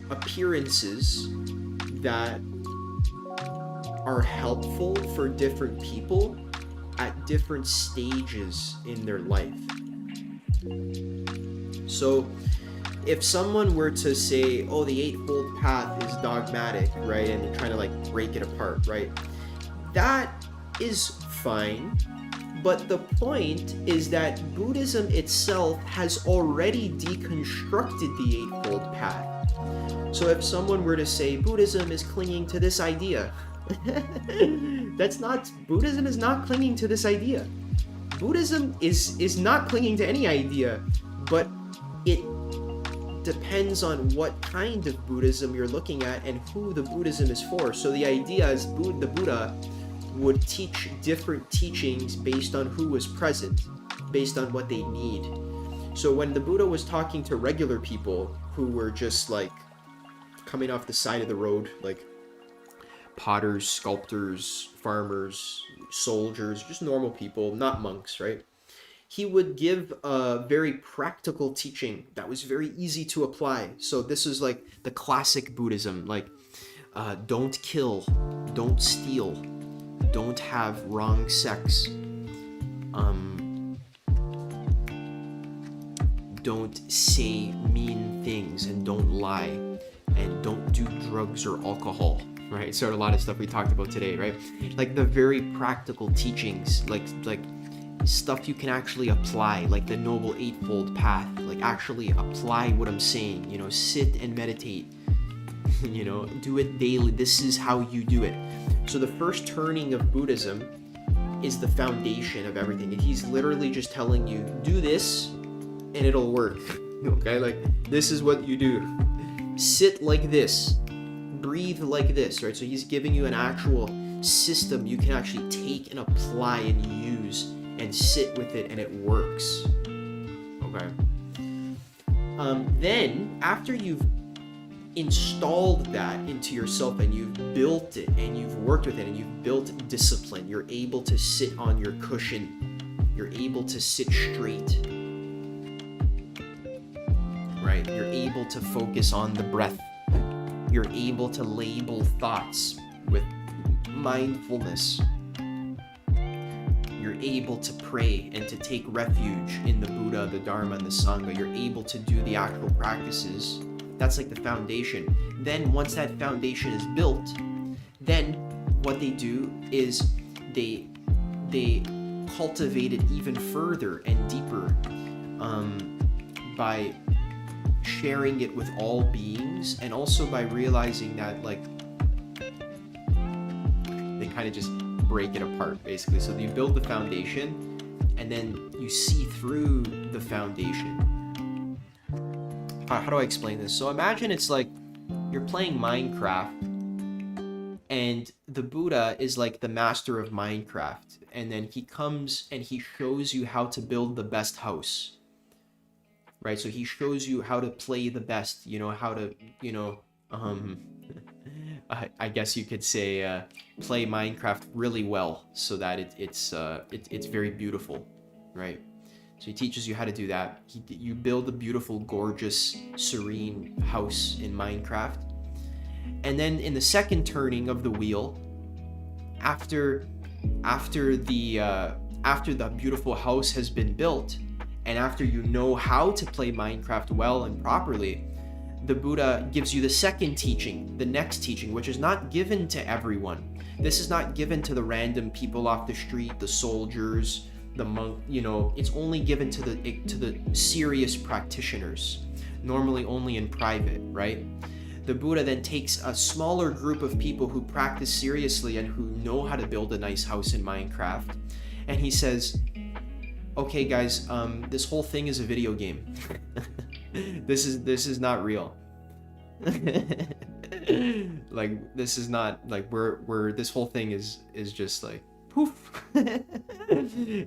appearances that are helpful for different people at different stages in their life. So if someone were to say, oh, the Eightfold Path is dogmatic, right, and they're trying to like break it apart, right, that is fine. But the point is that Buddhism itself has already deconstructed the Eightfold Path. So if someone were to say Buddhism is clinging to this idea, Buddhism is not clinging to this idea. Buddhism is not clinging to any idea, but it depends on what kind of Buddhism you're looking at and who the Buddhism is for. So the idea is the Buddha would teach different teachings based on who was present, based on what they need. So when the Buddha was talking to regular people who were just like coming off the side of the road, like potters, sculptors, farmers, soldiers, just normal people, not monks, right? He would give a very practical teaching that was very easy to apply. So this is like the classic Buddhism, like don't kill, don't steal, don't have wrong sex, don't say mean things, and don't lie, and don't do drugs or alcohol, right? So a lot of stuff we talked about today, right? Like the very practical teachings, like stuff you can actually apply, like the Noble Eightfold Path, like actually apply what I'm saying, sit and meditate, do it daily. This is how you do it. So the first turning of Buddhism is the foundation of everything. And he's literally just telling you, do this and it'll work. Okay, like this is what you do. Sit like this, breathe like this, right? So he's giving you an actual system you can actually take and apply and use and sit with it, and it works. Okay. Then after you've installed that into yourself and you've built it and you've worked with it and you've built discipline, you're able to sit on your cushion, you're able to sit straight, right? You're able to focus on the breath, you're able to label thoughts with mindfulness, you're able to pray and to take refuge in the Buddha, the Dharma, and the Sangha. You're able to do the actual practices. That's like the foundation. Then once that foundation is built, then what they do is they cultivate it even further and deeper by sharing it with all beings, and also by realizing that like they kind of just break it apart basically. So you build the foundation and then you see through the foundation. How do I explain this? So imagine it's like you're playing Minecraft and the Buddha is like the master of Minecraft, and then he comes and he shows you how to build the best house, right? So he shows you how to play the best, how to, I guess you could say play Minecraft really well, so that it's very beautiful, right? So he teaches you how to do that. You build a beautiful, gorgeous, serene house in Minecraft, and then in the second turning of the wheel, after the beautiful house has been built, and after you know how to play Minecraft well and properly, the Buddha gives you the second teaching, the next teaching, which is not given to everyone. This is not given to the random people off the street, the soldiers, the monk, it's only given to the serious practitioners, normally only in private, right? The Buddha then takes a smaller group of people who practice seriously and who know how to build a nice house in Minecraft, and he says, okay guys, this whole thing is a video game. This is not real. Like, this is not like we're this whole thing is just like poof.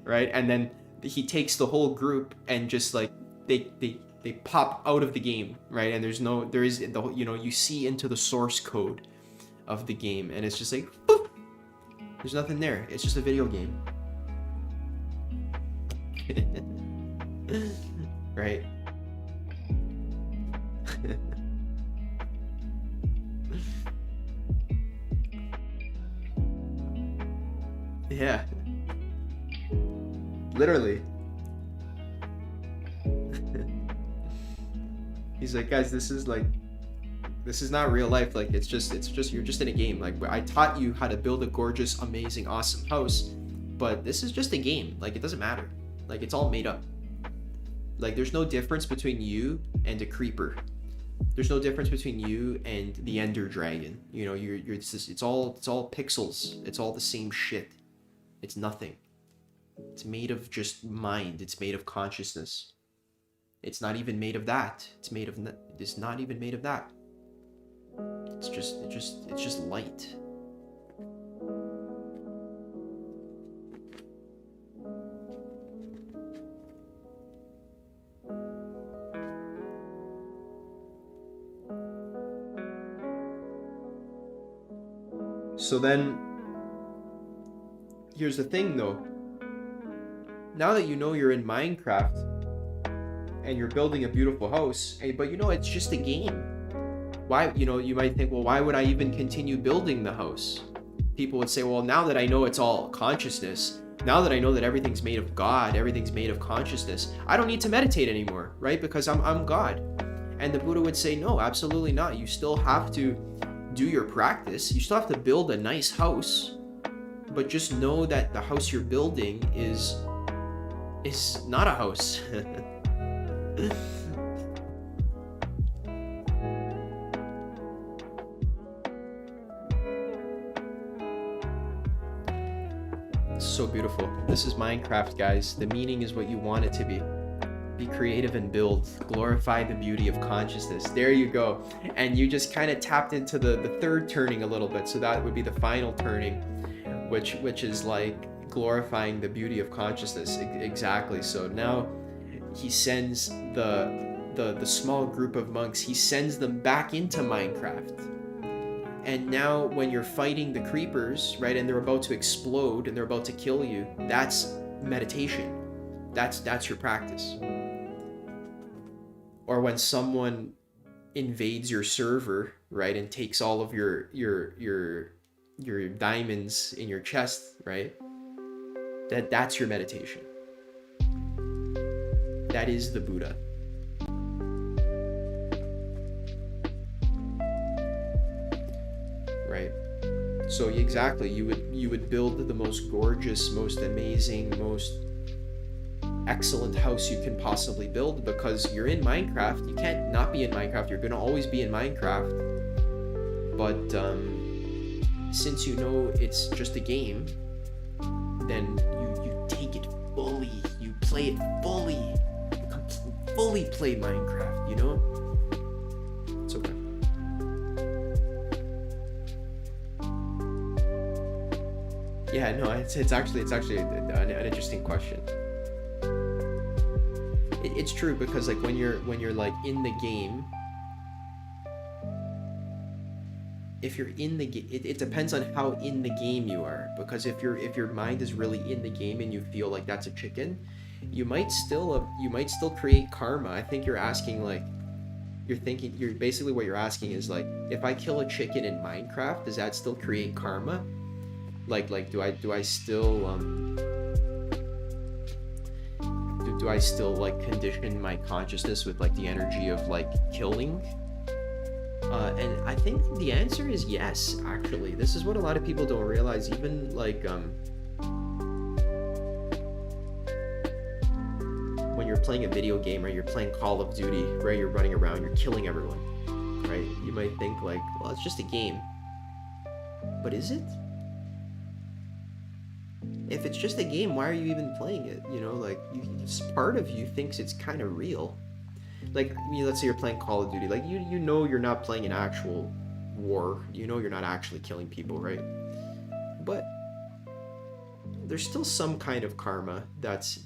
Right? And then he takes the whole group and just like they pop out of the game, right? And there is the whole, you see into the source code of the game, and it's just like boop. There's nothing there. It's just a video game. Right? Yeah. Literally. He's like, guys, this is not real life. Like, it's just you're just in a game. Like, I taught you how to build a gorgeous, amazing, awesome house, but this is just a game. Like, it doesn't matter. Like, it's all made up. Like, there's no difference between you and a creeper. There's no difference between you and the Ender Dragon. It's all pixels. It's all the same shit. It's nothing. It's made of just mind. It's made of consciousness. It's not even made of that. It's not even made of that. It's just light. So then, here's the thing though. Now that you know you're in Minecraft and you're building a beautiful house, but it's just a game. Why, you might think, well, why would I even continue building the house? People would say, well, now that I know it's all consciousness, now that I know that everything's made of God, everything's made of consciousness, I don't need to meditate anymore, right? Because I'm God. And the Buddha would say, no, absolutely not. You still have to do your practice. You still have to build a nice house, but just know that the house you're building is not a house. So beautiful. This is Minecraft, guys. The meaning is what you want it to be. Be creative and build. Glorify the beauty of consciousness. There you go. And you just kind of tapped into the third turning a little bit. So that would be the final turning, which is like glorifying the beauty of consciousness. Exactly. So now he sends the small group of monks, he sends them back into Minecraft. And now when you're fighting the creepers, right, and they're about to explode and they're about to kill you, that's meditation. That's your practice. Or when someone invades your server, right, and takes all of your diamonds in your chest, right? That's your meditation. That is the Buddha. Right? So exactly, you would build the most gorgeous, most amazing, most excellent house you can possibly build, because you're in Minecraft. You can't not be in Minecraft. You're gonna always be in Minecraft. But since you know it's just a game, then you take it fully. You play it fully. You fully play Minecraft, you know? It's okay. Yeah, no, it's actually an interesting question. It's true, because like when you're like in the game, if you're in the game, it depends on how in the game you are. Because if your mind is really in the game and you feel like that's a chicken, you might still create karma. I think you're asking, like, you're basically what you're asking is like, if I kill a chicken in Minecraft, does that still create karma? Like do I still do I still like condition my consciousness with like the energy of like killing? And I think the answer is yes, actually. This is what a lot of people don't realize. Even like when you're playing a video game, or you're playing Call of Duty, right? You're running around, you're killing everyone, right? You might think like, well, it's just a game. But is it? If it's just a game, why are you even playing it? You know, like part of you thinks it's kind of real. Like, I mean, let's say you're playing Call of Duty. Like, you know you're not playing an actual war. You know you're not actually killing people, right? But there's still some kind of karma that's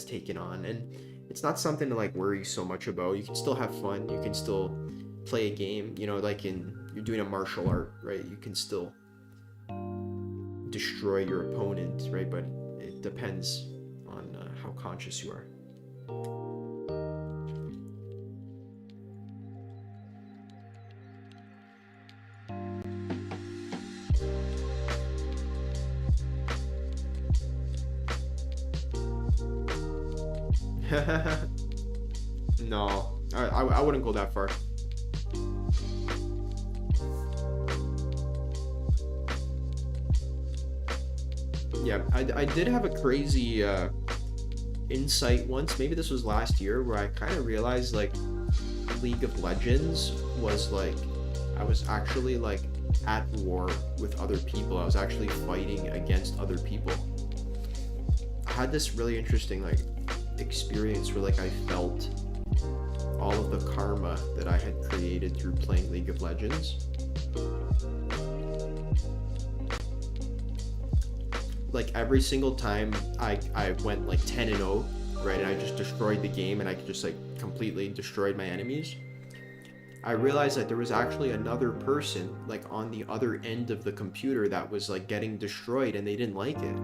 taken on, and it's not something to like worry so much about. You can still have fun. You can still play a game. You know, like you're doing a martial art, right? You can still destroy your opponent, right? But it depends on how conscious you are. No, I wouldn't go that far. Yeah, I did have a crazy insight once. Maybe this was last year, where I kind of realized like League of Legends was like, I was actually like at war with other people. I was actually fighting against other people. I had this really interesting like experience where like I felt all of the karma that I had created through playing League of Legends. Like every single time I went like 10-0, right, and I just destroyed the game and I just like completely destroyed my enemies, I realized that there was actually another person like on the other end of the computer that was like getting destroyed and they didn't like it.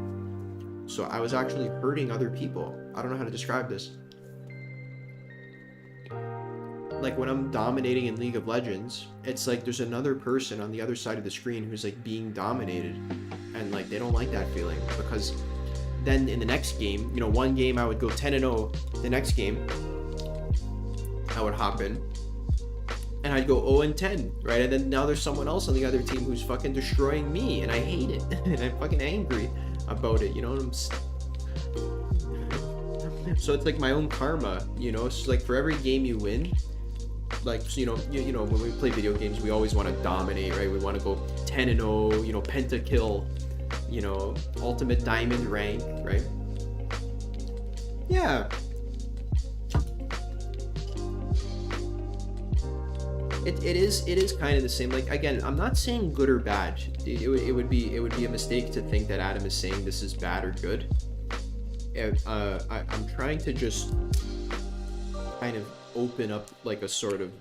So I was actually hurting other people. I don't know how to describe this. Like when I'm dominating in League of Legends, it's like there's another person on the other side of the screen who's like being dominated, and like they don't like that feeling, because then in the next game, you know, one game I would go 10-0, the next game I would hop in and I'd go 0-10, right? And then now there's someone else on the other team who's fucking destroying me, and I hate it and I'm fucking angry about it, you know. So it's like my own karma, you know. It's like for every game you win, like, you know, when we play video games, we always want to dominate, right? We want to go 10-0, you know, pentakill, you know, ultimate diamond rank, right? Yeah. It is kind of the same. Like, again, I'm not saying good or bad. It would be a mistake to think that Adam is saying this is bad or good. I'm trying to just kind of open up like a sort of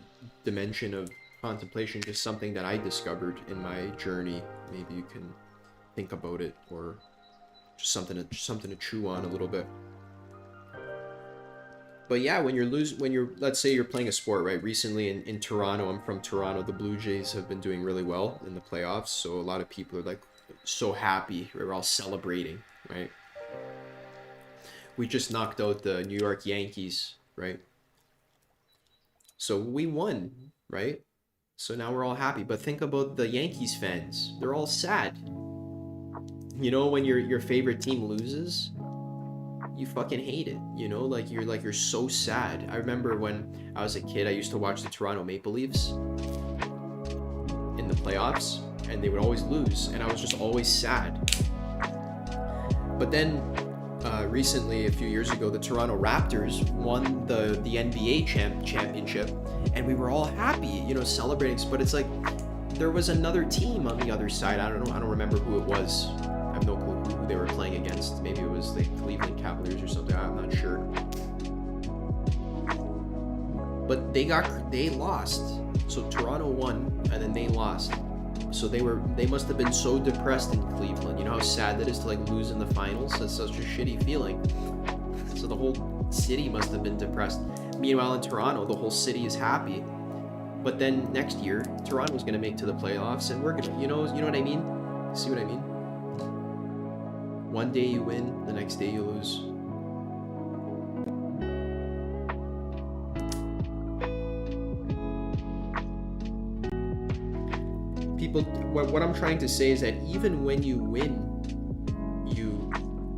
dimension of contemplation, just something that I discovered in my journey. Maybe you can think about it, or just something to chew on a little bit. But yeah, when you're let's say you're playing a sport, right? Recently in Toronto, I'm from Toronto, the Blue Jays have been doing really well in the playoffs, so a lot of people are like so happy. We're all celebrating, right? We just knocked out the New York Yankees, right? So we won, right? So now we're all happy. But think about the Yankees fans. They're all sad. You know, when your favorite team loses, you fucking hate it, you know? Like you're so sad. I remember when I was a kid, I used to watch the Toronto Maple Leafs in the playoffs, and they would always lose, and I was just always sad. But then recently, a few years ago, the Toronto Raptors won the NBA championship, and we were all happy, you know, celebrating. But it's like there was another team on the other side. I don't remember who it was. I have no clue who they were playing against. Maybe it was the Cleveland Cavaliers or something. I'm not sure. But they lost. So Toronto won, and then they lost. So they must have been so depressed in Cleveland. You know how sad that is to like lose in the finals? That's such a shitty feeling. So the whole city must have been depressed. Meanwhile, in Toronto, the whole city is happy. But then next year, Toronto's gonna make to the playoffs, and we're gonna, you know what I mean? See what I mean? One day you win, the next day you lose. People, what I'm trying to say is that even when you win, you,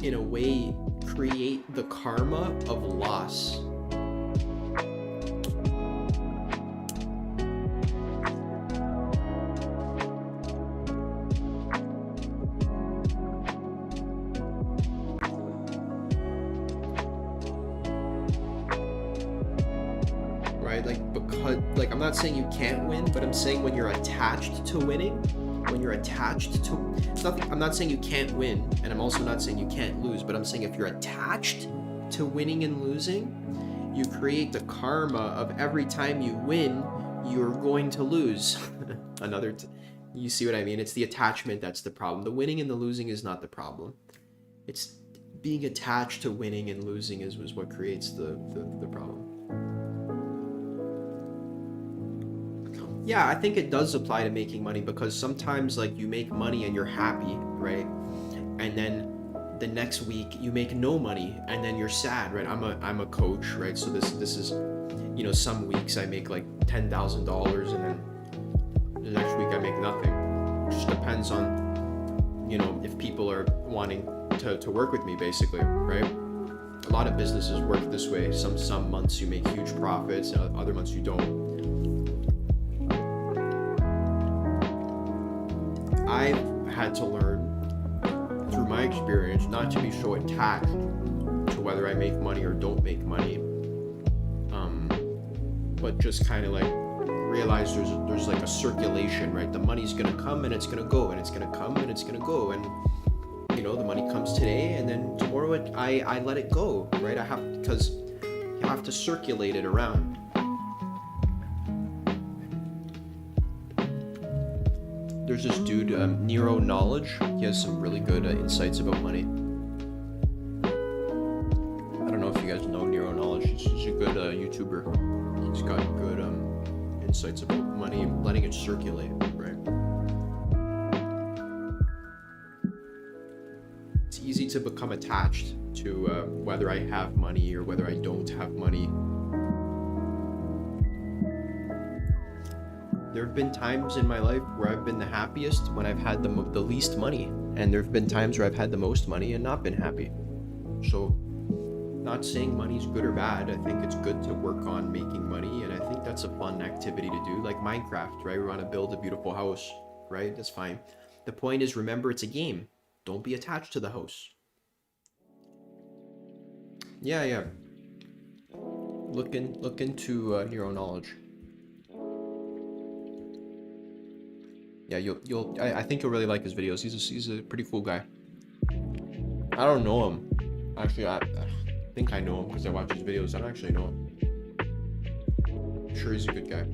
in a way, create the karma of loss. right? Like, because, like, I'm not saying you can't win, but I'm saying when you're attached to winning, when you're attached to, it's nothing, I'm not saying you can't win, and I'm also not saying you can't lose, but I'm saying if you're attached to winning and losing, you create the karma of every time you win, you're going to lose. You see what I mean? It's the attachment that's the problem. The winning and the losing is not the problem. It's being attached to winning and losing is what creates the problem. Yeah, I think it does apply to making money, because sometimes like you make money and you're happy, right? And then the next week you make no money and then you're sad, right? I'm a coach, right? So this is, you know, some weeks I make like $10,000 and then the next week I make nothing. It just depends on, you know, if people are wanting to work with me, basically, right? A lot of businesses work this way. Some months you make huge profits, other months you don't. I've had to learn through my experience not to be so attached to whether I make money or don't make money, but just kind of like realize there's like a circulation, right? The money's gonna come and it's gonna go, and it's gonna come and it's gonna go, and you know, the money comes today and then tomorrow I let it go, right? Because you have to circulate it around. There's this dude, Nero Knowledge. He has some really good insights about money. I don't know if you guys know Nero Knowledge. He's a good YouTuber. He's got good insights about money, letting it circulate, right? It's easy to become attached to whether I have money or whether I don't have money. There have been times in my life where I've been the happiest when I've had the least money, and there have been times where I've had the most money and not been happy. So, not saying money's good or bad. I think it's good to work on making money, and I think that's a fun activity to do, like Minecraft, right? We want to build a beautiful house, right? That's fine. The point is, remember, it's a game. Don't be attached to the house. Yeah. Look into Nero Knowledge. Yeah, I think you'll really like his videos. He's a pretty cool guy. I don't know him. Actually, I think I know him because I watch his videos. I don't actually know him. I'm sure he's a good guy.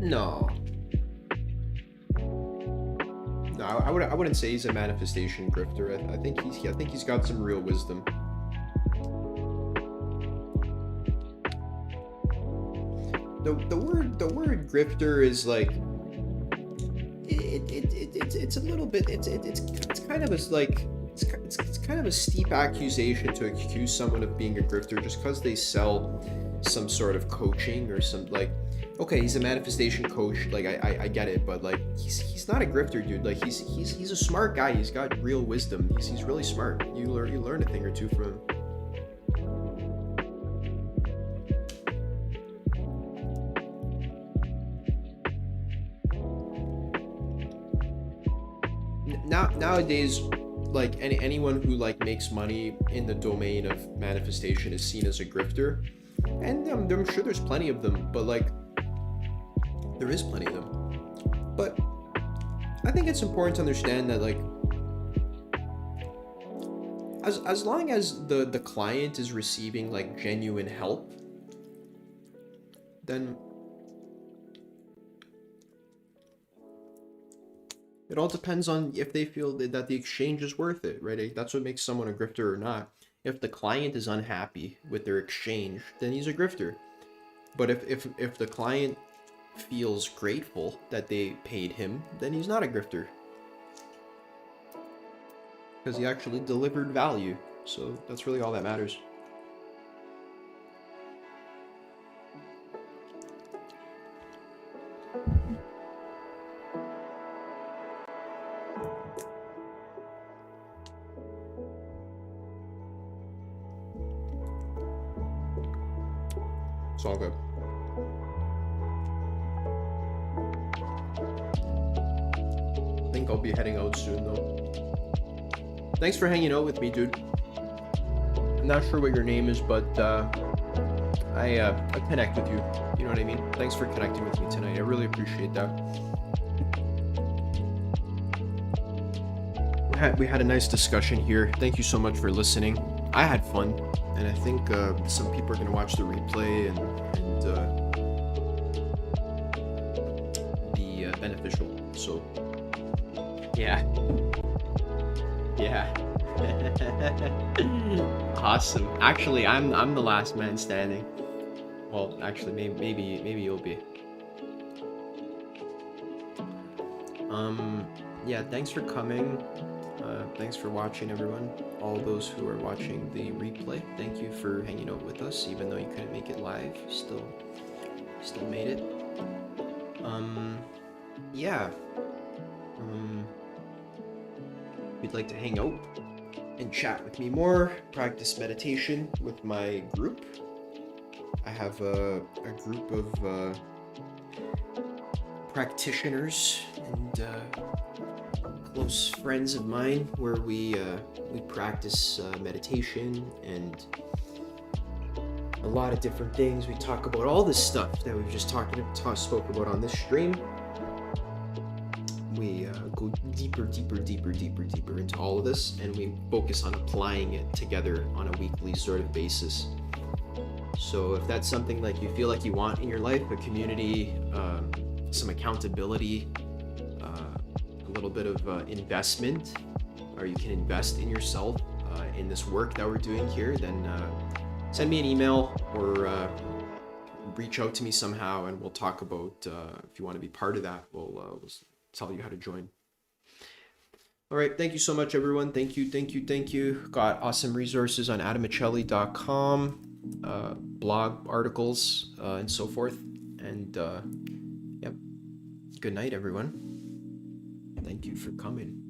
No, I wouldn't say he's a manifestation grifter. I think he's got some real wisdom. The word grifter is like it's a little bit it's kind of a like it's kind of a steep accusation to accuse someone of being a grifter just because they sell some sort of coaching or some like. Okay, he's a manifestation coach, like I get it, but like he's not a grifter, dude. Like he's a smart guy. He's got real wisdom. He's really smart. You learn a thing or two from him. Nowadays, like anyone who like makes money in the domain of manifestation is seen as a grifter, and I'm sure there's plenty of them, but like. There is plenty of them, but I think it's important to understand that like as long as the client is receiving like genuine help, then it all depends on if they feel that the exchange is worth it, right? That's what makes someone a grifter or not. If the client is unhappy with their exchange, then he's a grifter. But if the client feels grateful that they paid him, then he's not a grifter. Because he actually delivered value. So that's really all that matters. It's all good. I think I'll be heading out soon though. Thanks for hanging out with me, dude. I'm not sure what your name is, but I connect with you. You know what I mean? Thanks for connecting with me tonight. I really appreciate that. We had a nice discussion here. Thank you so much for listening. I had fun, and I think some people are gonna watch the replay and be beneficial. So, yeah. Awesome. Actually, I'm the last man standing. Well, actually, maybe you'll be. Yeah. Thanks for coming. Thanks for watching, everyone. All those who are watching the replay, thank you for hanging out with us, even though you couldn't make it live. Still made it. Yeah. If you'd like to hang out and chat with me more, practice meditation with my group. I have a group of practitioners and close friends of mine where we practice meditation and a lot of different things. We talk about all this stuff that we've just spoke about on this stream. We go deeper into all of this, and we focus on applying it together on a weekly sort of basis. So if that's something like you feel like you want in your life, a community, some accountability, a little bit of investment, or you can invest in yourself in this work that we're doing here, then send me an email or reach out to me somehow, and we'll talk about if you want to be part of that. We'll tell you how to join. All right, thank you so much, everyone. Thank you. Got awesome resources on adamichelli.com, blog articles, and so forth. And yep, good night, everyone. Thank you for coming.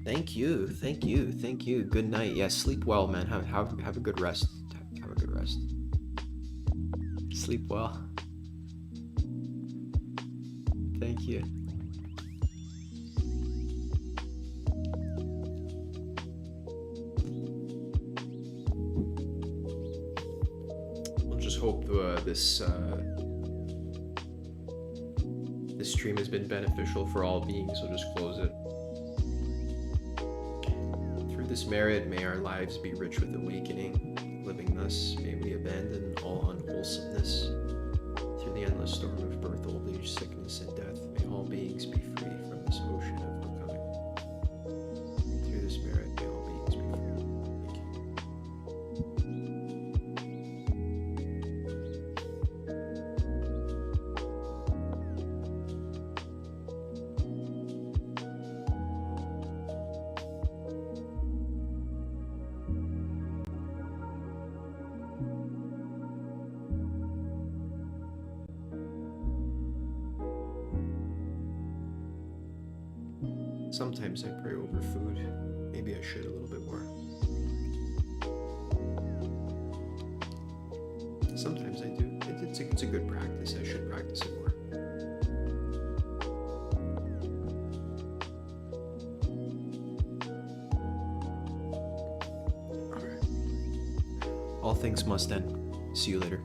Thank you. Good night. Yeah, sleep well, man. Have a good rest. Have a good rest. Sleep well. Thank you. We'll just hope this stream has been beneficial for all beings, so just close it. Through this merit, may our lives be rich with awakening. Living thus, may we abandon all unwholesomeness. Through the endless storm of birth, old age, sickness, and death, may all beings be free from this ocean of becoming. Through this merit, may all beings be free. Thank you. Sometimes I pray over food. Maybe I should a little bit more. Sometimes I do. It's a good practice. I should practice it more. All right. All things must end. See you later.